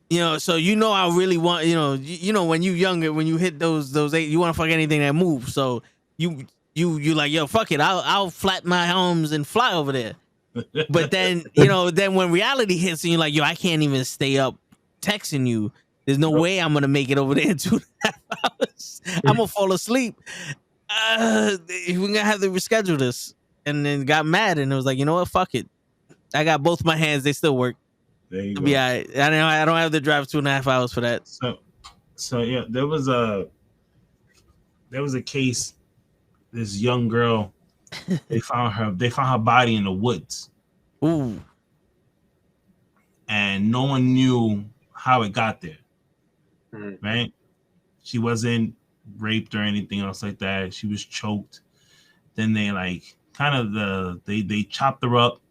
You know, so I really want, you know when you younger, when you hit those eight, you want to fuck anything that moves. So you like, yo, fuck it, I'll flap my arms and fly over there. But then, then when reality hits and you're like, yo, I can't even stay up texting you. There's no way I'm gonna make it over there in 2.5 hours. I'm gonna fall asleep. We're gonna have to reschedule this. And then got mad and it was like, you know what, fuck it. I got both my hands, they still work. There you It'll go. be all right. I don't have to drive 2.5 hours for that. So yeah, there was a case. This young girl, they found her body in the woods. Ooh. And no one knew how it got there. Mm-hmm. Right? She wasn't raped or anything else like that. She was choked. Then they they chopped her up,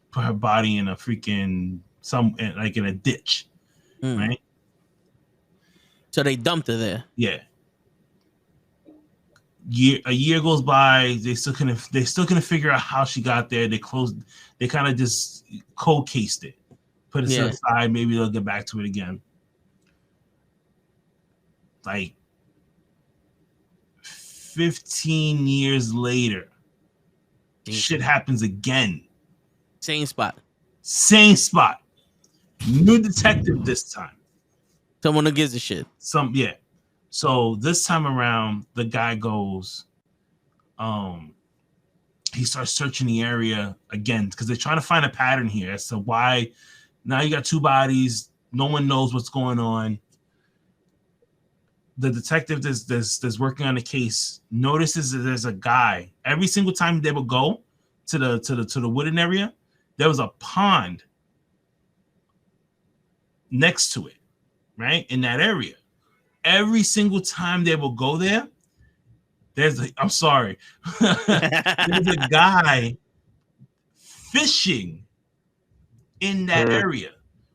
put her body in a freaking in a ditch. Right? So they dumped her there. Yeah. A year goes by, they still couldn't figure out how she got there. They kind of just cold cased it, put it to the side. Maybe they'll get back to it again. Like 15 years later, shit happens again. Same spot. New detective this time. Someone who gives a shit. So this time around, the guy goes, he starts searching the area again because they're trying to find a pattern here as to why now you got two bodies. No one knows what's going on. The detective that's working on the case notices that there's a guy. Every single time they would go to the wooden area, there was a pond next to it, right? In that area. Every single time they will go there, there's a guy fishing in that area.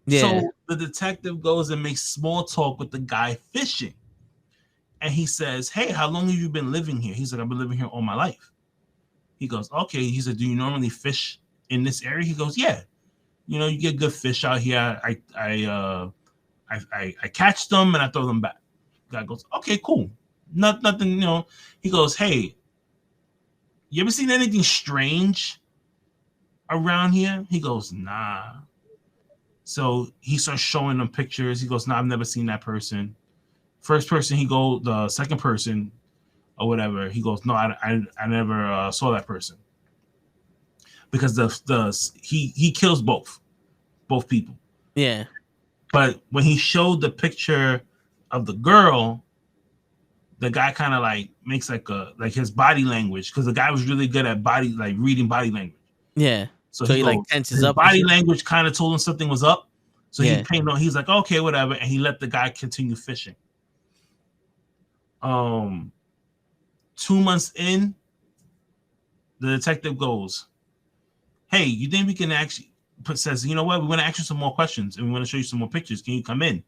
Yeah. So the detective goes and makes small talk with the guy fishing. And he says, hey, how long have you been living here? He's like, I've been living here all my life. He goes, okay. He said, do you normally fish in this area? He goes, yeah. You get good fish out here. I catch them and I throw them back. Guy goes, okay, cool. Nothing, He goes, hey, you ever seen anything strange around here? He goes, nah. So he starts showing them pictures. He goes, nah, I've never seen that person. First person, the second person or whatever, he goes, no, I never saw that person. Because he kills both people. Yeah. But when he showed the picture of the girl, the guy kind of like makes like his body language, because the guy was really good at reading body language. Yeah. So he like tenses up. Body language kind of told him something was up. So he's like, okay, whatever, and he let the guy continue fishing. 2 months in, the detective goes, hey, you think we can actually says, you know what, we want to ask you some more questions and we want to show you some more pictures. Can you come in?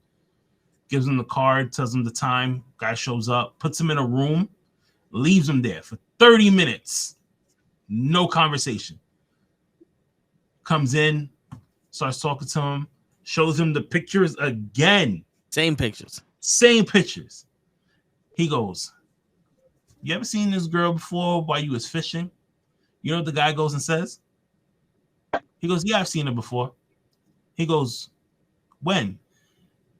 Gives him the card, tells him the time. Guy shows up, puts him in a room, leaves him there for 30 minutes. No conversation. Comes in, starts talking to him, shows him the pictures again. Same pictures. He goes, you ever seen this girl before while you was fishing? You know what the guy goes and says? He goes, yeah, I've seen her before. He goes, when?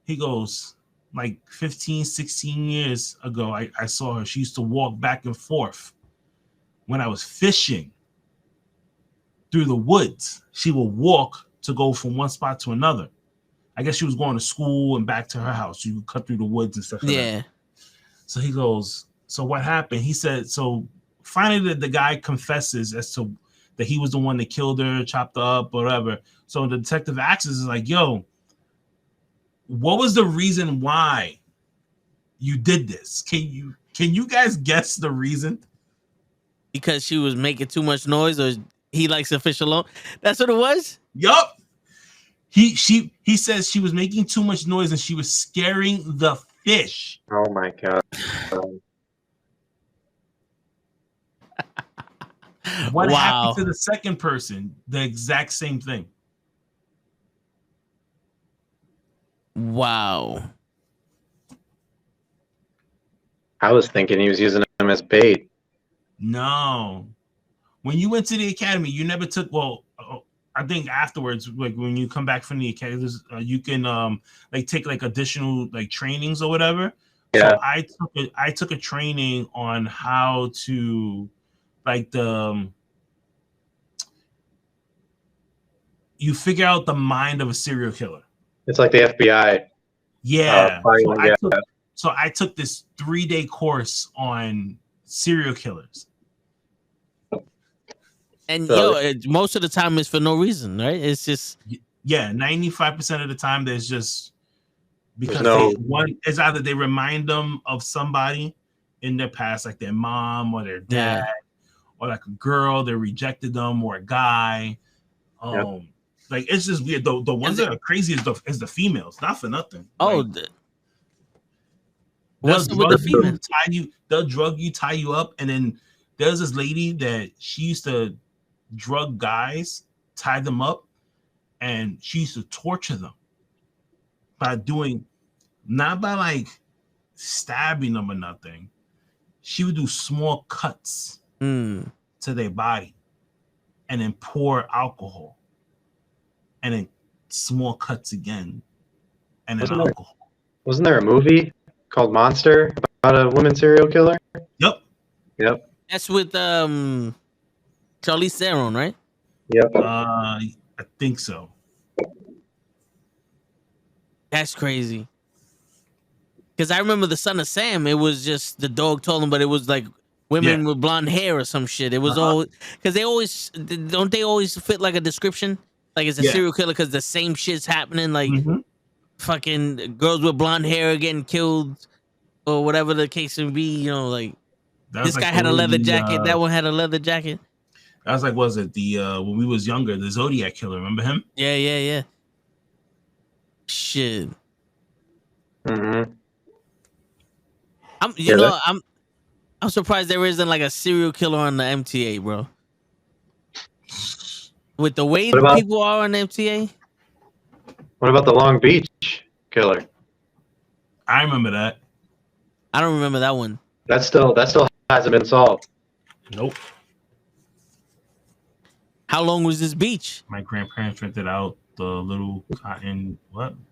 He goes, like 15, 16 years ago, I saw her. She used to walk back and forth when I was fishing through the woods. She would walk to go from one spot to another. I guess she was going to school and back to her house. You could cut through the woods and stuff like that. So he goes, so what happened? He said, so finally the guy confesses as to that he was the one that killed her, chopped her up, whatever. So the detective asks is like, yo, what was the reason why you did this? Can you guys guess the reason? Because she was making too much noise, or he likes to fish alone. That's what it was. Yup. He says she was making too much noise and she was scaring the fish. Oh my god. What Wow. happened to the second person? The exact same thing. Wow. I was thinking he was using them as bait. No. When you went to the academy, you never took, well, I think afterwards, like when you come back from the academy, you can like take like additional like trainings or whatever. Yeah. So I took a training on how to like you figure out the mind of a serial killer. It's like the FBI. Yeah. Finally, So I took this 3-day course on serial killers. And So- most of the time it's for no reason, right? It's just 95% of the time there's just because no- it's either they remind them of somebody in their past, like their mom or their dad, or like a girl that rejected them, or a guy. Like it's just weird. The ones that are crazy is the females, not for nothing. What's with the female? They'll drug you, tie you up, and then there's this lady that she used to drug guys, tie them up, and she used to torture them by doing, not by like stabbing them or nothing. She would do small cuts to their body and then pour alcohol and then small cuts again and then alcohol. Wasn't there a movie called Monster about a woman serial killer? Yep. That's with Charlize Theron, right? Yep. I think so. That's crazy. Because I remember the Son of Sam. It was just the dog told him, but it was like women with blonde hair or some shit. It was all because they always fit like a description, like it's a serial killer because the same shit's happening. Like fucking girls with blonde hair are getting killed or whatever the case may be. You know, like this guy had a leather jacket. That one had a leather jacket. That was like, was it the when we was younger, the Zodiac killer? Remember him? Yeah. Shit. Mm-hmm. I'm surprised there isn't like a serial killer on the MTA, bro. With the way that people are on the MTA. What about the Long Beach killer? I remember that. I don't remember that one. That still hasn't been solved. Nope. How long was this beach? My grandparents rented out the little cotton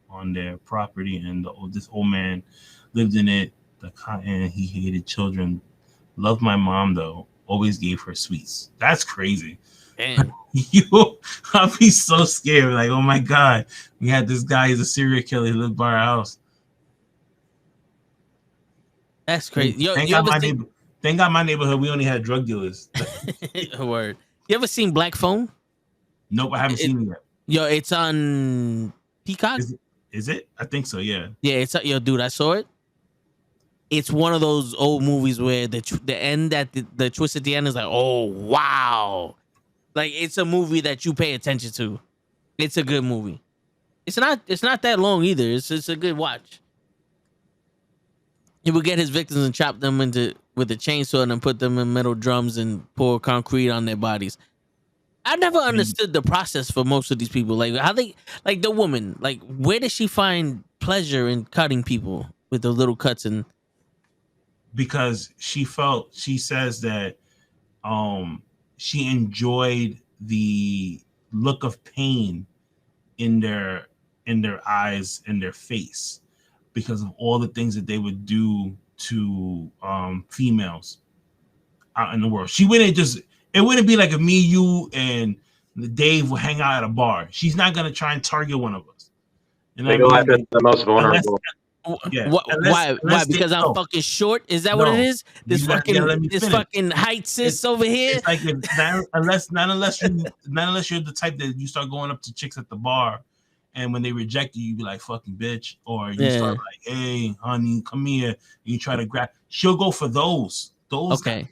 on their property, and this old man lived in it. The cotton, he hated children. Loved my mom though. Always gave her sweets. That's crazy. Damn. I'll be so scared. Like, oh my god, we had this guy. He's a serial killer. He lived by our house. That's crazy. Thank God my neighborhood, we only had drug dealers. Word. You ever seen Black Phone? Nope, I haven't seen it yet. Yo, it's on Peacock. Is it? I think so. Yeah. Yeah, it's yo, dude. I saw it. It's one of those old movies where the end at the twist at the end is like, oh wow, like it's a movie that you pay attention to. It's a good movie. It's not that long either. It's a good watch. He would get his victims and chop them with a chainsaw and then put them in metal drums and pour concrete on their bodies. I never understood the process for most of these people. Like how they, like the woman, like where does she find pleasure in cutting people with the little cuts? And because she says that she enjoyed the look of pain in their eyes and their face, because of all the things that they would do to females out in the world. She wouldn't just. It wouldn't be like if me, you, and Dave will hang out at a bar. She's not gonna try and target one of us. You know They what go I after mean? the most vulnerable. Yeah. Why? Why? Because I'm fucking short? Is that what it is? This fucking height cis over here. It's like unless you're the type that you start going up to chicks at the bar, and when they reject you, you be like fucking bitch, or you start like, hey honey, come here. And you try to grab. She'll go for those. Okay. Guys.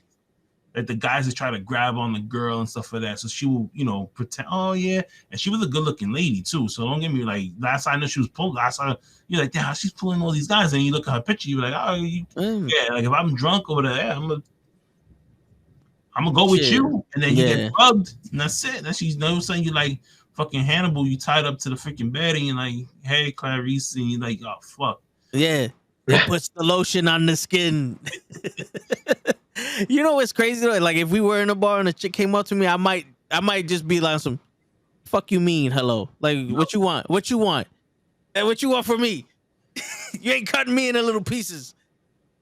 Like the guys that try to grab on the girl and stuff like that. So she will, pretend, oh yeah. And she was a good looking lady too. So don't get me like last time I know she was pulling. You're like, damn, she's pulling all these guys. And you look at her picture, you're like, oh yeah, like if I'm drunk over there, I'm gonna go with you. And then you get rubbed, and that's it. Then she's no saying you like fucking Hannibal, you tied up to the freaking bed, and you're like, hey Clarice, and you're like, oh fuck. Yeah. It puts the lotion on the skin. You know what's crazy though? Like if we were in a bar and a chick came up to me, I might just be like some fuck you mean hello. Like what you want? What you want? And what you want from me? You ain't cutting me into little pieces.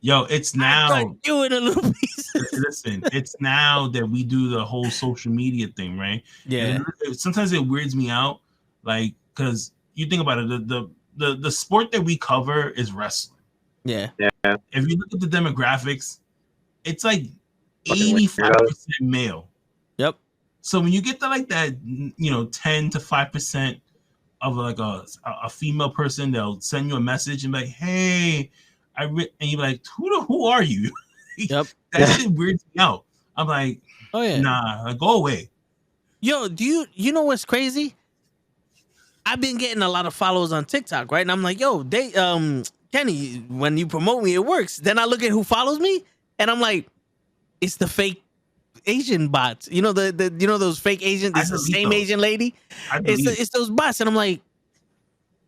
Yo, it's now I cut you into little pieces. Listen, it's now that we do the whole social media thing, right? Yeah. And sometimes it weirds me out, like because you think about it, the sport that we cover is wrestling. Yeah. If you look at the demographics, it's like 85% male. Yep. So when you get to like that, 10 to 5% of like a female person, they'll send you a message and be like, "Hey, and you're like, who are you?" Yep. That shit weirds me out. I'm like, oh yeah, nah, like, go away. Yo, do you know what's crazy? I've been getting a lot of followers on TikTok, right? And I'm like, yo, Kenny, when you promote me, it works. Then I look at who follows me, and I'm like, it's the fake Asian bots. You know those fake Asians. It's the same Asian lady. It's those bots, and I'm like,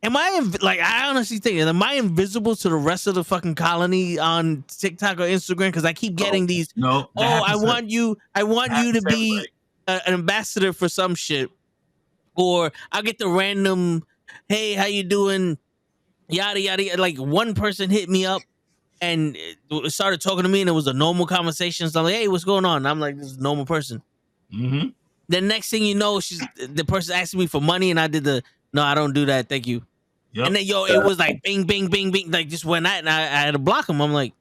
I honestly think, am I invisible to the rest of the fucking colony on TikTok or Instagram? Because I keep getting these. No. I want you to be an ambassador for some shit, or I'll get the random, hey, how you doing? Yada yada. Like one person hit me up and started talking to me, and it was a normal conversation. So I'm like, hey, what's going on? And I'm like, this is a normal person. Mm-hmm. The next thing you know, the person asking me for money, and I did no, I don't do that, thank you. Yep. And then it was like bing, bing, bing, bing, like just went out, and I had to block him. I'm like,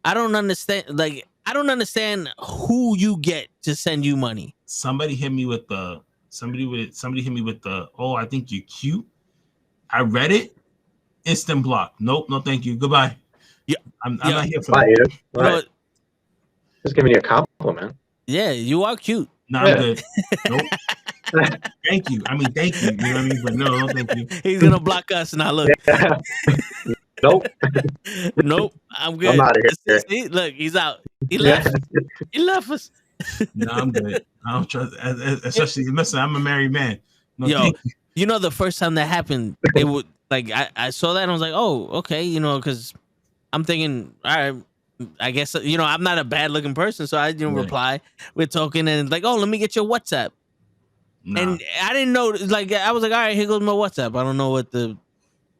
I don't understand. Like, I don't understand who you get to send you money. Somebody hit me with somebody hit me with oh, I think you're cute. I read it, instant block. Nope, no, thank you. Goodbye. Yeah, I'm not here for that. Right. Just giving you a compliment. Yeah, you are cute. No, I'm good. Nope. Thank you. I mean, thank you. You know what I mean? But no, thank you. He's gonna block us now. Look. Yeah. Nope. Nope. I'm good. I'm out of here. See, look, he's out. He left. He left us. No, I'm good. I don't trust. Especially, listen, I'm a married man. No, yo, you know, the first time that happened, it would like I saw that and I was like, oh, okay, because I'm thinking, all right, I guess I'm not a bad looking person, so I didn't reply. We're talking and like, oh, let me get your WhatsApp. Nah. And I didn't know, like, I was like, all right, here goes my WhatsApp. I don't know what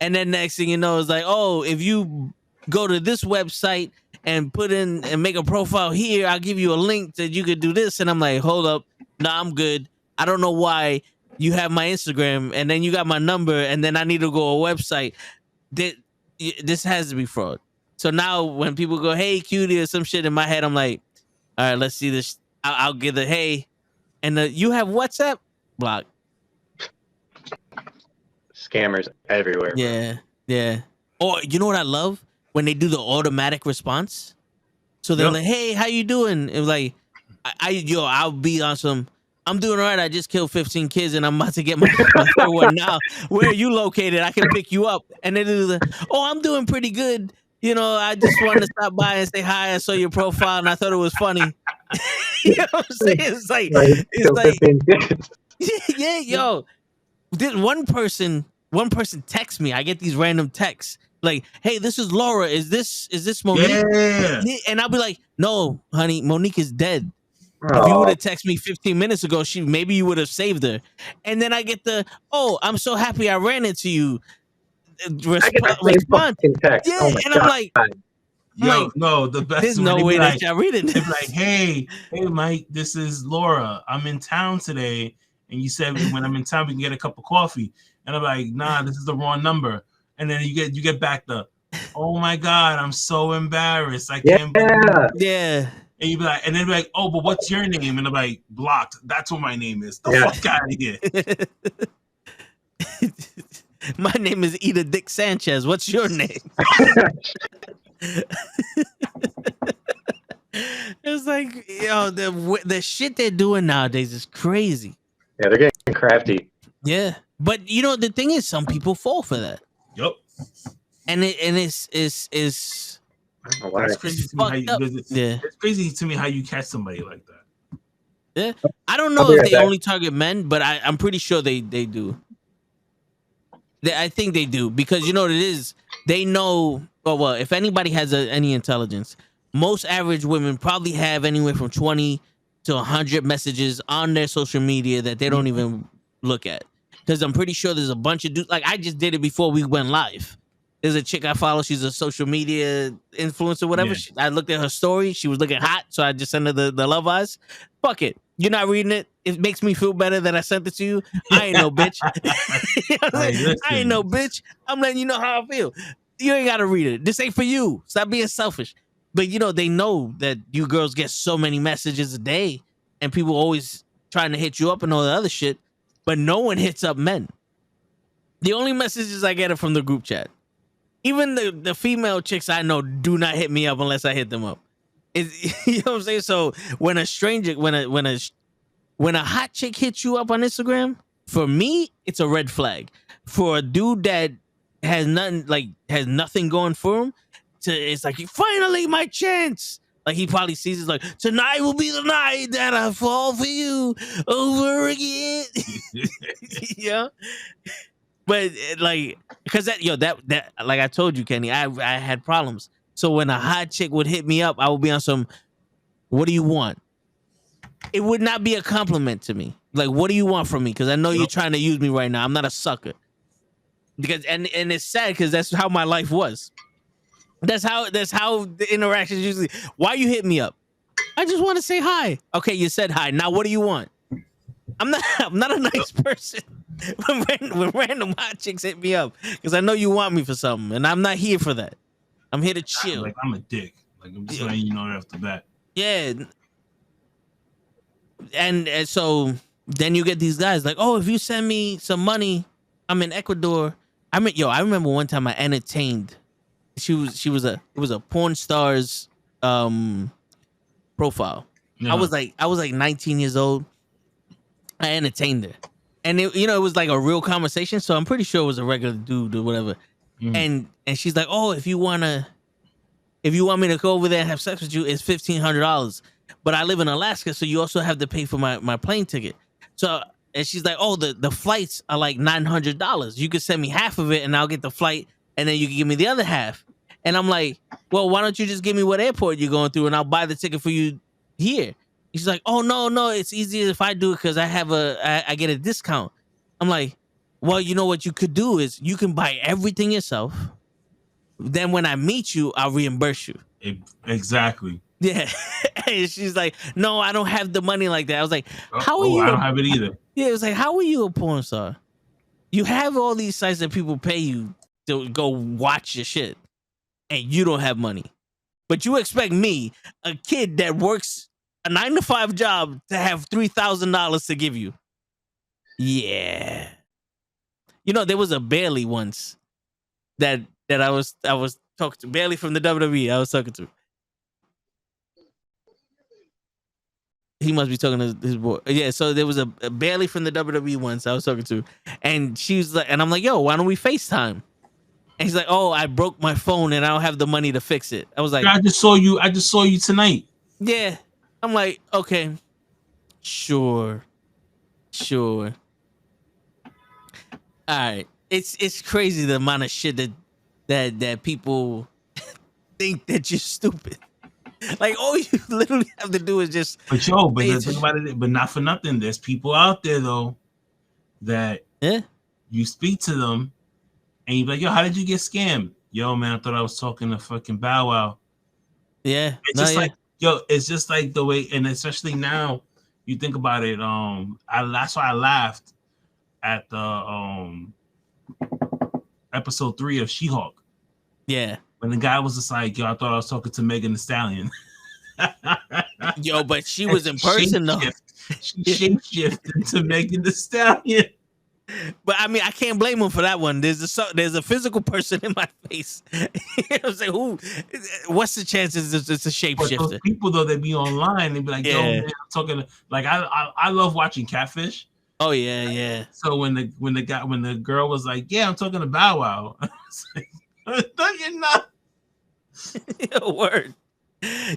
and then next thing you know, it's like, oh, if you go to this website and put in and make a profile here, I'll give you a link that you could do this. And I'm like, hold up. Nah, I'm good. I don't know why you have my Instagram and then you got my number and then I need to go to a website. This has to be fraud. So now when people go, hey, cutie, or some shit in my head, I'm like, all right, let's see this. I'll give the hey. And you have WhatsApp? Block. Scammers everywhere. Yeah, yeah. Or you know what I love? When they do the automatic response. So they're like, hey, how you doing? It was like, I'll be on some, I'm doing all right. I just killed 15 kids and I'm about to get my third one now. Where are you located? I can pick you up. And they do I'm doing pretty good. I just wanted to stop by and say hi. I saw your profile and I thought it was funny. You know what I'm saying? It's like, yeah, yo. This one person texts me. I get these random texts like, "Hey, this is Laura. Is this Monique?" Yeah. And I'll be like, "No, honey, Monique is dead. If you would have texted me 15 minutes ago, maybe you would have saved her." And then I get I'm so happy I ran into you. I get the same respond. fucking text. Yeah, Oh my and God. I'm like, Yo, no, the best. there's when no they be way like, that y'all reading They'd this. be like, hey, Mike, this is Laura. I'm in town today, and you said when I'm in town we can get a cup of coffee. And I'm like, nah, this is the wrong number. And then you get back the, oh my God, I'm so embarrassed. I can't believe it. Yeah. And you be like, and then be like, oh, but what's your name? And I'm like, blocked. That's what my name is. The Yeah. fuck out of here. My name is Ida Dick Sanchez. What's your name? It's like, yo, the shit they're doing nowadays is crazy. Yeah, they're getting crafty. Yeah, but you know the thing is, some people fall for that, Yup. and it's I don't know why. That's crazy to me. How you, fucked up. Yeah. It's crazy to me how you catch somebody like that. Yeah, I don't know I'll be if right they back. only target men, but I'm pretty sure they do. I think they do because you know what it is. They know. Well, if anybody has any intelligence, most average women probably have anywhere from 20 to 100 messages on their social media that they don't even look at. Because I'm pretty sure there's a bunch of dudes. Like I just did it before we went live. There's a chick I follow. She's a social media influencer, whatever. Yeah. I looked at her story. She was looking hot, so I just sent her the love eyes. Fuck it. You're not reading it. It makes me feel better that I sent it to you. I ain't no bitch. You know what I'm saying? I ain't no bitch. I'm letting you know how I feel. You ain't got to read it. This ain't for you. Stop being selfish. But you know, they know that you girls get so many messages a day and people always trying to hit you up and all the other shit. But no one hits up men. The only messages I get are from the group chat. Even the female chicks I know do not hit me up unless I hit them up. You know what I'm saying? So when a stranger, when a hot chick hits you up on Instagram, for me, it's a red flag. For a dude that has nothing going for him, it's like finally my chance. Like he probably sees it like tonight will be the night that I fall for you over again. Yeah. But like, because that like I told you, Kenny, I had problems. So when a hot chick would hit me up, I would be on some, what do you want? It would not be a compliment to me. Like, what do you want from me? Because I know you're trying to use me right now. I'm not a sucker. Because and it's sad because that's how my life was. That's how the interactions usually. Why you hit me up? I just want to say hi. Okay, you said hi. Now what do you want? I'm not a nice person. When random hot chicks hit me up because I know you want me for something, and I'm not here for that. I'm here to chill. Like I'm a dick. Like I'm just letting you know right off the bat. Yeah. And so then you get these guys like, oh, if you send me some money, I'm in Ecuador. I remember one time I entertained. It was a porn star's profile. Yeah. I was like 19 years old. I entertained her. And it was like a real conversation, so I'm pretty sure it was a regular dude or whatever. And she's like, "Oh, if you want me to go over there and have sex with you, it's $1,500. But I live in Alaska, so you also have to pay for my plane ticket." So, and she's like, "Oh, the flights are like $900. You could send me half of it, and I'll get the flight, and then you can give me the other half." And I'm like, "Well, why don't you just give me what airport you're going through, and I'll buy the ticket for you here?" She's like, "Oh no, it's easier if I do it because I get a discount." I'm like, "Well, you know what you could do is you can buy everything yourself. Then when I meet you, I'll reimburse you." Exactly. Yeah. And she's like, "No, I don't have the money like that." I was like, "How are you?" I don't have it either. Yeah, it was like, "How are you a porn star? You have all these sites that people pay you to go watch your shit, and you don't have money. But you expect me, a kid that works a 9-to-5 job, to have $3,000 to give you?" Yeah. There was a Bailey once that I was talking to. Bailey from the WWE. I was talking to. He must be talking to his boy. Yeah, so there was a Bailey from the WWE once I was talking to. And she was like, and I'm like, "Yo, why don't we FaceTime?" And he's like, "Oh, I broke my phone and I don't have the money to fix it." I was like, I just saw you tonight. yeah. I'm like, okay, sure. All right. It's crazy the amount of shit that people think that you're stupid. Like all you literally have to do is just. But the thing about it, but not for nothing. There's people out there though that Yeah. you speak to them And you're like, yo, how did you get scammed? Yo, man, I thought I was talking to fucking Bow Wow. Yeah. It's just like, yo, it's just like the way, and especially now, you think about it. That's why I laughed at the episode 3 of She-Hulk. Yeah. When the guy was just like, yo, I thought I was talking to Megan Thee Stallion. Yo, but she was in person though. She shapeshifted into Megan Thee Stallion. But I mean, I can't blame him for that one. There's a physical person in my face. You know what I'm saying? What's the chances it's a But shapeshifter? those people though, they be online. They be like, yo, man, I'm talking to, like I love watching Catfish. Oh yeah. So when the girl was like, yeah, I'm talking to Bow Wow. I was like, no, you're not. Word.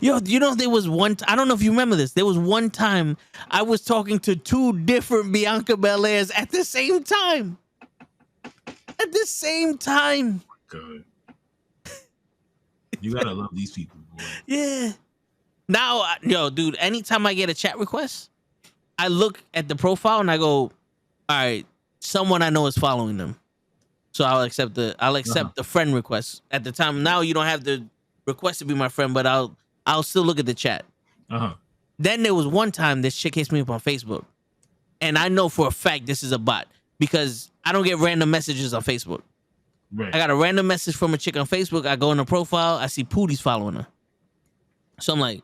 Yo, you know there was one. I don't know if you remember this. There was one time I was talking to 2 different Bianca Belairs at the same time. At the same time. Good. You gotta love these people, boy. Yeah. Now, yo, dude. Anytime I get a chat request, I look at the profile and I go, "All right, someone I know is following them." So I'll accept the friend request. At the time, now you don't have the request to be my friend, but I'll still look at the chat. Then there was one time this chick hits me up on Facebook, and I know for a fact this is a bot because I don't get random messages on Facebook. Right. I got a random message from a chick on Facebook. I go in the profile, I see Pootie's following her. So I'm like,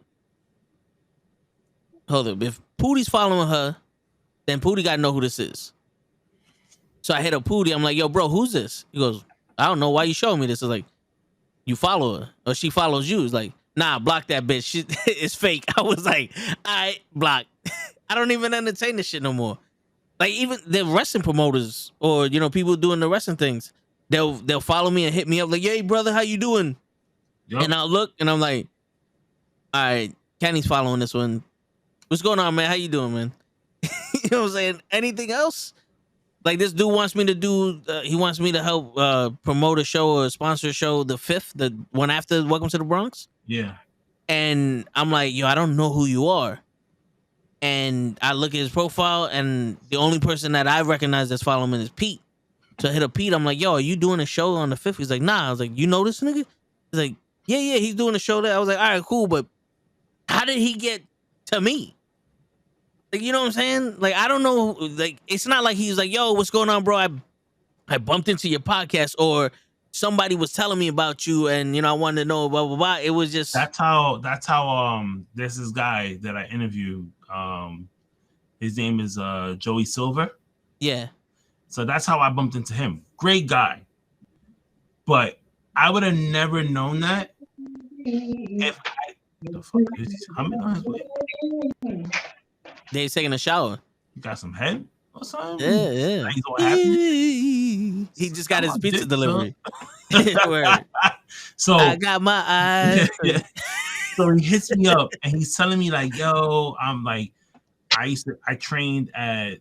hold up, if Pootie's following her, then Pootie gotta know who this is. So I hit up Pootie. I'm like, yo, bro, who's this? He goes, I don't know. Why you showing me this? I was like, you follow her or she follows you. It's like, nah, block that bitch. She, it's fake. I was like, I block. I don't even entertain this shit no more. Like even the wrestling promoters or people doing the wrestling things, they'll follow me and hit me up like, hey brother, how you doing? Yep. And I'll look and I'm like, all right, Kenny's following this one. What's going on, man? How you doing, man? You know what I'm saying? Anything else? Like this dude wants me to do, he wants me to help promote a show or sponsor a show, the 5th, the one after Welcome to the Bronx. Yeah. And I'm like, yo, I don't know who you are. And I look at his profile and the only person that I recognize that's following him is Pete. So I hit up Pete. I'm like, yo, are you doing a show on the 5th? He's like, nah. I was like, you know this nigga? He's like, yeah, he's doing a show there. I was like, all right, cool. But how did he get to me? Like, you know what I'm saying? Like, I don't know. Like, it's not like he's like, yo, what's going on, bro? I bumped into your podcast or somebody was telling me about you and, I wanted to know, blah, blah, blah. It was just. That's how there's this guy that I interviewed. His name is Joey Silver. Yeah. So that's how I bumped into him. Great guy. But I would have never known that if the fuck is he humming on his way? He's taking a shower. You got some head or something? Yeah. He's all happy. He just got his pizza delivery. So I got my eyes. Yeah. So he hits me up and he's telling me like, yo, I'm like, I trained at,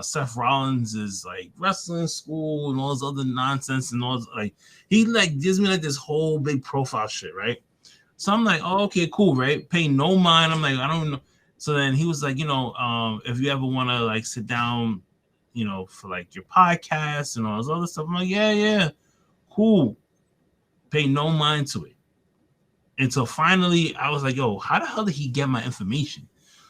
Seth Rollins' like wrestling school and all this other nonsense and all this, like he like gives me like this whole big profile shit, right? So I'm like, oh, okay, cool, right? Pay no mind. I'm like, I don't know. So then he was like, if you ever want to like sit down, for like your podcast and all this other stuff. I'm like, yeah, cool. Pay no mind to it. Until finally I was like, yo, how the hell did he get my information?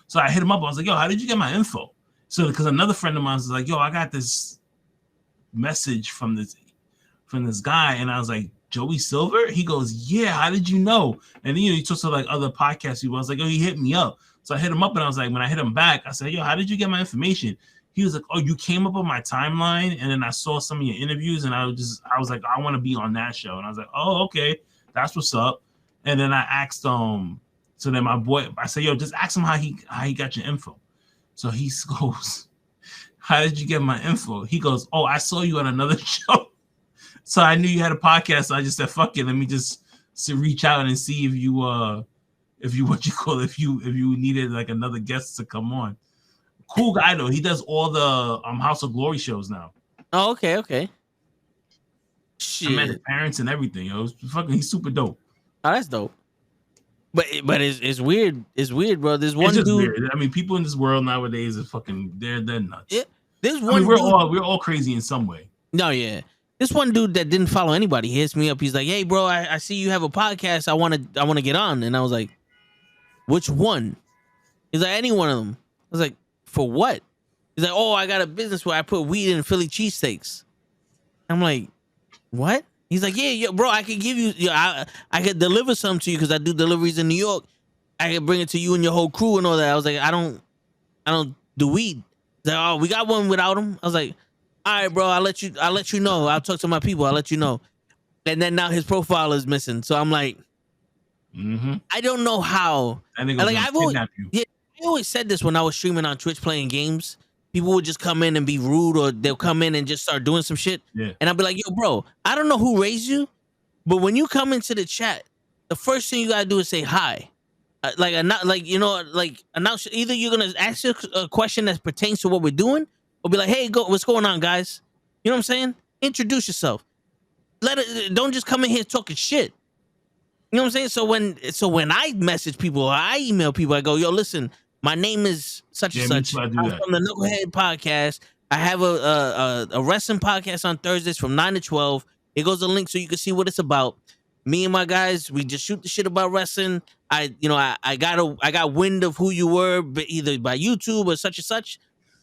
So I hit him up. I was like, yo, how did you get my info? So because another friend of mine was like, yo, I got this message from this guy. And I was like, Joey Silver? He goes, yeah, how did you know? And then, he talks to like other podcast people. I was like, oh, he hit me up. So I hit him up and I was like, when I hit him back, I said, yo, how did you get my information? He was like, oh, you came up on my timeline. And then I saw some of your interviews and I was like, I want to be on that show. And I was like, oh, okay, that's what's up. And then I asked, so then my boy, I said, yo, just ask him how he got your info. So he goes, how did you get my info? He goes, oh, I saw you on another show. So I knew you had a podcast. So I just said, fuck it. Let me just reach out and see if you needed like another guest to come on. Cool guy though. He does all the House of Glory shows now. Oh, okay. Shit. I met his parents and everything. Yo, he's super dope. Oh, that's dope. But it's weird. It's weird, bro. There's one dude. Weird. I mean, people in this world nowadays are fucking. They're nuts. Yeah. There's one. We're all crazy in some way. No, yeah. This one dude that didn't follow anybody, he hits me up. He's like, "Hey, bro, I see you have a podcast. I want to get on." And I was like, "Which one?" He's like, "Any one of them." I was like, "For what?" He's like, "Oh, I got a business where I put weed in Philly cheesesteaks." I'm like, "What?" He's like, "Yeah, bro, I could give you, I could deliver some to you because I do deliveries in New York. I could bring it to you and your whole crew and all that." I was like, I don't do weed." He's like, "Oh, we got one without him." I was like, "All right, bro, I'll let you know. I'll talk to my people. I'll let you know." And then now his profile is missing. So I'm like, I don't know how. And And like I've always, kidnap you. yeah, I always said this when I was streaming on Twitch playing games. People would just come in and be rude, or they'll come in and just start doing some shit. Yeah. And I'll be like, "Yo, bro, I don't know who raised you, but when you come into the chat, the first thing you gotta do is say hi." Announce. Either you're gonna ask a question that pertains to what we're doing, or be like, "Hey, what's going on, guys?" You know what I'm saying? Introduce yourself. Don't just come in here talking shit. You know what I'm saying? So when I message people or I email people, I go, "Yo, listen, my name is such and Yeah, me such. too, I do I'm that. from the Knucklehead podcast. I have a wrestling podcast on Thursdays from 9 to 12. Here goes the link so you can see what it's about. Me and my guys, we just shoot the shit about wrestling. I got wind of who you were, either by YouTube or such and such.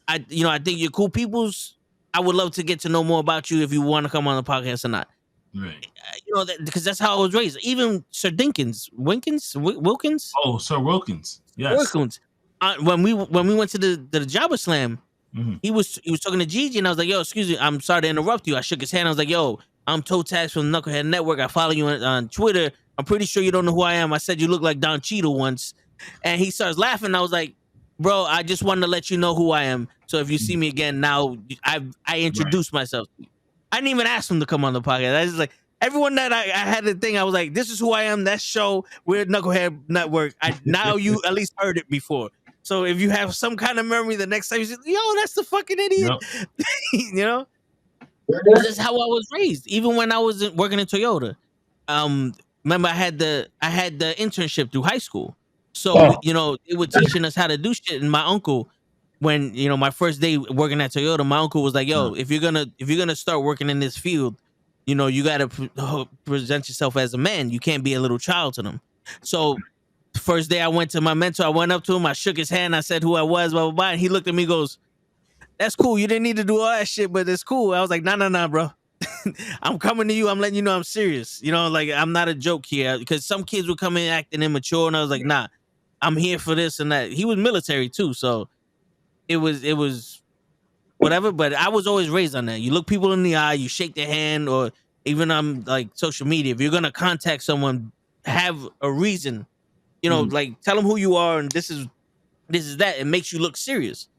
I think you're cool peoples. I would love to get to know more about you if you want to come on the podcast or not." Right. Because that's how I was raised. Even Sir Wilkins, Oh, Sir Wilkins. Yes. Wilkins. When we went to the Jabba Slam, Mhm. he was talking to Gigi, and I was like, "Yo, excuse me, I'm sorry to interrupt you." I shook his hand. I was like, "Yo, I'm Toe Tax from the Knucklehead Network. I follow you on Twitter. I'm pretty sure you don't know who I am. I said you look like Don Cheadle once," and he starts laughing. I was like, "Bro, I just wanted to let you know who I am. So if you see me again, now I introduced myself. I didn't even ask him to come on the podcast. I just like." Everyone that I had the thing, I was like, "This is who I am." That show, we're Knucklehead Network. Now you at least heard it before. So if you have some kind of memory, the next time you say, "Yo, that's the fucking idiot," Yep. you know, this is how I was raised. Even when I was working in Toyota, remember I had the internship through high school, so they were teaching us how to do shit. And my uncle, when my first day working at Toyota, my uncle was like, "Yo, if you're gonna start working in this field, you got to present yourself as a man. You can't be a little child to them." So first day I went to my mentor, I went up to him, I shook his hand, I said who I was, blah, blah, blah. And he looked at me, goes, "That's cool. You didn't need to do all that shit, but it's cool." I was like, nah, bro. I'm coming to you. I'm letting you know I'm serious. Like I'm not a joke here. Because some kids would come in acting immature, and I was like, nah, I'm here for this and that. He was military too, so it was whatever, but I was always raised on that. You look people in the eye, you shake their hand, or even on like social media, if you're gonna contact someone, have a reason. Like tell them who you are, and this is that. It makes you look serious.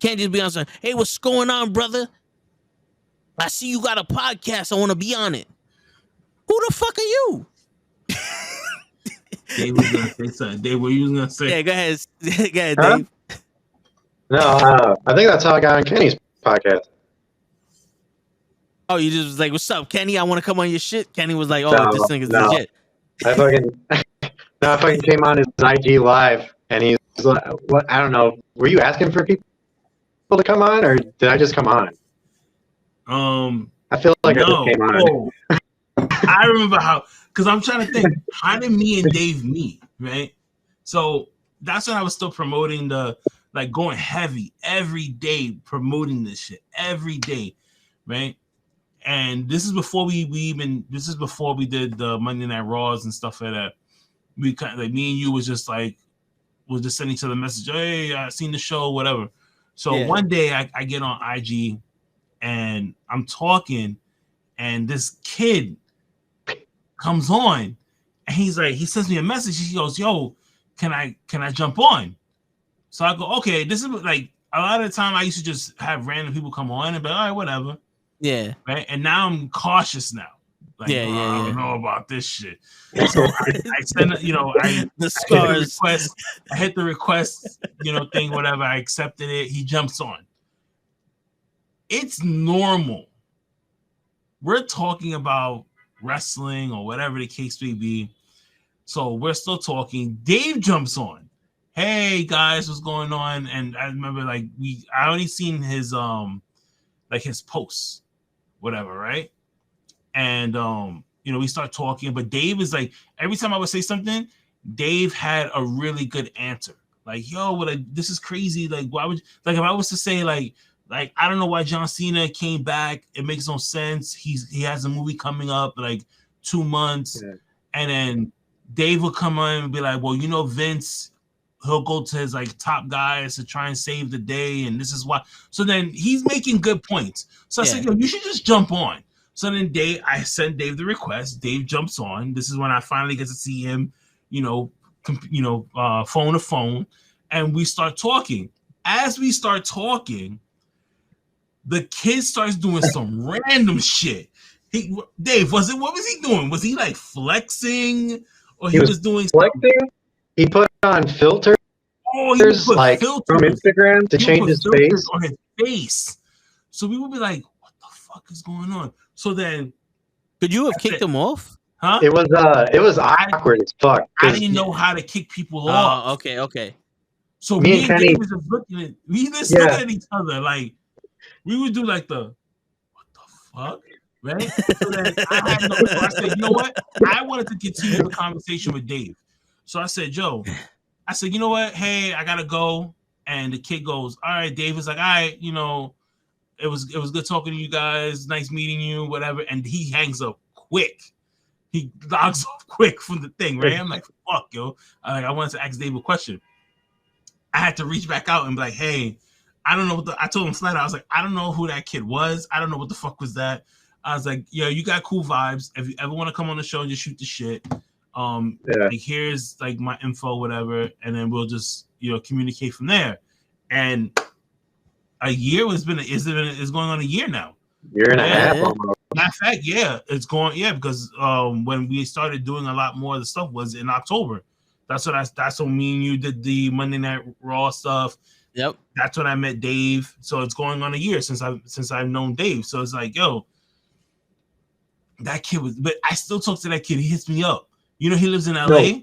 Can't just be on something. "Hey, what's going on, brother? I see you got a podcast. I want to be on it." Who the fuck are you? Dave was gonna say something. Dave, what you was gonna say? Yeah, go ahead. Go ahead, Huh? Dave. No, I think that's how I got on Kenny's podcast. Oh, you just was like, "What's up, Kenny? I want to come on your shit." Kenny was like, "Oh, No, this thing is no. legit." I fucking came on his IG live, and he's like, "What? I don't know. Were you asking for people to come on, or did I just come on?" I feel like I just came on. I remember because I'm trying to think, how did me and Dave meet, right? So that's when I was still promoting going heavy every day, promoting this shit every day, right? And this is before this is before we did the Monday Night Raws and stuff like that. We kind of, like, me and you was just sending each other a message, "Hey, I seen the show," whatever. So one day I get on IG and I'm talking, and this kid comes on, and he sends me a message. He goes, "Yo, can I jump on?" So I go, "Okay." This is like a lot of the time I used to just have random people come on and be like, "All right, whatever." Yeah. Right. And now I'm cautious now. Like, I don't know about this shit. So I send the scars. I hit the request, thing, whatever. I accepted it. He jumps on. It's normal. We're talking about wrestling or whatever the case may be. So we're still talking. Dave jumps on. "Hey guys, what's going on?" And I remember I only seen his his posts, whatever, right? and we start talking. But Dave is like, every time I would say something, Dave had a really good answer. Like, yo, this is crazy. Like, why would if I was to say like I don't know why John Cena came back. It makes no sense. He has a movie coming up like 2 months, and then Dave will come on and be like, well, Vince, he'll go to his like top guys to try and save the day, and this is why. So then he's making good points. So I said, yo, you should just jump on. So then I sent Dave the request. Dave jumps on. This is when I finally get to see him, phone to phone, and we start talking. As we start talking, the kid starts doing some random shit. Dave, what was he doing? Was he like flexing, or he was doing flexing? He put on filters. Oh, he put like filters from Instagram to change his face. On his face. So we would be like, "What the fuck is going on?" So then, could you have kicked him off? Huh? It was awkward as fuck. I didn't know how to kick people off. Okay. So me and Kenny was just looking at each other like we would do like the what the fuck, right? So then I said, you know what? I wanted to continue the conversation with Dave. So I said, Joe, you know what? Hey, I gotta go. And the kid goes, all right. Dave was like, all right, it was good talking to you guys. Nice meeting you, whatever. And he hangs up quick. He logs off quick from the thing, right? I'm like, fuck, yo. I wanted to ask Dave a question. I had to reach back out and be like, hey, I don't know I told him flat out, I was like, I don't know who that kid was. I don't know what the fuck was that. I was like, yo, you got cool vibes. If you ever want to come on the show and just shoot the shit, like here's like my info, whatever, and then we'll just communicate from there. And a year is going on a year now. Year and a half almost. Matter of fact, it's going because when we started doing a lot more of the stuff was in October. That's when me and you did the Monday Night Raw stuff. Yep. That's when I met Dave. So it's going on a year since I've known Dave. So it's like, yo, that kid but I still talk to that kid. He hits me up. He lives in LA. No way.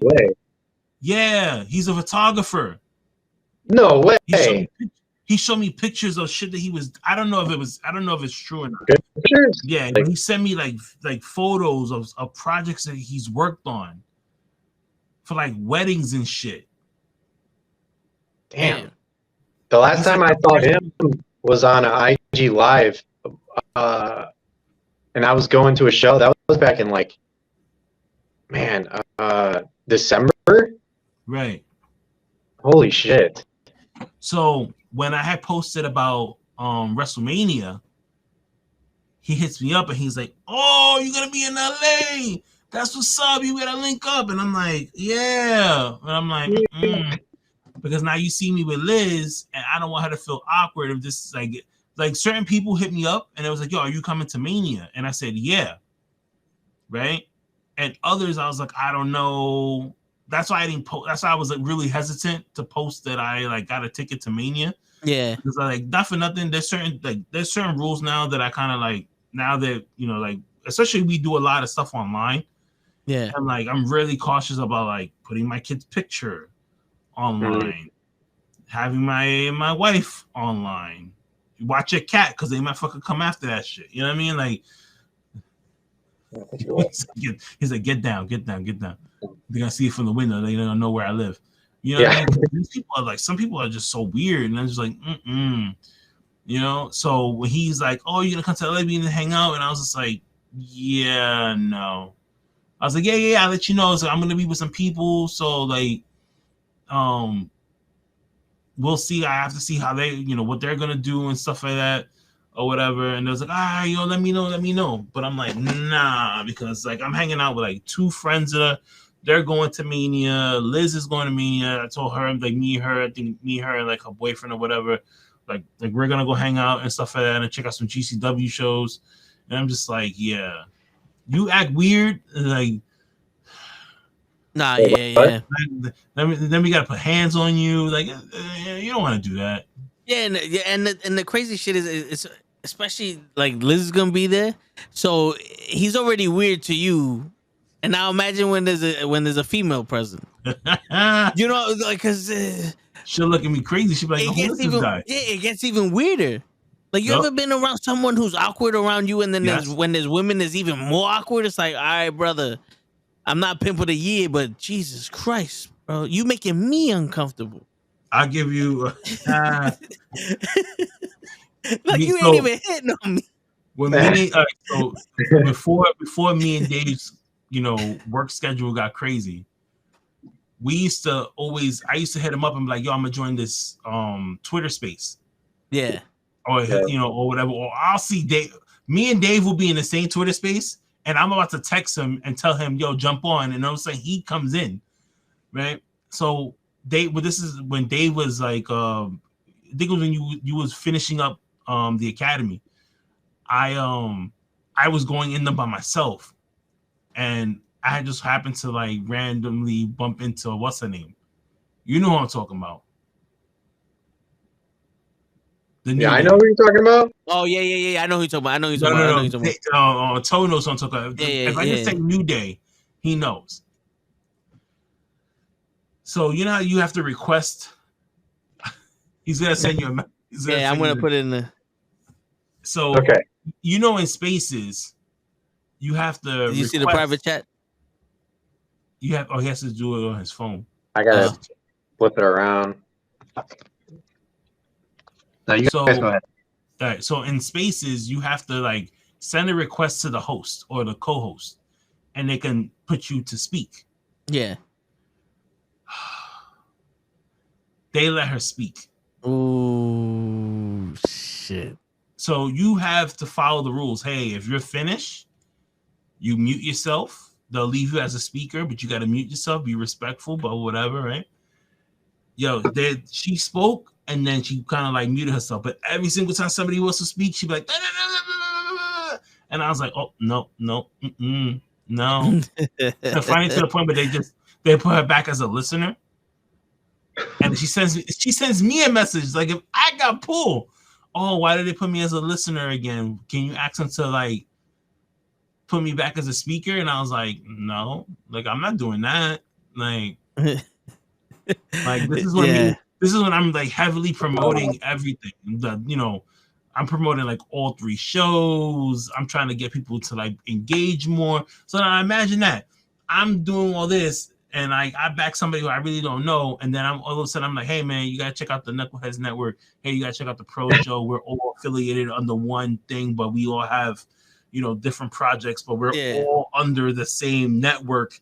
Yeah, he's a photographer. No way. He showed me pictures of shit that he was. I don't know if it's true or not. Pictures? Yeah, he sent me like photos of projects that he's worked on for like weddings and shit. Damn. The last time I saw him was on an IG Live, and I was going to a show. That was back in December. Right. Holy shit. So when I had posted about WrestleMania, he hits me up and he's like, "Oh, you're gonna be in LA? That's what's up. You gotta link up." And I'm like, "Yeah." And I'm like, because now you see me with Liz, and I don't want her to feel awkward if this is like certain people hit me up and it was like, "Yo, are you coming to Mania?" And I said, "Yeah." Right. And others, I was like, I don't know. That's why I didn't post. That's why I was like really hesitant to post that I got a ticket to Mania. Yeah, because not for nothing. There's certain rules now that I kind of now that especially we do a lot of stuff online. Yeah, and I'm really cautious about putting my kid's picture online, having my wife online. Watch your cat because they might fucking come after that shit. You know what I mean? He's like, get down. They're gonna see it from the window. They don't know where I live. You know what I mean? These people are some people are just so weird, and I'm just like, So when he's like, "Oh, you're gonna come to LA and hang out," and I was just like, "Yeah, no." I was like, "Yeah, I'll let you know." So I'm gonna be with some people. So we'll see. I have to see how they, what they're gonna do and stuff like that. Or whatever, and it was like, let me know. But I'm like, nah, because I'm hanging out with 2 friends that they're going to Mania. Liz is going to Mania. I told her, me and her, I think me and her, her boyfriend or whatever, we're gonna go hang out and stuff like that and check out some GCW shows. And I'm just like, yeah, you act weird, nah, yeah. Then we gotta put hands on you, you don't want to do that. Yeah, and the crazy shit is it's especially Liz is gonna be there, so he's already weird to you, and now imagine when there's a female present, because she'll look at me crazy. She'll be like, "Who is this guy?" Yeah, it gets even weirder. Like, you Yup. ever been around someone who's awkward around you, and then Yes. when there's women, there's even more awkward. It's like, all right, brother, I'm not pimp of the year, but Jesus Christ, bro, you making me uncomfortable. I'll give you. Like, you ain't so even hitting on me. when me, so before me and Dave's, work schedule got crazy, we used to I used to hit him up and be like, yo, I'm gonna join this Twitter space. Yeah. Or or whatever. Or I'll see Dave. Me and Dave will be in the same Twitter space, and I'm about to text him and tell him, yo, jump on. And all of a sudden he comes in. Right. So this is when Dave was like, I think it was when you was finishing up the academy. I was going in them by myself, and I had just happened to like randomly bump into what's her name? You know who I'm talking about. Yeah, I know who you're talking about. Oh yeah. I know who you're talking about. No. Toe knows what I'm talking about. If I just say New Day, he knows. So you know how you have to request. He's gonna send you a message. I'm gonna put it in the. So Okay. In Spaces, you have to. Did you see the private chat? You have. Oh, he has to do it on his phone. I gotta flip it around. No, you guys go ahead. All right. So in Spaces, you have to like send a request to the host or the co-host, and they can put you to speak. Yeah. They let her speak. Ooh, shit. So you have to follow the rules. Hey, if you're finished, you mute yourself. They'll leave you as a speaker, but you got to mute yourself. Be respectful, but whatever, right? Yo, she spoke, and then she kind of like muted herself. But every single time somebody wants to speak, she'd be like, and I was like, oh, no. So finally to the point where they put her back as a listener. And she sends me a message like, if I got pulled, oh, why did they put me as a listener again? Can you ask them to like put me back as a speaker? And I was like, no, like I'm not doing that. Like this is when I'm like heavily promoting everything. I'm promoting like all 3 shows. I'm trying to get people to like engage more. So now imagine that I'm doing all this. And I back somebody who I really don't know, and then all of a sudden I'm like, hey man, you gotta check out the Knuckleheads Network. Hey, you gotta check out the Pro Show. We're all affiliated under one thing, but we all have, different projects, but we're all under the same network,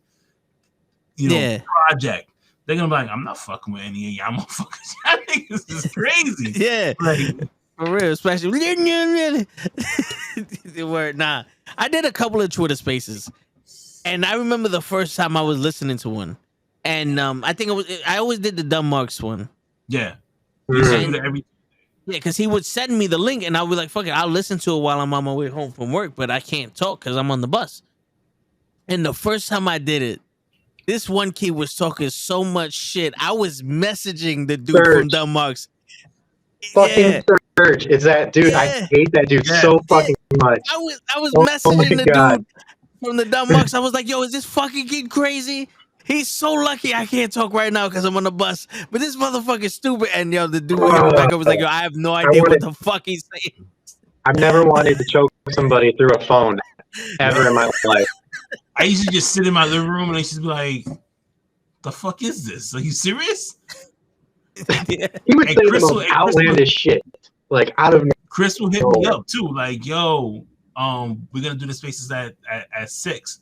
project. They're gonna be like, I'm not fucking with any of y'all motherfuckers. I think this is crazy. Yeah, like, for real, especially the word. Nah, I did a couple of Twitter Spaces. And I remember the first time I was listening to one, and I think I always did the Dumb Marks one. Yeah, because he would send me the link, and I'll be like, "Fuck it, I'll listen to it while I'm on my way home from work." But I can't talk because I'm on the bus. And the first time I did it, this one kid was talking so much shit. I was messaging the dude from Dumb Marks. Fucking Surge. Is that dude? I hate that dude so fucking much. I was messaging the dude from the Dumb Marks. I was like, yo, is this fucking kid crazy? He's so lucky I can't talk right now because I'm on the bus. But this motherfucker's stupid. And yo, the dude back up was like, yo, I have no idea what the fuck he's saying. I've never wanted to choke somebody through a phone ever in my life. I used to just sit in my living room and I used to be like, the fuck is this? Are you serious? He would say the most outlandish shit. Like out of Chris will hit me up too. Like, yo, we're gonna do the Spaces at 6.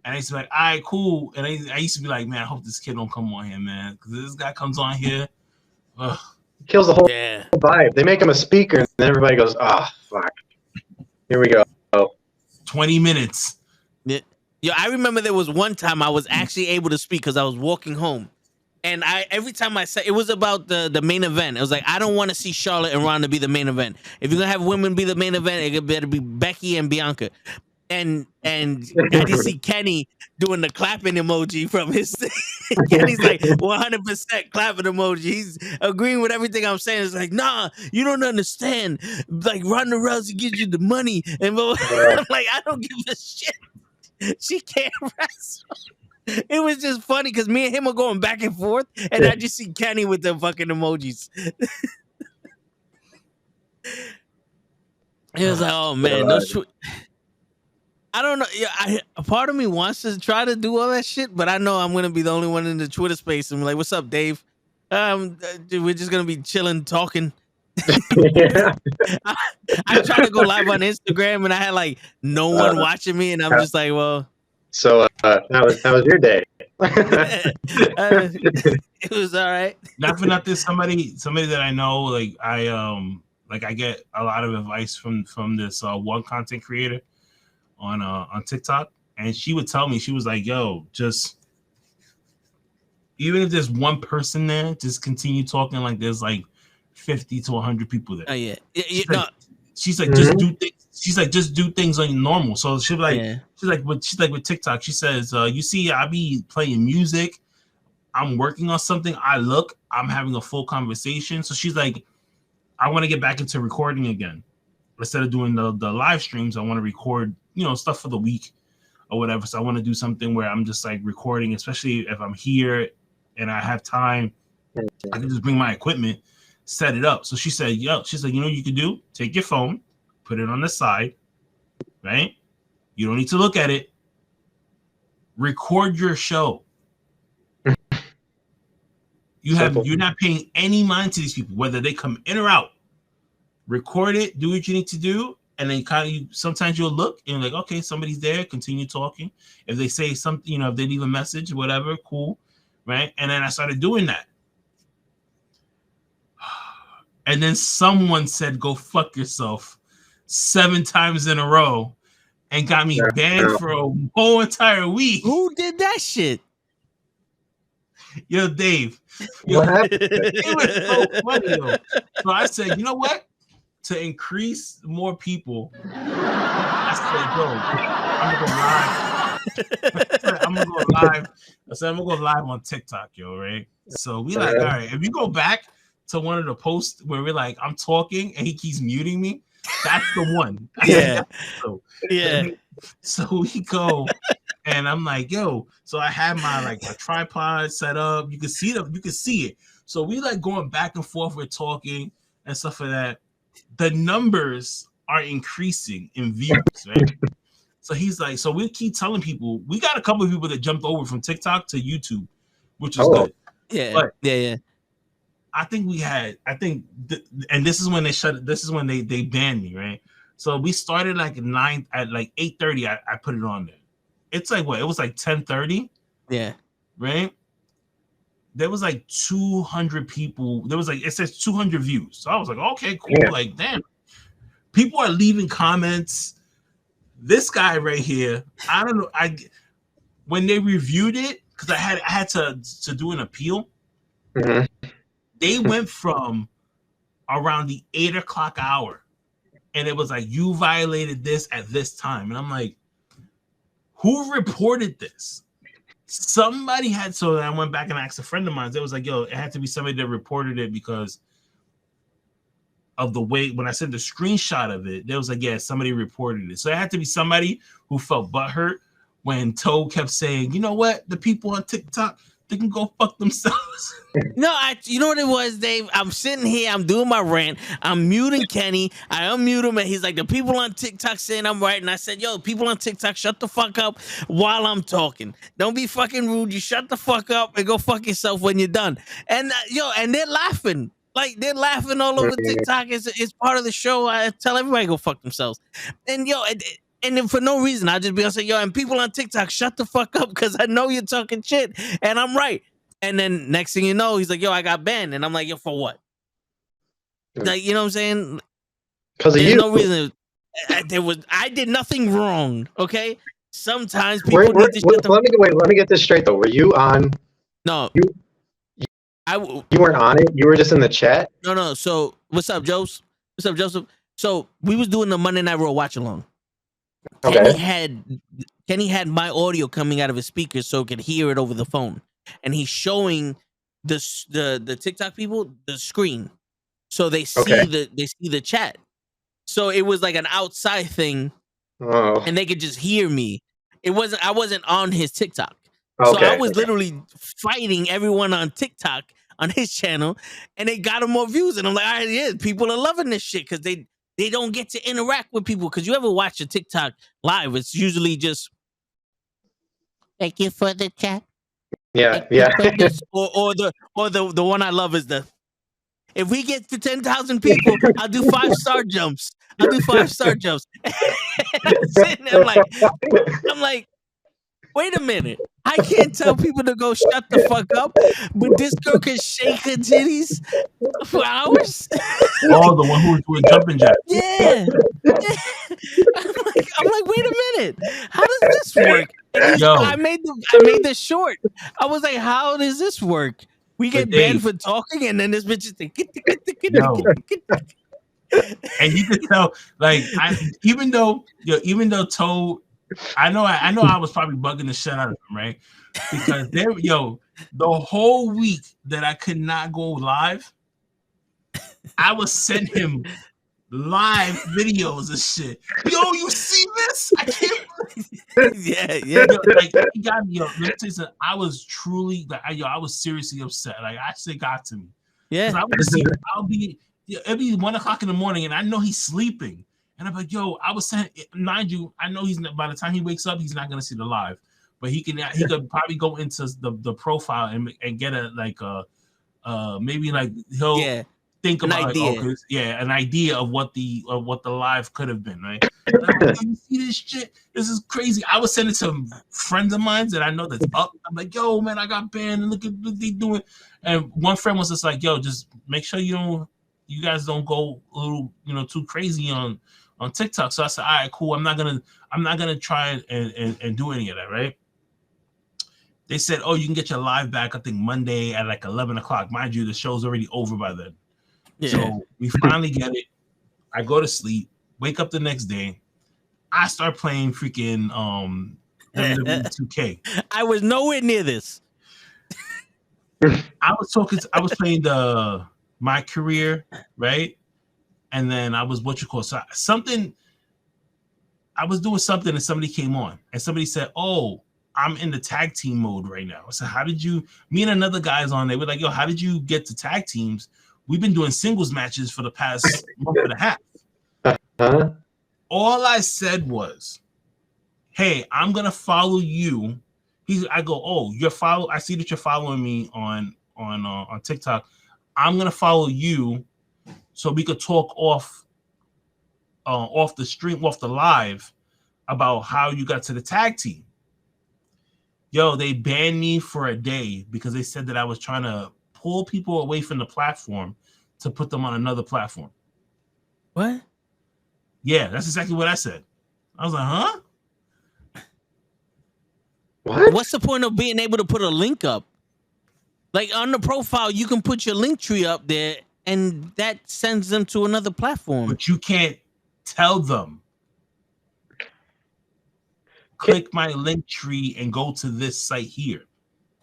And I used to be like, all right, cool. And I used to be like, man, I hope this kid don't come on here, man. Because this guy comes on here. Kills the whole vibe. They make him a speaker, and then everybody goes, oh, fuck. Here we go. 20 minutes. Yeah. Yo, I remember there was one time I was actually able to speak because I was walking home. And every time I said, it was about the main event. It was like, I don't want to see Charlotte and Ronda be the main event. If you're going to have women be the main event, it better be Becky and Bianca. And I just see Kenny doing the clapping emoji from his thing. Kenny's like 100% clapping emoji. He's agreeing with everything I'm saying. It's like, nah, you don't understand. Like Ronda Rousey gives you the money. And I'm like, I don't give a shit. She can't wrestle. It was just funny because me and him are going back and forth, and I just see Kenny with the fucking emojis. It was like, oh man, I don't know. Yeah, a part of me wants to try to do all that shit, but I know I'm gonna be the only one in the Twitter space. I'm like, "What's up, Dave? We're just gonna be chilling, talking." Yeah. I tried to go live on Instagram, and I had like no one watching me, and I'm just like, "Well, So that was your day. it was all right." Not for nothing. Somebody that I know, like I get a lot of advice from this one content creator on TikTok, and she would tell me, she was like, "Yo, just even if there's one person there, just continue talking like there's like 50 to 100 people there." Oh yeah, She's like, just do things. She's like, just do things like normal. So she'll be like, Yeah. she's like with TikTok. She says, you see, I be playing music. I'm working on something. I'm having a full conversation. So she's like, I want to get back into recording again. Instead of doing the live streams, I want to record, stuff for the week or whatever. So I want to do something where I'm just like recording, especially if I'm here and I have time. I can just bring my equipment, set it up. So she said, she's like, you know what you could do? Take your phone, put it on the side, right? You don't need to look at it. Record your show. You're not paying any mind to these people, whether they come in or out. Record it, do what you need to do, and then sometimes you'll look and you're like, okay, somebody's there, continue talking. If they say something, if they leave a message, whatever, cool, right? And then I started doing that. And then someone said, go fuck yourself 7 times in a row and got me banned for a whole entire week. Who did that shit? Yo, Dave. What happened? It was so funny, yo. So I said, you know what? To increase more people, I said, I'm gonna go live. I said, I'm gonna go live on TikTok, yo, right? So we like, all right, if you go back to one of the posts where we're like, I'm talking and he keeps muting me, that's the one. Yeah. Yeah. So we go and I'm like, yo, so I had my tripod set up. You can see it. So we like going back and forth, we're talking and stuff like that. The numbers are increasing in views, right? So he's like, so we keep telling people, we got a couple of people that jumped over from TikTok to YouTube, which is good. Yeah. But yeah. I think and this is when they banned me, right? So we started at 8:30. I put it on there. It's like what? It was like 10:30. Yeah. Right. There was like 200 people. There was it says 200 views. So I was like, okay, cool. Yeah. Like, damn. People are leaving comments. This guy right here, I don't know. When they reviewed it, because I had to do an appeal. Mm-hmm. They went from around the 8 o'clock hour, and it was like, you violated this at this time. And I'm like, who reported this? Somebody had, so I went back and asked a friend of mine. It was like, yo, it had to be somebody that reported it because of the way, when I sent the screenshot of it, there was like, yeah, somebody reported it. So it had to be somebody who felt butthurt when Toad kept saying, you know what? The people on TikTok, they can go fuck themselves. No, you know what it was, Dave? I'm sitting here, I'm doing my rant, I'm muting Kenny, I unmute him, and he's like, the people on TikTok saying I'm right, and I said, yo, people on TikTok, shut the fuck up while I'm talking. Don't be fucking rude, you shut the fuck up and go fuck yourself when you're done. And and they're laughing. Like, they're laughing all over TikTok. It's part of the show. I tell everybody to go fuck themselves. And and then for no reason, I just be like, yo, and people on TikTok, shut the fuck up because I know you're talking shit and I'm right. And then next thing you know, he's like, yo, I got banned. And I'm like, yo, for what? Like, you know what I'm saying? Because of There's you. no reason. I did nothing wrong. Okay. Sometimes people need to shut the Let me get this straight though. Were you on? No. You weren't on it. You were just in the chat. No. So what's up, Joseph? What's up, Joseph? So we was doing the Monday Night Raw watch along. Okay. Kenny had my audio coming out of his speakers so he could hear it over the phone, and he's showing the TikTok people the screen, so they see the chat. So it was like an outside thing, and they could just hear me. I wasn't on his TikTok, so I was literally fighting everyone on TikTok on his channel, and they got him more views. And I'm like, all right, yeah, people are loving this shit because They don't get to interact with people because you ever watch a TikTok live? It's usually just thank you for the chat. Yeah, Thank you yeah. for this. Or the one I love is the if we get to 10,000 people, I'll do 5-star jumps. I'll do 5-star jumps. I'm sitting there I'm like, wait a minute. I can't tell people to go shut the fuck up, but this girl can shake her titties for hours. Oh, the one who was doing jumping jack. Yeah. I'm like, wait a minute. How does this work? And Yo. I made the short. I was like, how does this work? We get banned Dave. for talking, and then this bitch is like, Yo. And you could tell, like, even though Toe, I know I was probably bugging the shit out of him, right? Because the whole week that I could not go live, I would send him live videos of shit. Yo, you see this? I can't. yeah. Yo, like he got me. Yo, let me tell you something. I was truly, like, I was seriously upset. Like, actually got to me. Yeah. It'd be 1 o'clock in the morning, and I know he's sleeping. And I'm like, yo, I was saying, mind you, I know he's by the time he wakes up, he's not gonna see the live, but he could probably go into the profile and get maybe like he'll think about an idea. An idea of what the live could have been, right? Like, you see this shit? This is crazy. I was sending to friends of mine that I know that's up. I'm like, yo, man, I got banned, and look at what they doing. And one friend was just like, yo, just make sure you guys don't go a little, too crazy on TikTok. So I said, all right, cool. I'm not gonna try and do any of that, right? They said, oh, you can get your live back, I think Monday at like 11 o'clock. Mind you, the show's already over by then. Yeah. So we finally get it. I go to sleep, wake up the next day. I start playing freaking WWE 2K. I was nowhere near this. I was playing my career, right? And then I was I was doing something and somebody came on and somebody said, oh, I'm in the tag team mode right now. So me and another guy's on there. We're like, yo, how did you get to tag teams? We've been doing singles matches for the past month and a half. Uh-huh. All I said was, hey, I'm going to follow you. I go, oh, I see that you're following me on TikTok. I'm going to follow you so we could talk off the stream, off the live about how you got to the tag team. Yo, they banned me for a day because they said that I was trying to pull people away from the platform to put them on another platform. What? Yeah, that's exactly what I said. I was like, huh? What? What's the point of being able to put a link up? Like on the profile, you can put your link tree up there and that sends them to another platform. But you can't tell them, click my link tree and go to this site here.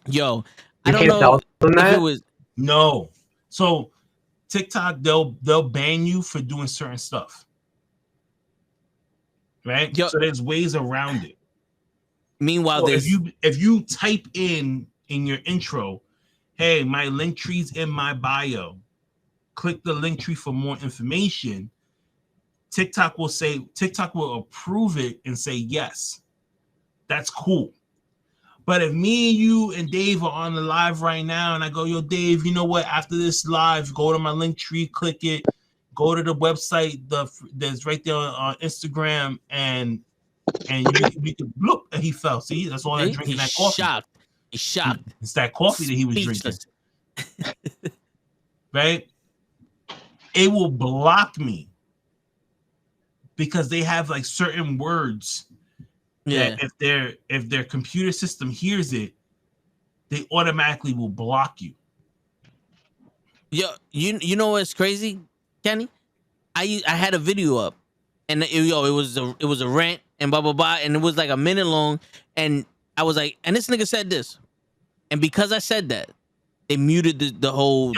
Yo, I don't know if it was no. So TikTok, they'll ban you for doing certain stuff. Right? Yo, so there's ways around it. Meanwhile, if you type in your intro, hey, my link tree's in my bio, click the link tree for more information, TikTok will approve it and say yes. That's cool. But if me, you, and Dave are on the live right now, and I go, yo, Dave, you know what? After this live, go to my link tree, click it, go to the website that's right there on Instagram, and we could look, and he fell. See, that's all that drinking that coffee. He's shocked. It's that coffee that he was drinking. Right? It will block me because they have like certain words. Yeah. That if their computer system hears it, they automatically will block you. Yo, you know what's crazy, Kenny? I had a video up, and it was a rant and blah blah blah, and it was like a minute long, and I was like, and this nigga said this, and because I said that, they muted the whole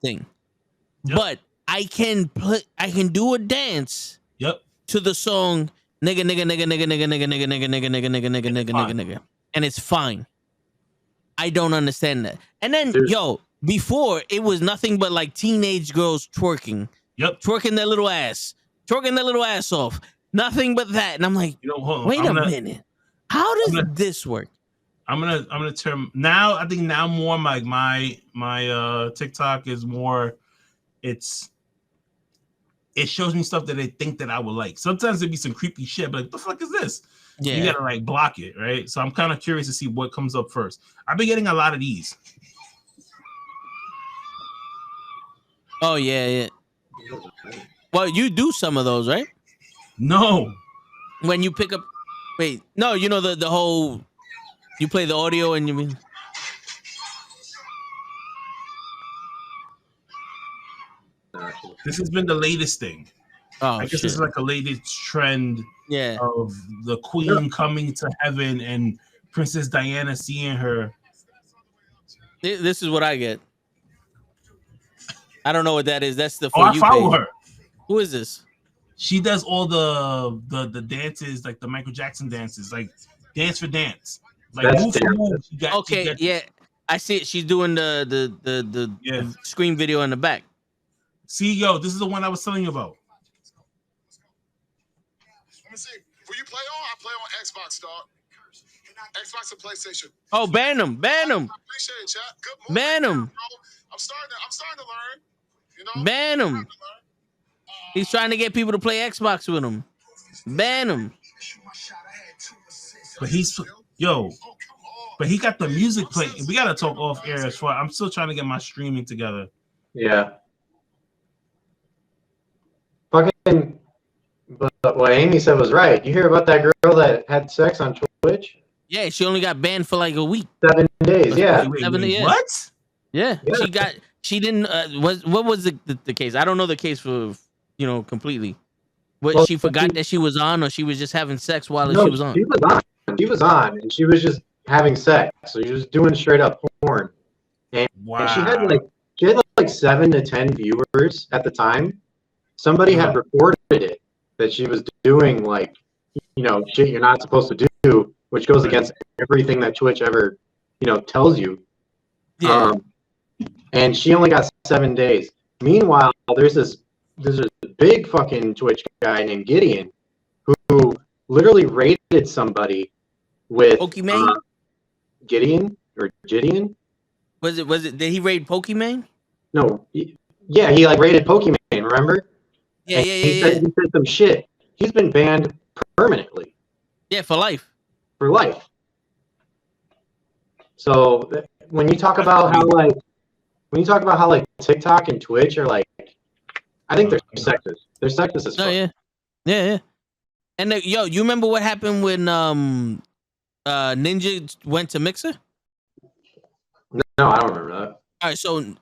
thing. Yep. But I can do a dance. Yep. To the song nigga, and it's fine. I don't understand that. And then, before it was nothing but like teenage girls twerking. Yep. Twerking their little ass. twerking their little ass off. Nothing but that. And I'm like, hold on. wait a minute. How does this work? I'm gonna turn now. I think now more like my TikTok is more. It shows me stuff that they think that I would like. Sometimes there'd be some creepy shit, but like, the fuck is this? Yeah. You gotta like block it, right? So I'm kind of curious to see what comes up first. I've been getting a lot of these. Oh yeah. Well, you do some of those, right? No. When you pick up, wait, no, you know the whole. You play the audio and you mean. This has been the latest thing. Oh, I guess shit. this is like a latest trend of the queen coming to heaven and Princess Diana seeing her. This is what I get. I don't know what that is. That's the For you I follow page. Her. Who is this? She does all the dances, like the Michael Jackson dances, like dance for dance. Like move for move. Yeah. I see it. She's doing the screen video in the back. See, yo, this is the one I was telling you about. Let me see. Will you play on? I play on Xbox, dog. Xbox and PlayStation. Oh, ban him. I appreciate it, chat. Good morning. Ban him. I'm starting to learn. You know? Ban him. He's trying to get people to play Xbox with him. Ban him. But but he got the music playing. We gotta talk off air as far. I'm still trying to get my streaming together. Yeah. Fucking. But what Amy said was right. You hear about that girl that had sex on Twitch? Yeah, she only got banned for like a week. 7 days. Yeah. Wait, what? Yeah. She didn't. What was the case? I don't know the case for completely. What, she forgot that she was on, or she was just having sex while she was on? She was on. She was on, and she was just having sex. So she was doing straight up porn. And she had like 7 to 10 viewers at the time. Somebody had reported it that she was doing like, shit you're not supposed to do, which goes against everything that Twitch ever, tells you. Yeah. And she only got 7 days. Meanwhile, there's this big fucking Twitch guy named Gideon who literally rated somebody with Gideon or Gideon. Was it? Did he raid Pokimane? No. He like rated Pokimane. Remember? Yeah. He said some shit. He's been banned permanently. Yeah, for life. For life. So when you talk about how TikTok and Twitch are like, I think they're sexist. They're sexist as fuck. Oh yeah. And you remember what happened when Ninja went to Mixer? No, I don't remember that. All right, so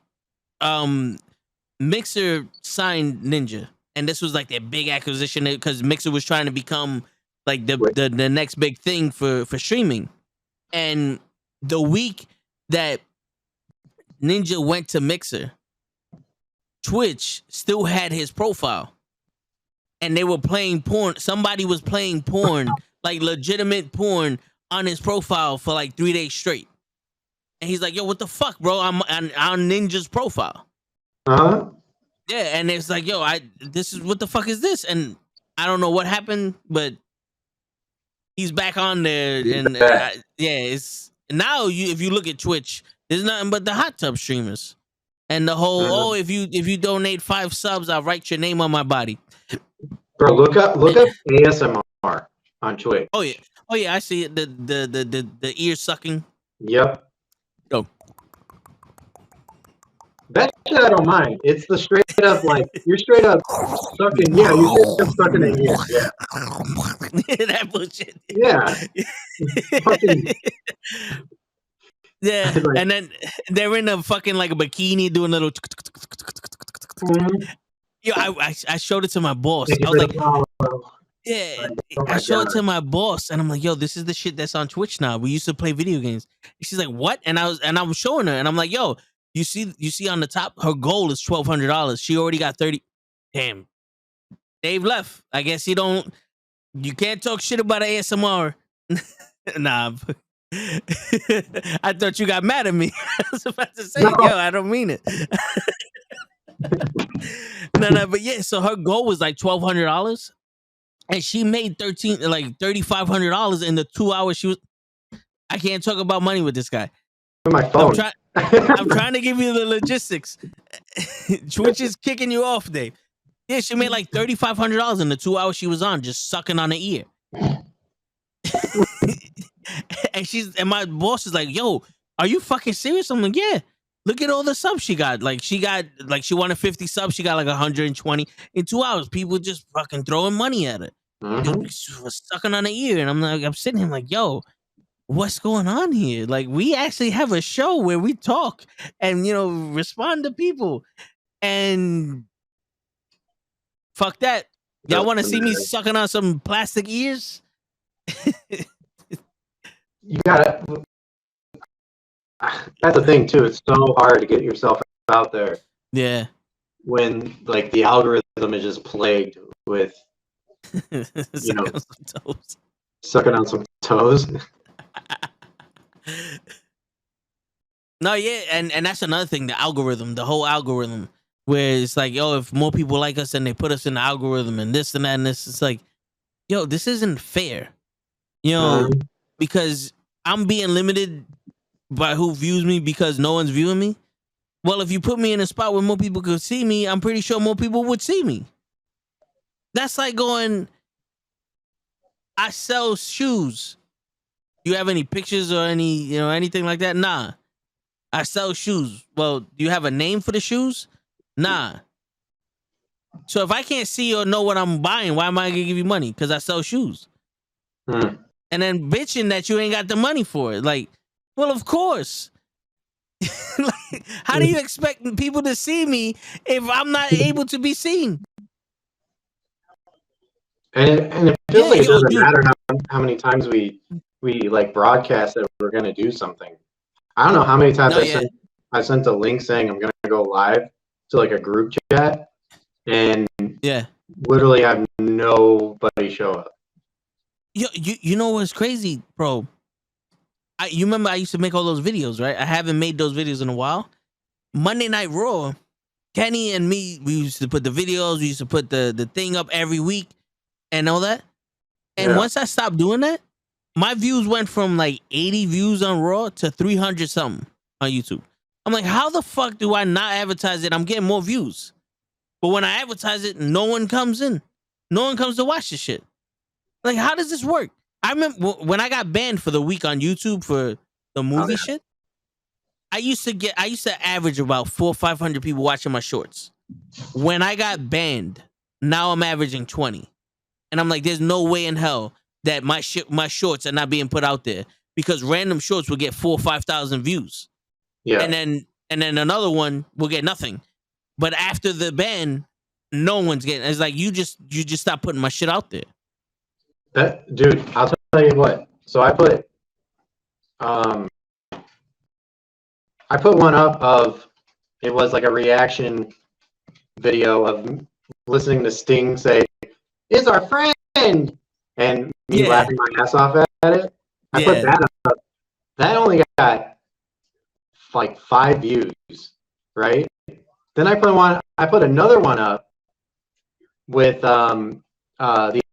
Mixer signed Ninja, and this was like their big acquisition because Mixer was trying to become like the next big thing for streaming. And the week that Ninja went to Mixer, Twitch still had his profile, and they were playing porn. Somebody was playing porn, like legitimate porn, on his profile for like 3 days straight. And he's like, "Yo, what the fuck, bro? I'm on Ninja's profile." Yeah, and it's like, "Yo, this is what the fuck is this?" And I don't know what happened, but he's back on there, and it's now if you look at Twitch, there's nothing but the hot tub streamers. And the whole if you donate 5 subs, I'll write your name on my body. Bro, look up ASMR on Twitch. Oh yeah, I see it. The ear sucking. Yep. Oh. That shit I don't mind. It's the straight up like you're straight up sucking. Yeah, you're straight up sucking at ears. Yeah. That bullshit. Yeah. Yeah, and then they're in a fucking like a bikini doing little. Yo, I showed it to my boss. I was like, I showed it to my boss, and I'm like, yo, this is the shit that's on Twitch now. We used to play video games. And she's like, what? And I was showing her, and I'm like, yo, you see on the top, her goal is $1,200. She already got 30. Damn, Dave left. I guess you can't talk shit about ASMR. Nah. I thought you got mad at me. I was about to say, yo, I don't mean it. No, but yeah. So her goal was like $1,200, and she made $3,500 in the 2 hours she was. I can't talk about money with this guy. My phone. I'm trying to give you the logistics, which is kicking you off, Dave. Yeah, she made like $3,500 in the 2 hours she was on, just sucking on the ear. and my boss is like, "Yo, are you fucking serious?" I'm like, "Yeah. Look at all the subs she got. She wanted 50 subs. She got like 120 in 2 hours. People just fucking throwing money at her, just sucking on the ear." And I'm sitting here like, "Yo, what's going on here? Like, we actually have a show where we talk and respond to people, and fuck that. Y'all want to see me sucking on some plastic ears?" You gotta. That's the thing too. It's so hard to get yourself out there. Yeah. When the algorithm is just plagued with sucking on some toes. No, yeah, and that's another thing, the whole algorithm, where it's like, yo, if more people like us and they put us in the algorithm and this and that and this, it's like, yo, this isn't fair. Because I'm being limited by who views me because no one's viewing me. Well, if you put me in a spot where more people could see me, I'm pretty sure more people would see me. That's like going, I sell shoes. You have any pictures or any, anything like that? Nah. I sell shoes. Well, do you have a name for the shoes? Nah. So if I can't see or know what I'm buying, why am I gonna give you money? Because I sell shoes. And then bitching that you ain't got the money for it. Like, well, of course. How do you expect people to see me if I'm not able to be seen? And it feels like it doesn't matter how many times we broadcast that we're gonna do something. I don't know how many times I sent a link saying I'm gonna go live to a group chat, and literally have nobody show up. You know what's crazy, bro? You remember I used to make all those videos, right? I haven't made those videos in a while. Monday Night Raw, Kenny and me, we used to put the videos, we used to put the thing up every week and all that. And once I stopped doing that, my views went from 80 views on Raw to 300 something on YouTube. I'm like, how the fuck do I not advertise it? I'm getting more views. But when I advertise it, no one comes in. No one comes to watch this shit. Like, how does this work? I remember when I got banned for the week on YouTube for the movie shit. I used to average about 400 or 500 people watching my shorts. When I got banned, now I'm averaging 20. And I'm like, there's no way in hell that my shorts are not being put out there, because random shorts will get 4,000 or 5,000 views. Yeah. And then another one will get nothing. But after the ban, no one's getting. It's like you just stop putting my shit out there. Dude, I'll tell you what. So I put one up of, it was like a reaction video of listening to Sting say, "Is our friend," and me laughing my ass off at it. I put that up. That only got 5 views, right? Then I put another one up with the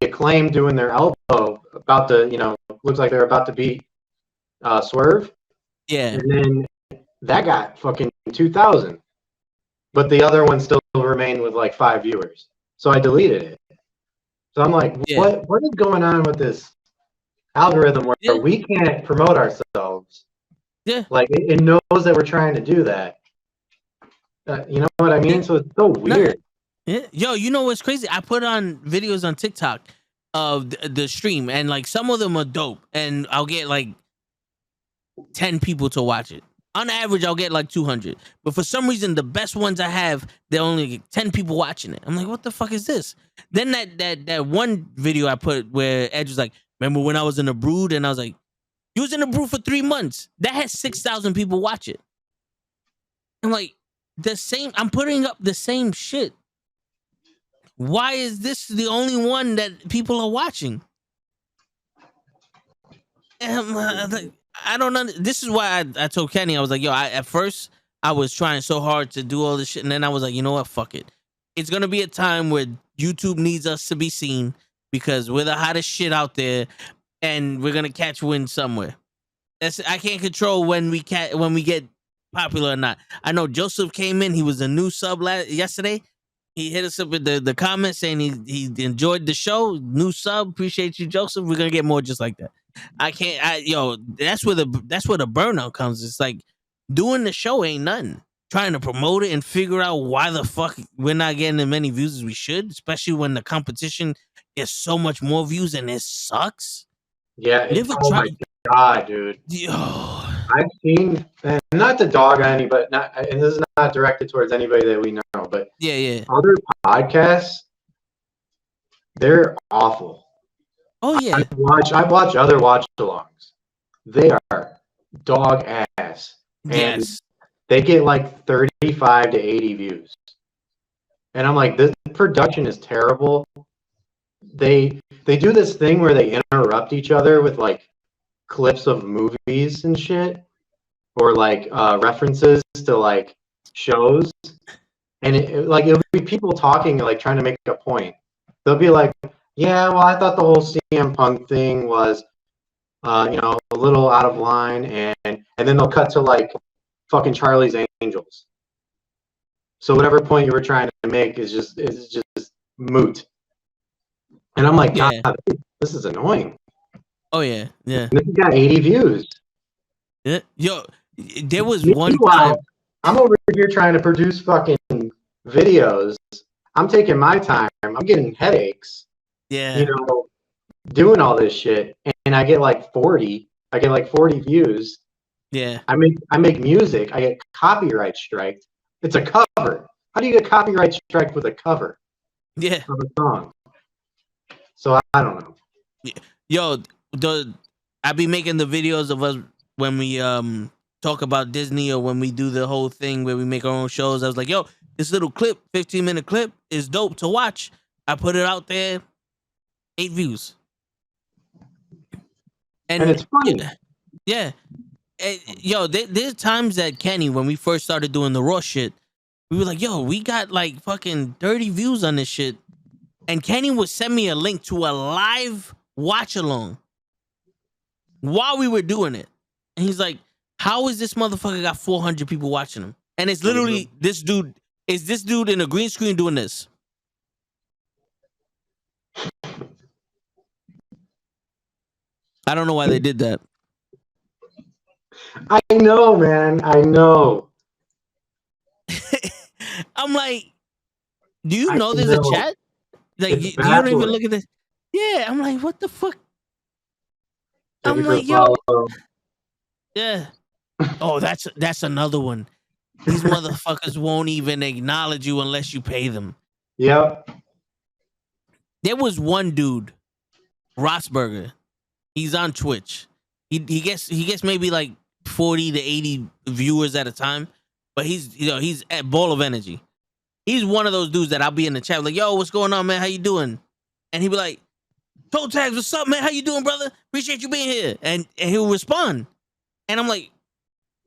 Acclaim doing their elbow, about to, looks like they're about to beat Swerve. Yeah. And then that got fucking 2,000. But the other one still remained with 5 viewers. So I deleted it. So I'm like, what is going on with this algorithm where we can't promote ourselves? Yeah. It knows that we're trying to do that. You know what I mean? So it's so weird. Yeah. Yo, you know what's crazy? I put on videos on TikTok of the stream, and some of them are dope, and I'll get 10 people to watch it. On average, I'll get 200. But for some reason, the best ones I have, they only get 10 people watching it. I'm like, what the fuck is this? Then that one video I put where Edge was like, remember when I was in the Brood? And I was like, you was in the Brood for 3 months. That had 6,000 people watch it. I'm like, I'm putting up the same shit. Why is this the only one that people are watching? I don't know. This is why I told Kenny, I was like, yo, at first I was trying so hard to do all this shit, and then I was like, you know what, fuck it. It's gonna be a time where YouTube needs us to be seen because we're the hottest shit out there, and we're gonna catch wind somewhere. I can't control when we get popular or not. I know Joseph came in. He was a new sub yesterday. He hit us up with the comments saying he enjoyed the show. New sub, appreciate you, Joseph. We're gonna get more just like that. That's where the burnout comes. It's like doing the show ain't nothing. Trying to promote it and figure out why the fuck we're not getting as many views as we should, especially when the competition gets so much more views and it sucks. Yeah. My God, dude. Yo. I've seen, and not to dog on any, but not, and this is not directed towards anybody that we know, but yeah, other podcasts, they're awful. Oh yeah. I watch other watch-alongs. They are dog ass. And yes. They get like 35 to 80 views. And I'm like, this production is terrible. They do this thing where they interrupt each other with like clips of movies and shit, or like references to like shows, and it'll be people talking, like trying to make a point. They'll be like, yeah, well, I thought the whole CM Punk thing was a little out of line, and then they'll cut to like fucking Charlie's Angels. So whatever point you were trying to make is just moot. And I'm like, God, this is annoying. Oh yeah. And this got 80 views. Yeah. Yo, there was one time I'm over here trying to produce fucking videos. I'm taking my time. I'm getting headaches. Yeah. Doing all this shit, and I get like 40. I get like 40 views. Yeah. I make music. I get copyright striked. It's a cover. How do you get copyright striked with a cover? Yeah. Of a song. So I don't know. Yo, I be making the videos of us when we talk about Disney, or when we do the whole thing where we make our own shows. I was like, yo, this little clip, 15-minute clip, is dope to watch. I put it out there, 8 views. And it's funny. Yeah. And, there's times that Kenny, when we first started doing the Raw shit, we were like, yo, we got like fucking 30 views on this shit. And Kenny would send me a link to a live watch along while we were doing it. And he's like, how is this motherfucker got 400 people watching him? And it's literally this dude in a green screen doing this. I don't know why they did that. I know, man. I know. I'm like, do you know there's a chat? Like, you don't even look at this. Yeah, I'm like, what the fuck? I'm like, yo. Yeah. Oh, that's another one. These motherfuckers won't even acknowledge you unless you pay them. Yep. There was one dude, Rossberger. He's on Twitch. He gets maybe like 40 to 80 viewers at a time, but he's at ball of energy. He's one of those dudes that I'll be in the chat like, yo, what's going on, man? How you doing? And he'll be like, Toe Tags, what's up, man? How you doing, brother? Appreciate you being here. And he'll respond. And I'm like,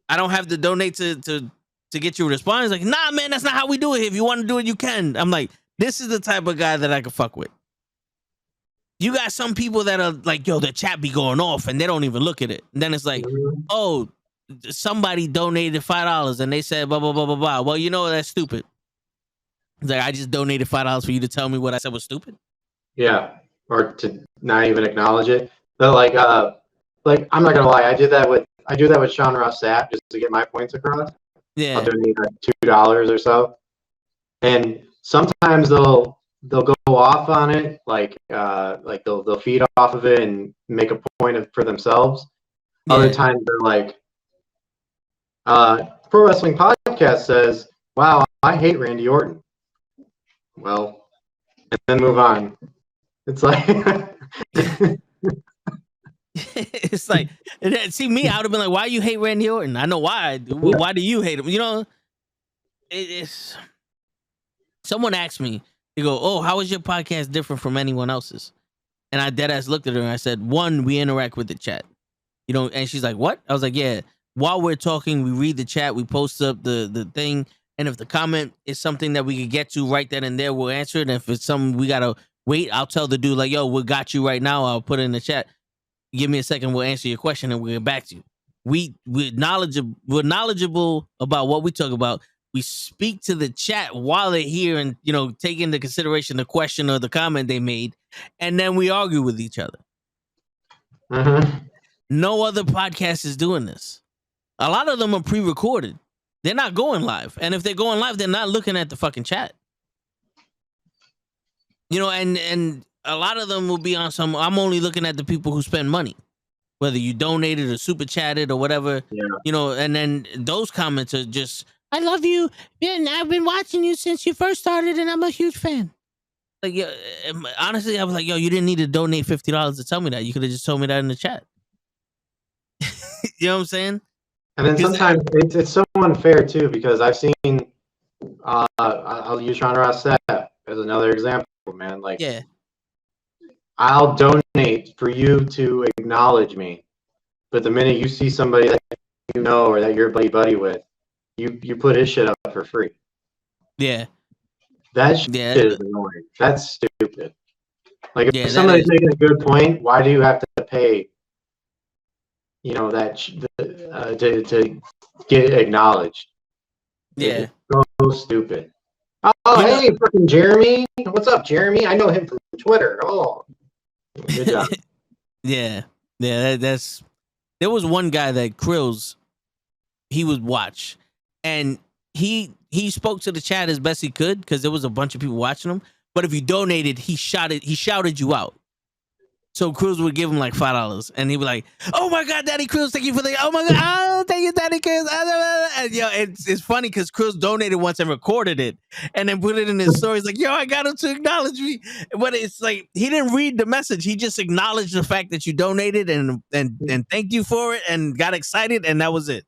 I don't have to donate to get you a response. He's like, nah, man, that's not how we do it. If you want to do it, you can. I'm like, this is the type of guy that I can fuck with. You got some people that are like, yo, the chat be going off and they don't even look at it. And then it's like, oh, somebody donated $5 and they said blah, blah, blah, blah, blah. Well, you know, that's stupid. It's like, I just donated $5 for you to tell me what I said was stupid. Yeah. Or to not even acknowledge it. But like I'm not gonna lie, I do that with Sean Ross Sapp just to get my points across. Yeah. I'll donate like $2 or so. And sometimes they'll go off on it, like they'll feed off of it and make a point for themselves. Yeah. Other times they're like, Pro Wrestling Podcast says, wow, I hate Randy Orton. Well, and then move on. It's like it's like, see me, I would have been like, why you hate Randy Orton? I know why. Why do you hate him? You know, it's someone asked me, they go, oh, how is your podcast different from anyone else's? And I deadass looked at her and I said, one, we interact with the chat. You know, and she's like, what? I was like, yeah, while we're talking, we read the chat, we post up the thing, and if the comment is something that we can get to right then and there, we'll answer it. And if it's something we gotta wait, I'll tell the dude like, "Yo, we got you right now." I'll put it in the chat. Give me a second, we'll answer your question, and we'll get back to you. We're knowledgeable about what we talk about. We speak to the chat while they're here, and take into consideration the question or the comment they made, and then we argue with each other. No other podcast is doing this. A lot of them are pre-recorded. They're not going live. And if they're going live, they're not looking at the fucking chat. And a lot of them will be on some, I'm only looking at the people who spend money. Whether you donated or super chatted or whatever. Yeah. And then those comments are just, I love you. Man, I've been watching you since you first started and I'm a huge fan. Like, yeah, honestly, I was like, yo, you didn't need to donate $50 to tell me that. You could have just told me that in the chat. You know what I'm saying? And then sometimes it's so unfair too, because I've seen, I'll use Sean Ross Sapp as another example, man. Like, yeah, I'll donate for you to acknowledge me, but the minute you see somebody that you know or that you're buddy with, you put his shit up for free. Yeah. That shit is annoying. That's stupid. Like, if somebody's making a good point, why do you have to pay? That to get acknowledged. Yeah. It's so stupid. Oh, hey, fucking Jeremy. What's up, Jeremy? I know him from Twitter. Oh, good job. Yeah. That's. There was one guy that Krills, he would watch, and he spoke to the chat as best he could because there was a bunch of people watching him. But if you donated, he shouted you out. So Cruz would give him like $5, and he'd be like, "Oh my God, Daddy Cruz, thank you for the oh my God, oh thank you, Daddy Cruz." And it's funny because Cruz donated once and recorded it, and then put it in his stories like, "Yo, I got him to acknowledge me." But it's like he didn't read the message; he just acknowledged the fact that you donated and thanked you for it, and got excited, and that was it.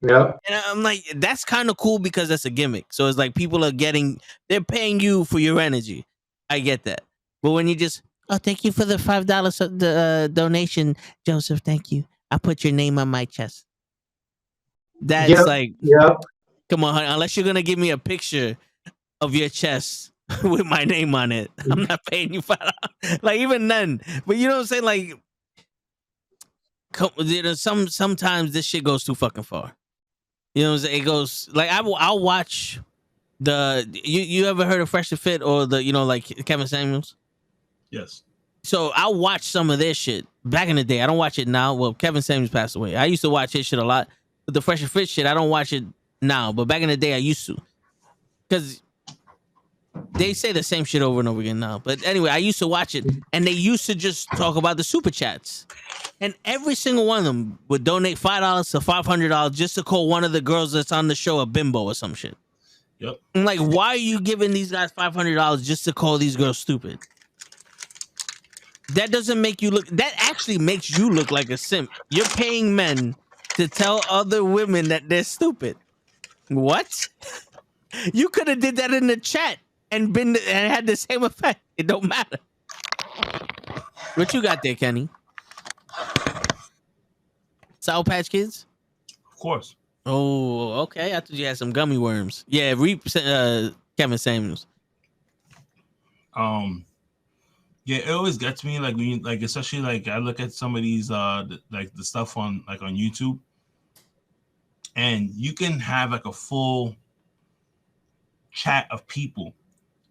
Yeah. And I'm like, that's kind of cool because that's a gimmick. So it's like people they're paying you for your energy. I get that, but when you just oh, thank you for the $5 donation, Joseph. Thank you. I put your name on my chest. That's come on, honey, unless you're gonna give me a picture of your chest with my name on it, I'm not paying you $5. Like even then, but you know what I'm saying? Like, sometimes this shit goes too fucking far. You know what I'm saying? It goes like I'll watch you ever heard of Fresh to Fit or like Kevin Samuels? Yes. So I'll watch some of their shit back in the day. I don't watch it now. Well, Kevin Samuels passed away. I used to watch his shit a lot. But the Fresh and Fit shit, I don't watch it now. But back in the day, I used to. Because they say the same shit over and over again now. But anyway, I used to watch it. And they used to just talk about the super chats. And every single one of them would donate $5 to $500 just to call one of the girls that's on the show a bimbo or some shit. Yep. I'm like, why are you giving these guys $500 just to call these girls stupid? That doesn't make you look. That actually makes you look like a simp. You're paying men to tell other women that they're stupid. What? You could have did that in the chat and had the same effect. It don't matter. What you got there, Kenny? Sour Patch Kids? Of course. Oh, okay. I thought you had some gummy worms. Yeah, Kevin Samuels. Yeah, it always gets me like when you, like, especially like I look at some of these like the stuff on YouTube, and you can have like a full chat of people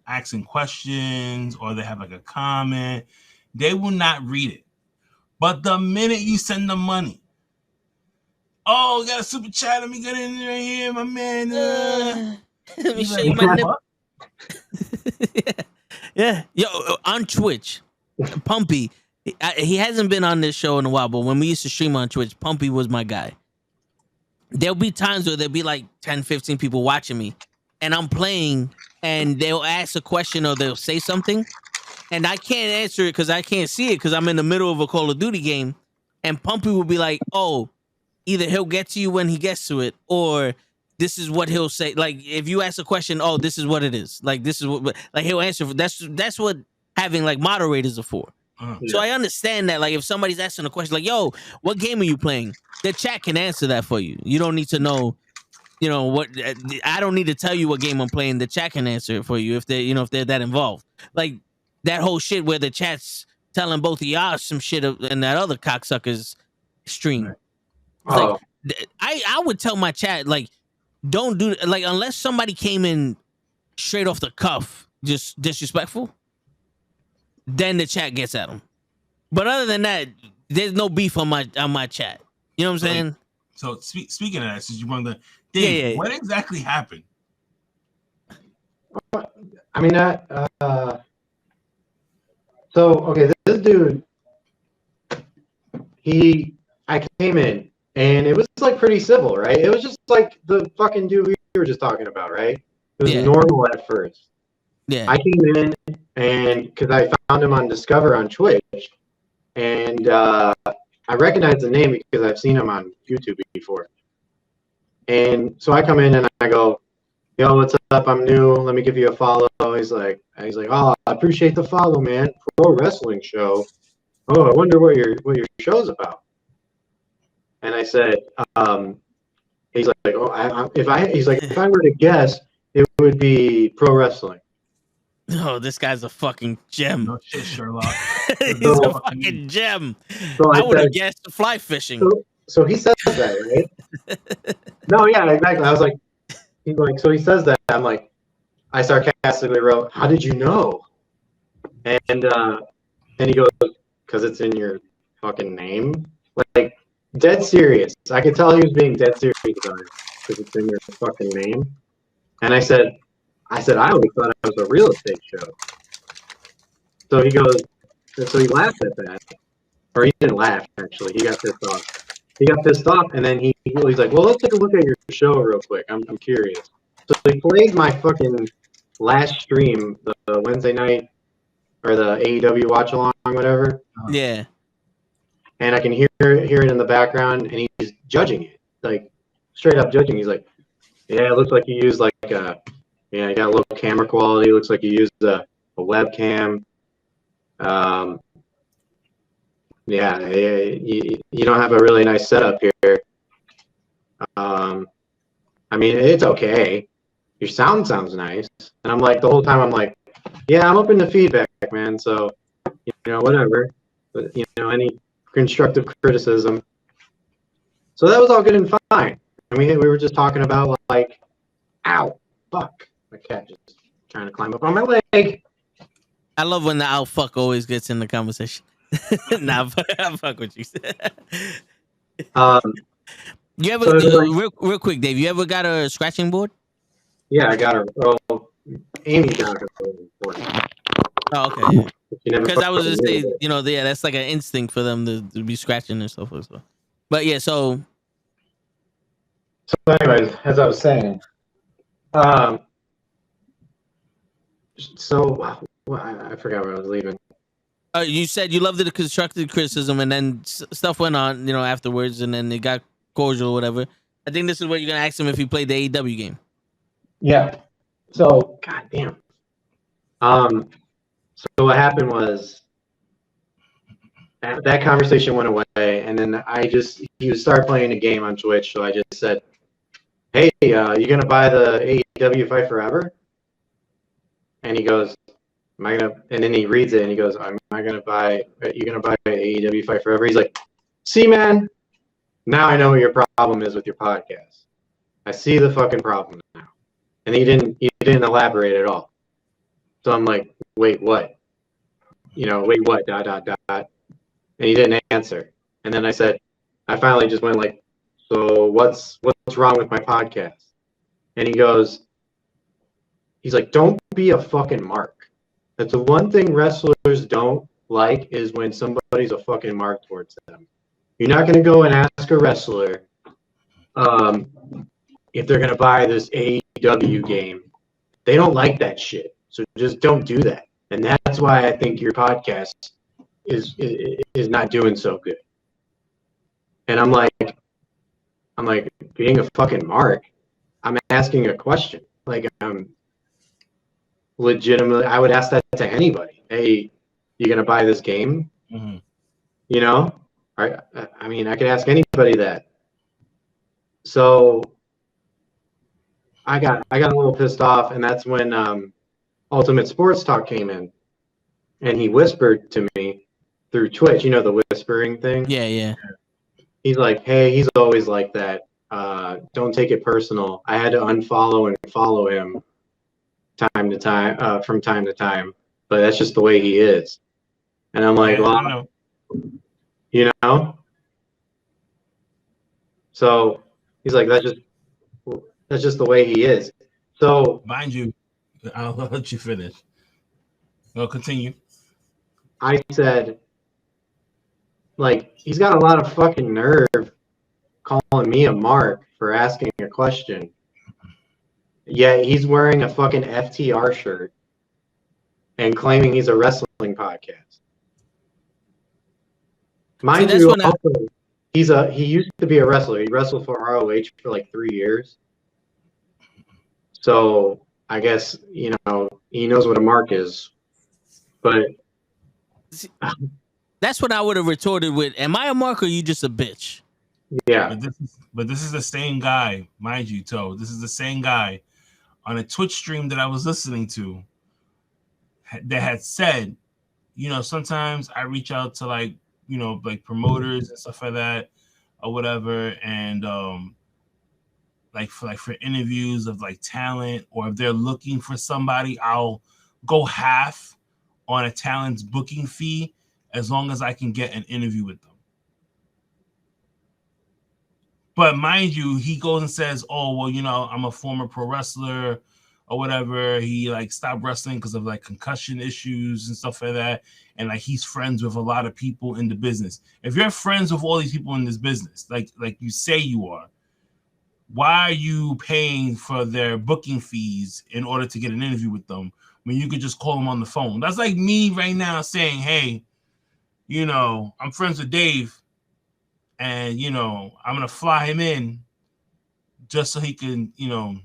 asking questions, or they have like a comment. They will not read it, but the minute you send them money, oh, got a super chat. Let me get in right here, my man. Let me show you my nipple. Yeah. Yo, on Twitch, Pumpy, he hasn't been on this show in a while, but when we used to stream on Twitch, Pumpy was my guy. There'll be times where there'll be like 10, 15 people watching me, and I'm playing, and they'll ask a question or they'll say something, and I can't answer it because I can't see it because I'm in the middle of a Call of Duty game, and Pumpy will be like, oh, either he'll get to you when he gets to it, or this is what he'll say. Like, if you ask a question, oh, this is what it is. Like, this is what, like, he'll answer. That's what having like moderators are for. So I understand that, like, if somebody's asking a question, like, "Yo, what game are you playing?" The chat can answer that for you. You don't need to know, what. I don't need to tell you what game I'm playing. The chat can answer it for you if if they're that involved. Like that whole shit where the chat's telling both of y'all some shit and that other cocksucker's stream. Right. It's like I would tell my chat, like, don't do, like, unless somebody came in straight off the cuff, just disrespectful, then the chat gets at them. But other than that, there's no beef on my chat. You know what I'm saying? So speaking of that, since you wanted to, Dave, what exactly happened? I mean, so okay, this dude, I came in and it was like pretty civil, right? It was just like the fucking dude we were just talking about, right? It was normal at first. Yeah. I came in and because I found him on Discover on Twitch, and I recognize the name because I've seen him on YouTube before. And so I come in and I go, "Yo, what's up? I'm new. Let me give you a follow." He's like, "Oh, I appreciate the follow, man. Pro wrestling show. Oh, I wonder what your show's about." And I said, he's like, "Oh, if I were to guess, it would be pro wrestling." Oh, this guy's a fucking gem. No shit, Sherlock. He's a fucking gem. So I would have guessed fly fishing. So he says that, right? No, yeah, exactly. I was like, so he says that. I'm like, I sarcastically wrote, "How did you know?" And he goes, "Because it's in your fucking name." Like, dead serious. I could tell he was being dead serious about it because it's in your fucking name. And I said, I always thought it was a real estate show. So he goes, so he laughed at that. Or he didn't laugh, actually. He got pissed off. And then he's like, "Well, let's take a look at your show real quick. I'm curious." So he played my fucking last stream, the Wednesday night, or the AEW watch along, whatever. Yeah. And I can hear it in the background, and he's judging it, like straight up judging. He's like, "Yeah, it looks like you used like you got a low camera quality. It looks like you used a webcam. Yeah, you don't have a really nice setup here. I mean, it's okay. Your sound sounds nice." And I'm like, the whole time I'm like, "Yeah, I'm open to feedback, man. So, whatever. But, any constructive criticism." So that was all good and fine. I mean, we were just talking about, like, ow, fuck. My cat just trying to climb up on my leg. I love when the ow fuck always gets in the conversation. Nah, I fuck with you. You ever, real quick, Dave, you ever got a scratching board? Yeah, I got her. Well, Amy got her board. Oh, okay. Because I was fucking just saying, knew it. that's like an instinct for them to be scratching and stuff. So. But yeah, so anyways, as I was saying, so I forgot where I was leaving. you said you loved the constructive criticism, and then stuff went on, afterwards, and then it got cordial or whatever. I think this is what you're gonna ask him if he played the AEW game. Yeah. So, goddamn. So what happened was that conversation went away, and then he would start playing a game on Twitch. So I just said, "Hey, you gonna buy the AEW Fight Forever?" And he goes, "Am I gonna?" And then he reads it and he goes, "Am I gonna buy? Are you gonna buy AEW Fight Forever?" He's like, "See, man, now I know what your problem is with your podcast. I see the fucking problem now." And he didn't elaborate at all. So I'm like, "Wait, what? Wait, what? ... And he didn't answer. And then I finally just went like, "So what's wrong with my podcast?" And he's like, "Don't be a fucking mark. That's the one thing wrestlers don't like is when somebody's a fucking mark towards them. You're not gonna go and ask a wrestler if they're gonna buy this AEW game. They don't like that shit. So just don't do that." And that's why I think your podcast is not doing so good. And I'm like, being a fucking mark, I'm asking a question. Like, legitimately, I would ask that to anybody. "Hey, You gonna buy this game? Mm-hmm. You know, I mean, I could ask anybody that. So I got a little pissed off, and that's when Ultimate Sports Talk came in, and he whispered to me through Twitch. You know the whispering thing. Yeah. He's like, "Hey, he's always like that. Don't take it personal. I had to unfollow and follow him time to time, from time to time, but that's just the way he is." And I'm like, Yeah, I "Well, know. you know." So he's like, that's just the way he is. So Mind you, I'll let you finish. Well, continue. I said, like, he's got a lot of fucking nerve calling me a mark for asking a question. Yeah, he's wearing a fucking FTR shirt and claiming he's a wrestling podcast. Mind that's you, when also, he used to be a wrestler. He wrestled for ROH for like 3 years. So I guess, you know, he knows what a mark is. But that's when I would have retorted with, "Am I a mark or you just a bitch?" yeah. But this is the same guy, mind you, Toe. This is the same guy on a Twitch stream that I was listening to that had said, you know, sometimes I reach out to like, you know, like promoters and stuff like that or whatever, and like for interviews of like talent, or if they're looking for somebody, I'll go half on a talent's booking fee as long as I can get an interview with them. But mind you, he goes and says, "Oh, well, you know, I'm a former pro wrestler or whatever." He like stopped wrestling because of like concussion issues and stuff like that. And like he's friends with a lot of people in the business. If you're friends with all these people in this business, like you say you are, why are you paying for their booking fees in order to get an interview with them when you could just call them on the phone? That's like me right now saying, "Hey, you know, I'm friends with Dave, and you know, I'm gonna fly him in just so he can, you know,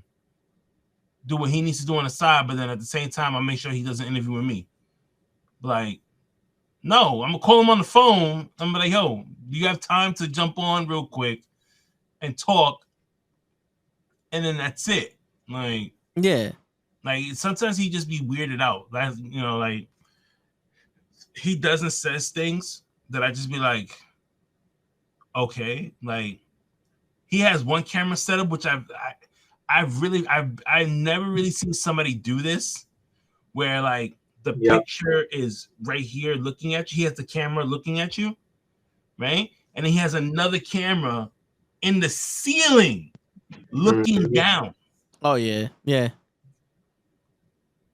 do what he needs to do on the side, but then at the same time, I'll make sure he does an interview with me." Like, no, I'm gonna call him on the phone. I'm like, "Yo, do you have time to jump on real quick and talk?" And then that's it. Like, Yeah. like sometimes he just be weirded out. That's, you know, like he doesn't says things that I just be like, okay, like he has one camera setup, which I've never really seen somebody do this, where like the picture is right here looking at you. He has the camera looking at you, right? And then he has another camera in the ceiling looking down. Oh yeah.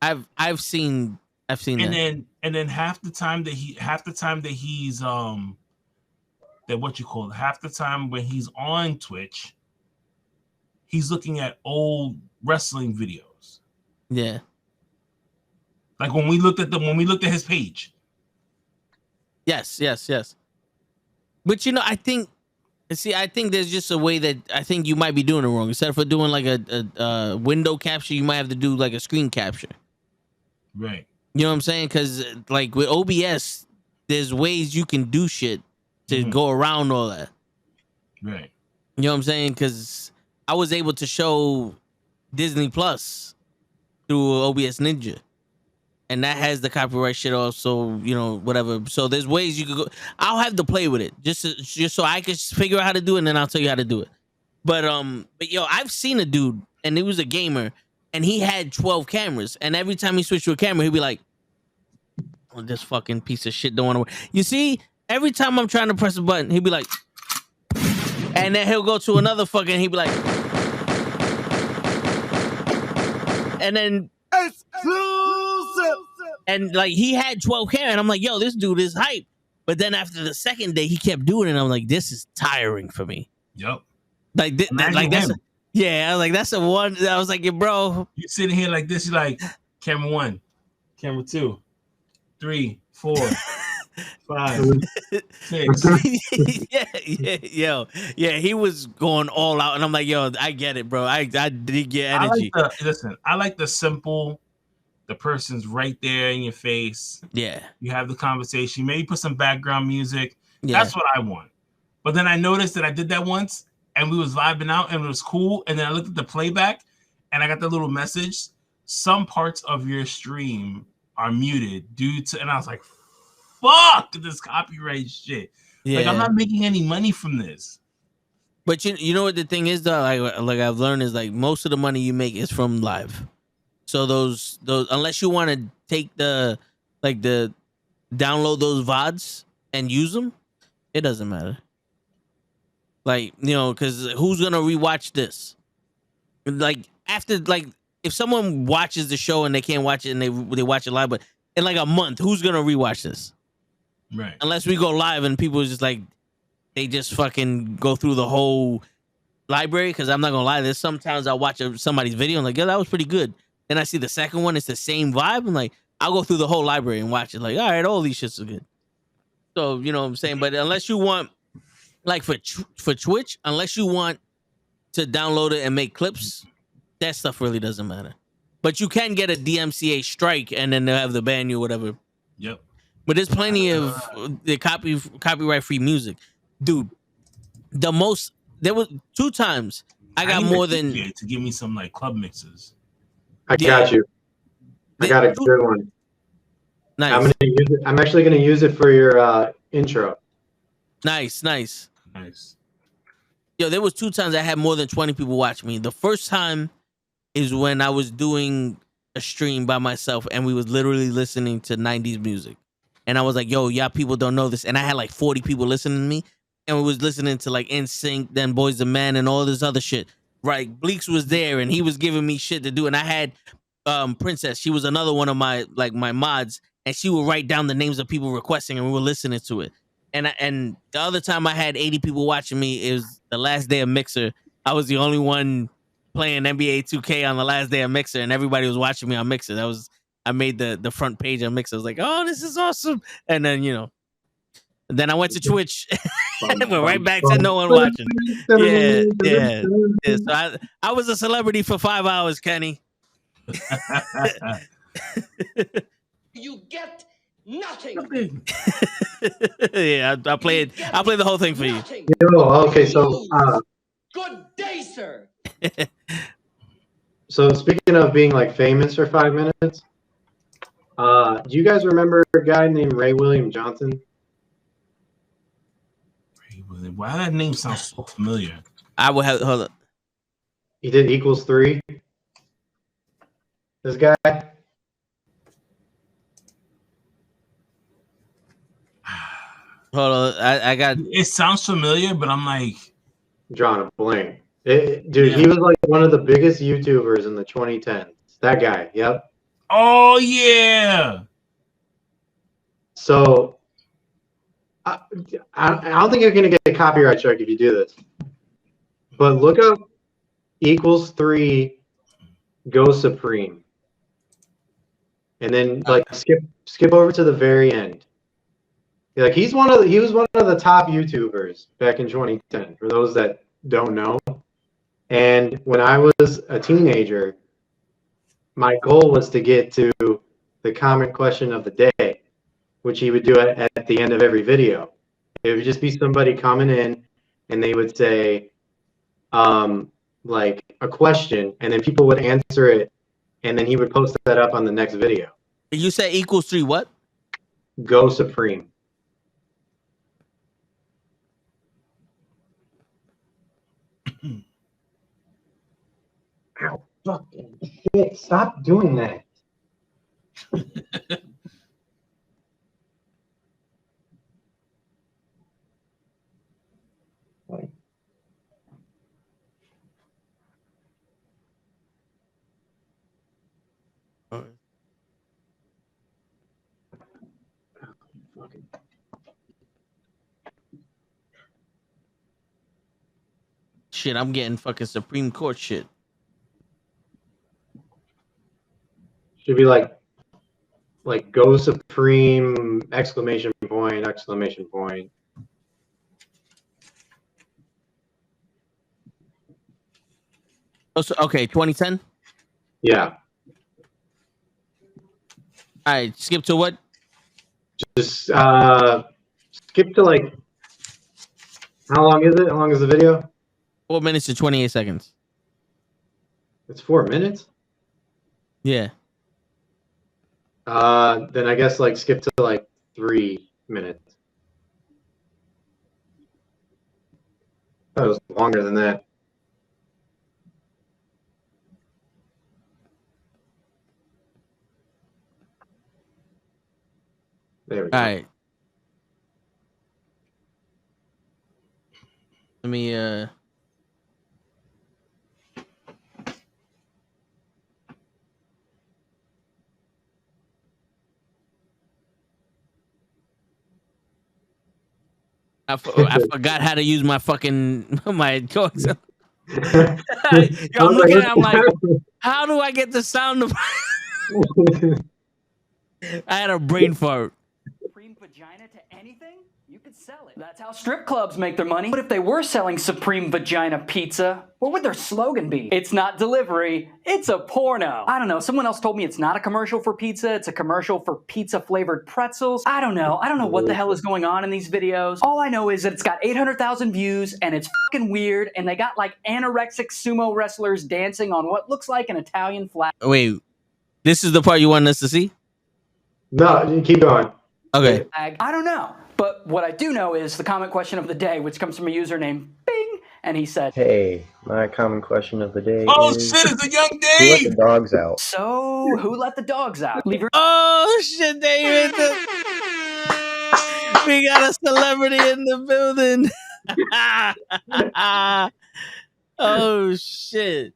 I've seen that. And then half the time that he's half the time when he's on Twitch, he's looking at old wrestling videos. Yeah. Like when we looked at his page. Yes. But you know, I think there's just a way that I think you might be doing it wrong. Instead of doing like a window capture, you might have to do like a screen capture. Right. You know what I'm saying? Because like with OBS, there's ways you can do shit to go around all that. Right. You know what I'm saying? Because I was able to show Disney Plus through OBS Ninja, and that has the copyright shit also. You know, whatever. So there's ways you could go. I'll have to play with it just so I can figure out how to do it, and then I'll tell you how to do it. But yo, I've seen a dude, and he was a gamer, and he had 12 cameras, and every time he switched to a camera, he'd be like, "Oh, this fucking piece of shit don't want to work." You see, every time I'm trying to press a button, he'd be like, and then he'll go to another fucking, he'd be like, and then exclusive, and like he had 12 cameras, and I'm like, yo, this dude is hype. But then after the second day, he kept doing it, and I'm like, this is tiring for me. Yep. Like, that's yeah. I was like, that's a one. I was like, yeah, bro, you sitting here like this, you're like, camera 1, camera 2, 3, 4, 5, 6. Yeah, he was going all out, and I'm like, yo, I get it, bro. I did get energy. I like the simple the person's right there in your face. Yeah. You have the conversation. Maybe put some background music. Yeah. That's what I want. But then I noticed that I did that once, and we was vibing out, and it was cool. And then I looked at the playback, and I got the little message. Some parts of your stream are muted due to, and I was like, fuck this copyright shit. Yeah. Like, I'm not making any money from this. But you know what the thing is though, like I've learned is like most of the money you make is from live. So those unless you want to take the download those VODs and use them, it doesn't matter. Like, you know, because who's gonna rewatch this? Like after, like, if someone watches the show and they can't watch it and they watch it live, but in like a month, who's gonna rewatch this? Right. Unless we go live and people just like, they just fucking go through the whole library. Because I'm not gonna lie, there's sometimes I watch somebody's video and like, yeah, that was pretty good. Then I see the second one, it's the same vibe. And like, I'll go through the whole library and watch it. Like, all right, all these shits are good. So, you know what I'm saying? But unless you want, like for Twitch, unless you want to download it and make clips, that stuff really doesn't matter. But you can get a DMCA strike and then they'll have to ban you or whatever. Yep. But there's plenty of the copyright free music. Dude, there was 2 times I got need more a than DJ to give me some like club mixes. I got you. I got a good one. Nice. I'm actually gonna use it for your intro. Nice. Nice. Yo, there was 2 times I had more than 20 people watch me. The first time is when I was doing a stream by myself and we was literally listening to 90s music. And I was like, yo, y'all people don't know this. And I had like 40 people listening to me. And we was listening to like NSYNC, then Boys II Men, and all this other shit. Right. Bleaks was there and he was giving me shit to do. And I had Princess. She was another one of my mods. And she would write down the names of people requesting and we were listening to it. And the other time I had 80 people watching me is the last day of Mixer. I was the only one playing NBA 2K on the last day of Mixer, and everybody was watching me on Mixer. I made the front page on Mixer. I was like, oh, this is awesome. And then, you know, then I went to Twitch and went right back to no one watching. Yeah. So I was a celebrity for 5 hours, Kenny. You get nothing. Yeah, I'll play the whole thing for you. Okay, so Good day, sir. so speaking of being like famous for 5 minutes, do you guys remember a guy named Ray William Johnson? Ray William. Why that name sounds so familiar? I will have hold up. He did Equals 3. This guy. Hold on, I got. It sounds familiar, but I'm like drawing a blank. Dude, he was like one of the biggest YouTubers in the 2010s. That guy, yep. Oh yeah. So I don't think you're gonna get a copyright strike if you do this. But look up Equals 3 Go Supreme. And then like skip over to the very end. Like he was one of the top YouTubers back in 2010, for those that don't know. And when I was a teenager, my goal was to get to the comment question of the day, which he would do at the end of every video. It would just be somebody coming in and they would say like a question, and then people would answer it, and then he would post that up on the next video. You said Equals 3 what? Go Supreme. Ow, fucking shit. Stop doing that. Shit, I'm getting fucking Supreme Court shit. Should be like Go Supreme, exclamation point, exclamation point. Oh, so, okay, 2010? Yeah. All right, skip to what? Just skip to like, how long is it? How long is the video? 4 minutes and 28 seconds. It's 4 minutes. Yeah. Then I guess like skip to like 3 minutes. That was longer than that. There we go. All right. Let me I forgot how to use my fucking my dogs. Yo, I'm looking at it, I'm like, how do I get the sound of I had a brain fart. Supreme vagina to anything? You could sell it. That's how strip clubs make their money. But if they were selling Supreme Vagina Pizza, what would their slogan be? It's not delivery, it's a porno. I don't know, someone else told me it's not a commercial for pizza, it's a commercial for pizza-flavored pretzels. I don't know what the hell is going on in these videos. All I know is that it's got 800,000 views, and it's fucking weird, and they got like anorexic sumo wrestlers dancing on what looks like an Italian flag. Wait, this is the part you want us to see? No, keep going. Okay. I don't know. But what I do know is the comment question of the day, which comes from a user named Bing, and he said, "Hey, my common question of the day Oh is, shit, it's a young who let Dave. the dogs out?" So, who let the dogs out? Leave your Oh shit, David. We got a celebrity in the building. Oh shit.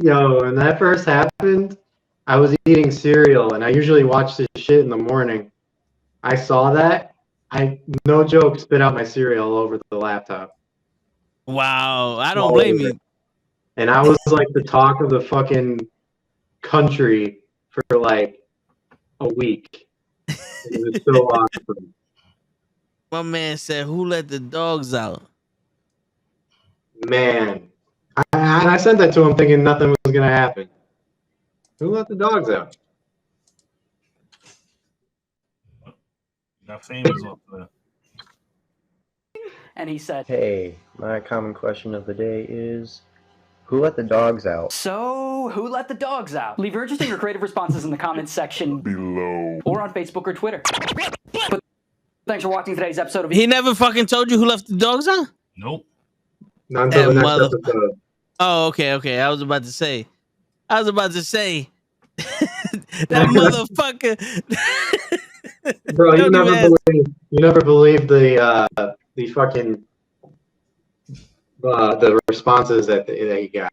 Yo, when that first happened, I was eating cereal, and I usually watch this shit in the morning. I saw that. I, no joke, spit out my cereal all over the laptop. Wow, I don't blame you. And I was like the talk of the fucking country for like a week. It was so awesome. My man said, "Who let the dogs out?" Man, I sent that to him thinking nothing was gonna happen. Who let the dogs out? Got famous off of that. And he said, "Hey, my common question of the day is, who let the dogs out?" So, who let the dogs out? Leave your interesting or creative responses in the comments section below or on Facebook or Twitter. But thanks for watching today's episode of He never fucking told you who left the dogs out? Nope. Not until the next episode. Oh, okay. I was about to say that motherfucker. Bro, you never believe the fucking the responses that he got.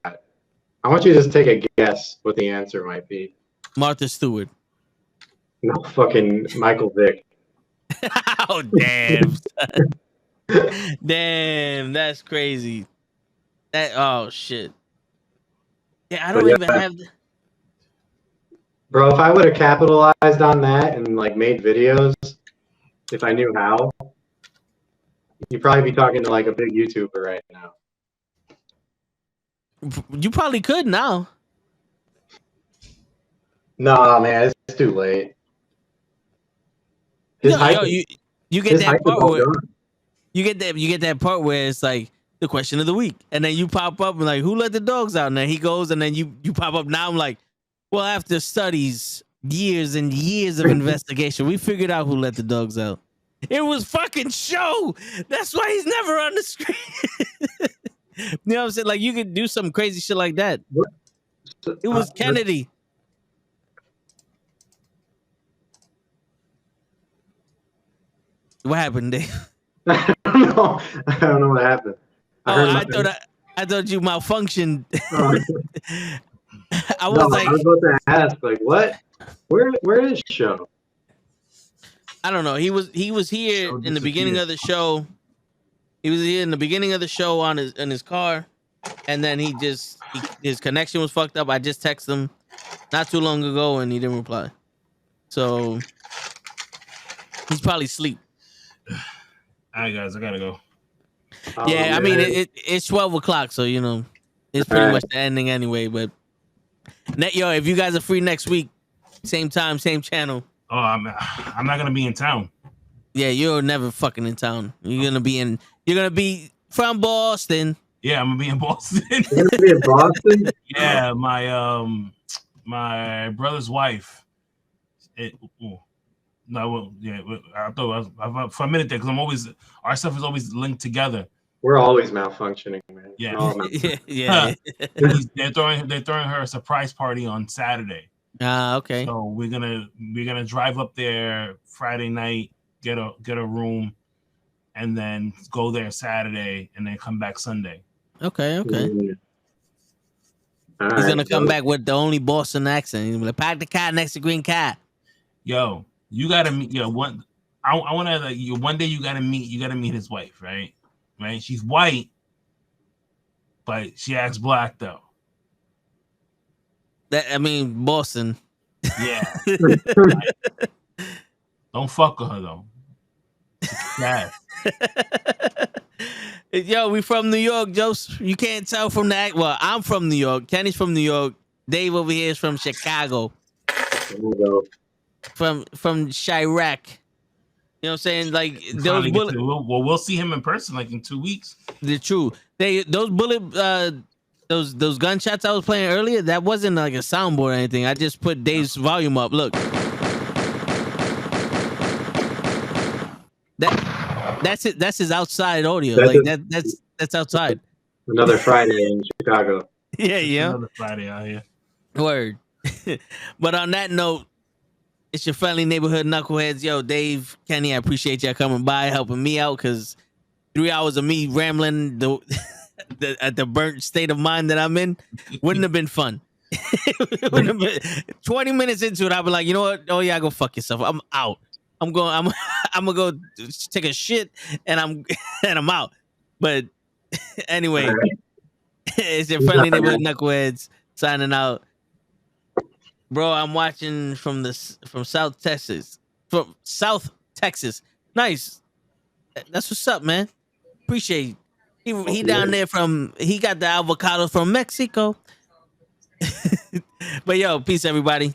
I want you to just take a guess what the answer might be. Martha Stewart. No, fucking Michael Vick. Oh damn. Damn, that's crazy. Oh shit. Yeah, I don't even have. Bro, if I would have capitalized on that and like made videos, if I knew how, you'd probably be talking to like a big YouTuber right now. You probably could now. Nah, man, it's too late. You get that part where you get that part where it's like the question of the week, and then you pop up and like, who let the dogs out? And then he goes, and then you pop up. Now I'm like, well, after studies, years and years of investigation, we figured out who let the dogs out. It was fucking Show. That's why he's never on the screen. You know what I'm saying? Like, you could do some crazy shit like that. It was Kennedy. What happened, Dave? I don't know what happened. I thought you malfunctioned. I was I was about to ask, like, what? Where is Show? I don't know. He was here in the beginning of the show. He was here in the beginning of the show in his car, and then his connection was fucked up. I just texted him not too long ago, and he didn't reply. So he's probably asleep. All right, guys, I gotta go. Yeah, I mean it's 12 o'clock, so you know it's pretty much the ending anyway. But if you guys are free next week, same time, same channel, Oh, I'm not gonna be in town. Yeah, you're never fucking in town. You're gonna be from Boston. Yeah, I'm gonna be in Boston. You're gonna be in Boston? Yeah, my brother's wife. No, well, yeah, I thought I was for a minute there because our stuff is always linked together. We're always malfunctioning, man. Yeah. Yeah. They're throwing her a surprise party on Saturday. Okay. So we're gonna drive up there Friday night, get a room, and then go there Saturday, and then come back Sunday. Okay. Mm. He's gonna come back with the only Boston accent. He's gonna be like, "Park the car next to green car." Yo, you gotta meet. Yo, one. I want to like you. One day you gotta meet his wife, right? Right. She's white, but she acts black though. Boston. Yeah. Don't fuck with her though. Yeah. Yo, we from New York, Joseph. You can't tell from that. Well, I'm from New York. Kenny's from New York. Dave over here is from Chicago. From Chirac. You know what I'm saying? Like those bullets. We'll see him in person like in 2 weeks. They're true. Those gunshots I was playing earlier, that wasn't like a soundboard or anything. I just put Dave's volume up. Look. That's it. That's his outside audio. That's outside. Another Friday in Chicago. Yeah. Another Friday out here. Word. But on that note, it's your friendly neighborhood knuckleheads. Yo, Dave, Kenny, I appreciate y'all coming by, helping me out, because 3 hours of me rambling at the burnt state of mind that I'm in wouldn't have been fun. 20 minutes into it, I'll be like, you know what? Oh yeah, go fuck yourself. I'm out. I'm gonna go take a shit and I'm out. But anyway, it's your friendly neighborhood knuckleheads signing out. Bro, I'm watching from South Texas. From South Texas. Nice. That's what's up, man. Appreciate it. He down there he got the avocado from Mexico. But yo, peace everybody.